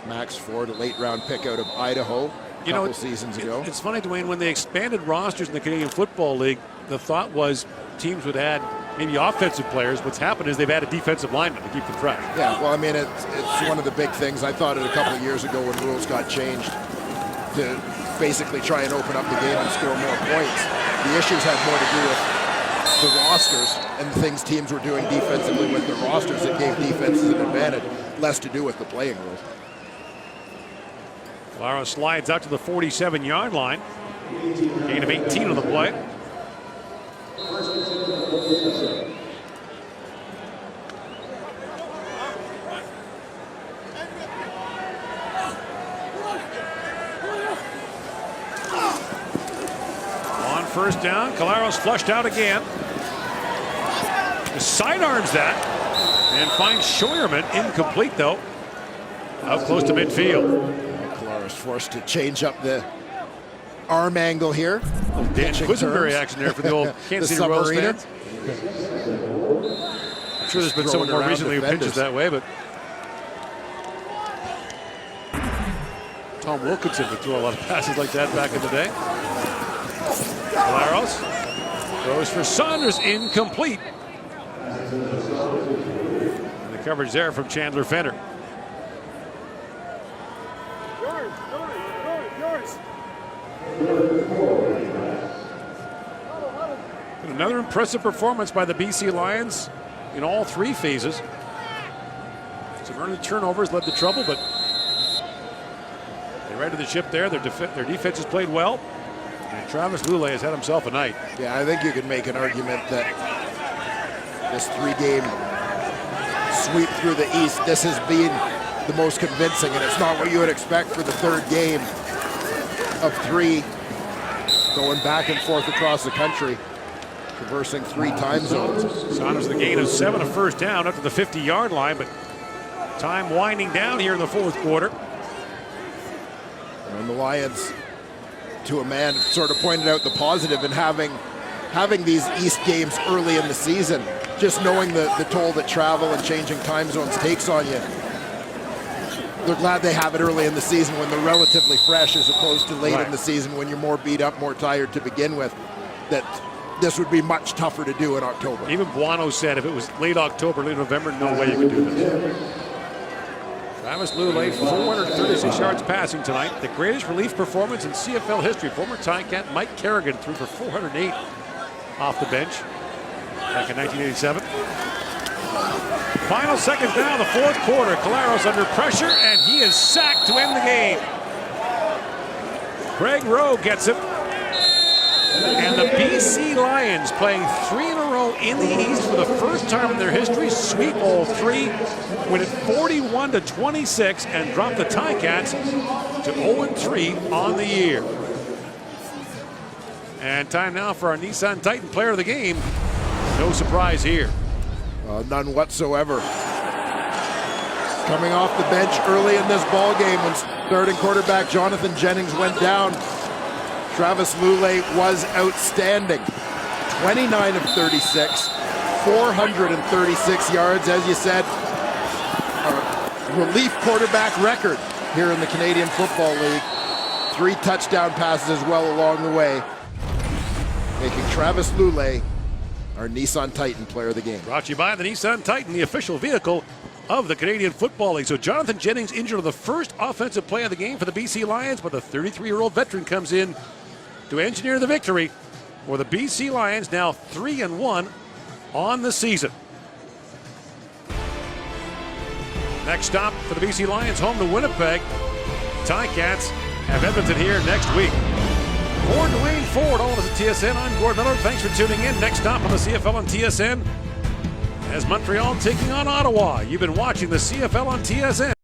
Max Ford, a late-round pick out of Idaho a couple seasons ago. It's funny, Dwayne, when they expanded rosters in the Canadian Football League, the thought was teams would add maybe offensive players. What's happened is they've added defensive linemen to keep them fresh. Yeah, well, I mean, it's one of the big things. I thought it a couple of years ago when rules got changed to basically try and open up the game and score more points. The issues had more to do with the rosters and the things teams were doing defensively with their rosters that gave defenses an advantage, less to do with the playing rules. Calaros slides out to the 47-yard line. Gain of 18 on the play. On first down, Calaros flushed out again. Sidearms that and finds Scheuerman, incomplete though. Out close to midfield. Calaros forced to change up the arm angle here. Dan Quisenberry action there for the old Kansas City Royals fans. I'm sure there's been someone more recently who pitches that way, but Tom Wilkinson would throw a lot of passes like that back in the day. Calaros throws for Saunders, incomplete. And the coverage there from Chandler Fenner. And another impressive performance by the BC Lions in all 3 phases. Some early turnovers led to trouble, but they righted the ship there. Their defense has played well. And Travis Lulay has had himself a night. Yeah, I think you could make an argument that this 3-game sweep through the East, this has been the most convincing, and it's not what you would expect for the 3rd game of 3, going back and forth across the country, traversing 3 time zones. Saunders with a gain of 7, a first down up to the 50-yard line, but time winding down here in the 4th quarter. And the Lions, to a man, sort of pointed out the positive in having these East games early in the season, just knowing the toll that travel and changing time zones takes on you. they're glad they have it early in the season when they're relatively fresh as opposed to late Right. in the season when you're more beat up, more tired to begin with. That this would be much tougher to do in October. Even Buono said if it was late October, late November, no way you could do this. Travis Lulay, 436 yards passing tonight. The greatest relief performance in CFL history. Former Ticat Mike Kerrigan threw for 408 off the bench back in 1987. Final seconds now, the fourth quarter. Caleros under pressure, and he is sacked to end the game. Greg Rowe gets it. And the BC Lions, playing 3 in a row in the East for the first time in their history, sweep all 3, win it 41-26, and drop the Ticats to 0-3 on the year. And time now for our Nissan Titan player of the game. No surprise here. None whatsoever. Coming off the bench early in this ball game when starting quarterback Jonathan Jennings went down, Travis Lulay was outstanding. 29 of 36, 436 yards, as you said. A relief quarterback record here in the Canadian Football League. 3 touchdown passes as well along the way, making Travis Lulay our Nissan Titan player of the game. Brought to you by the Nissan Titan, the official vehicle of the Canadian Football League. So Jonathan Jennings injured on the first offensive play of the game for the BC Lions, but the 33-year-old veteran comes in to engineer the victory for the BC Lions, now 3-1 on the season. Next stop for the BC Lions, home to Winnipeg. Ticats have Edmonton here next week. For Dwayne Ford, all of us at TSN, I'm Gord Miller. Thanks for tuning in. Next stop on the CFL on TSN as Montreal taking on Ottawa. You've been watching the CFL on TSN.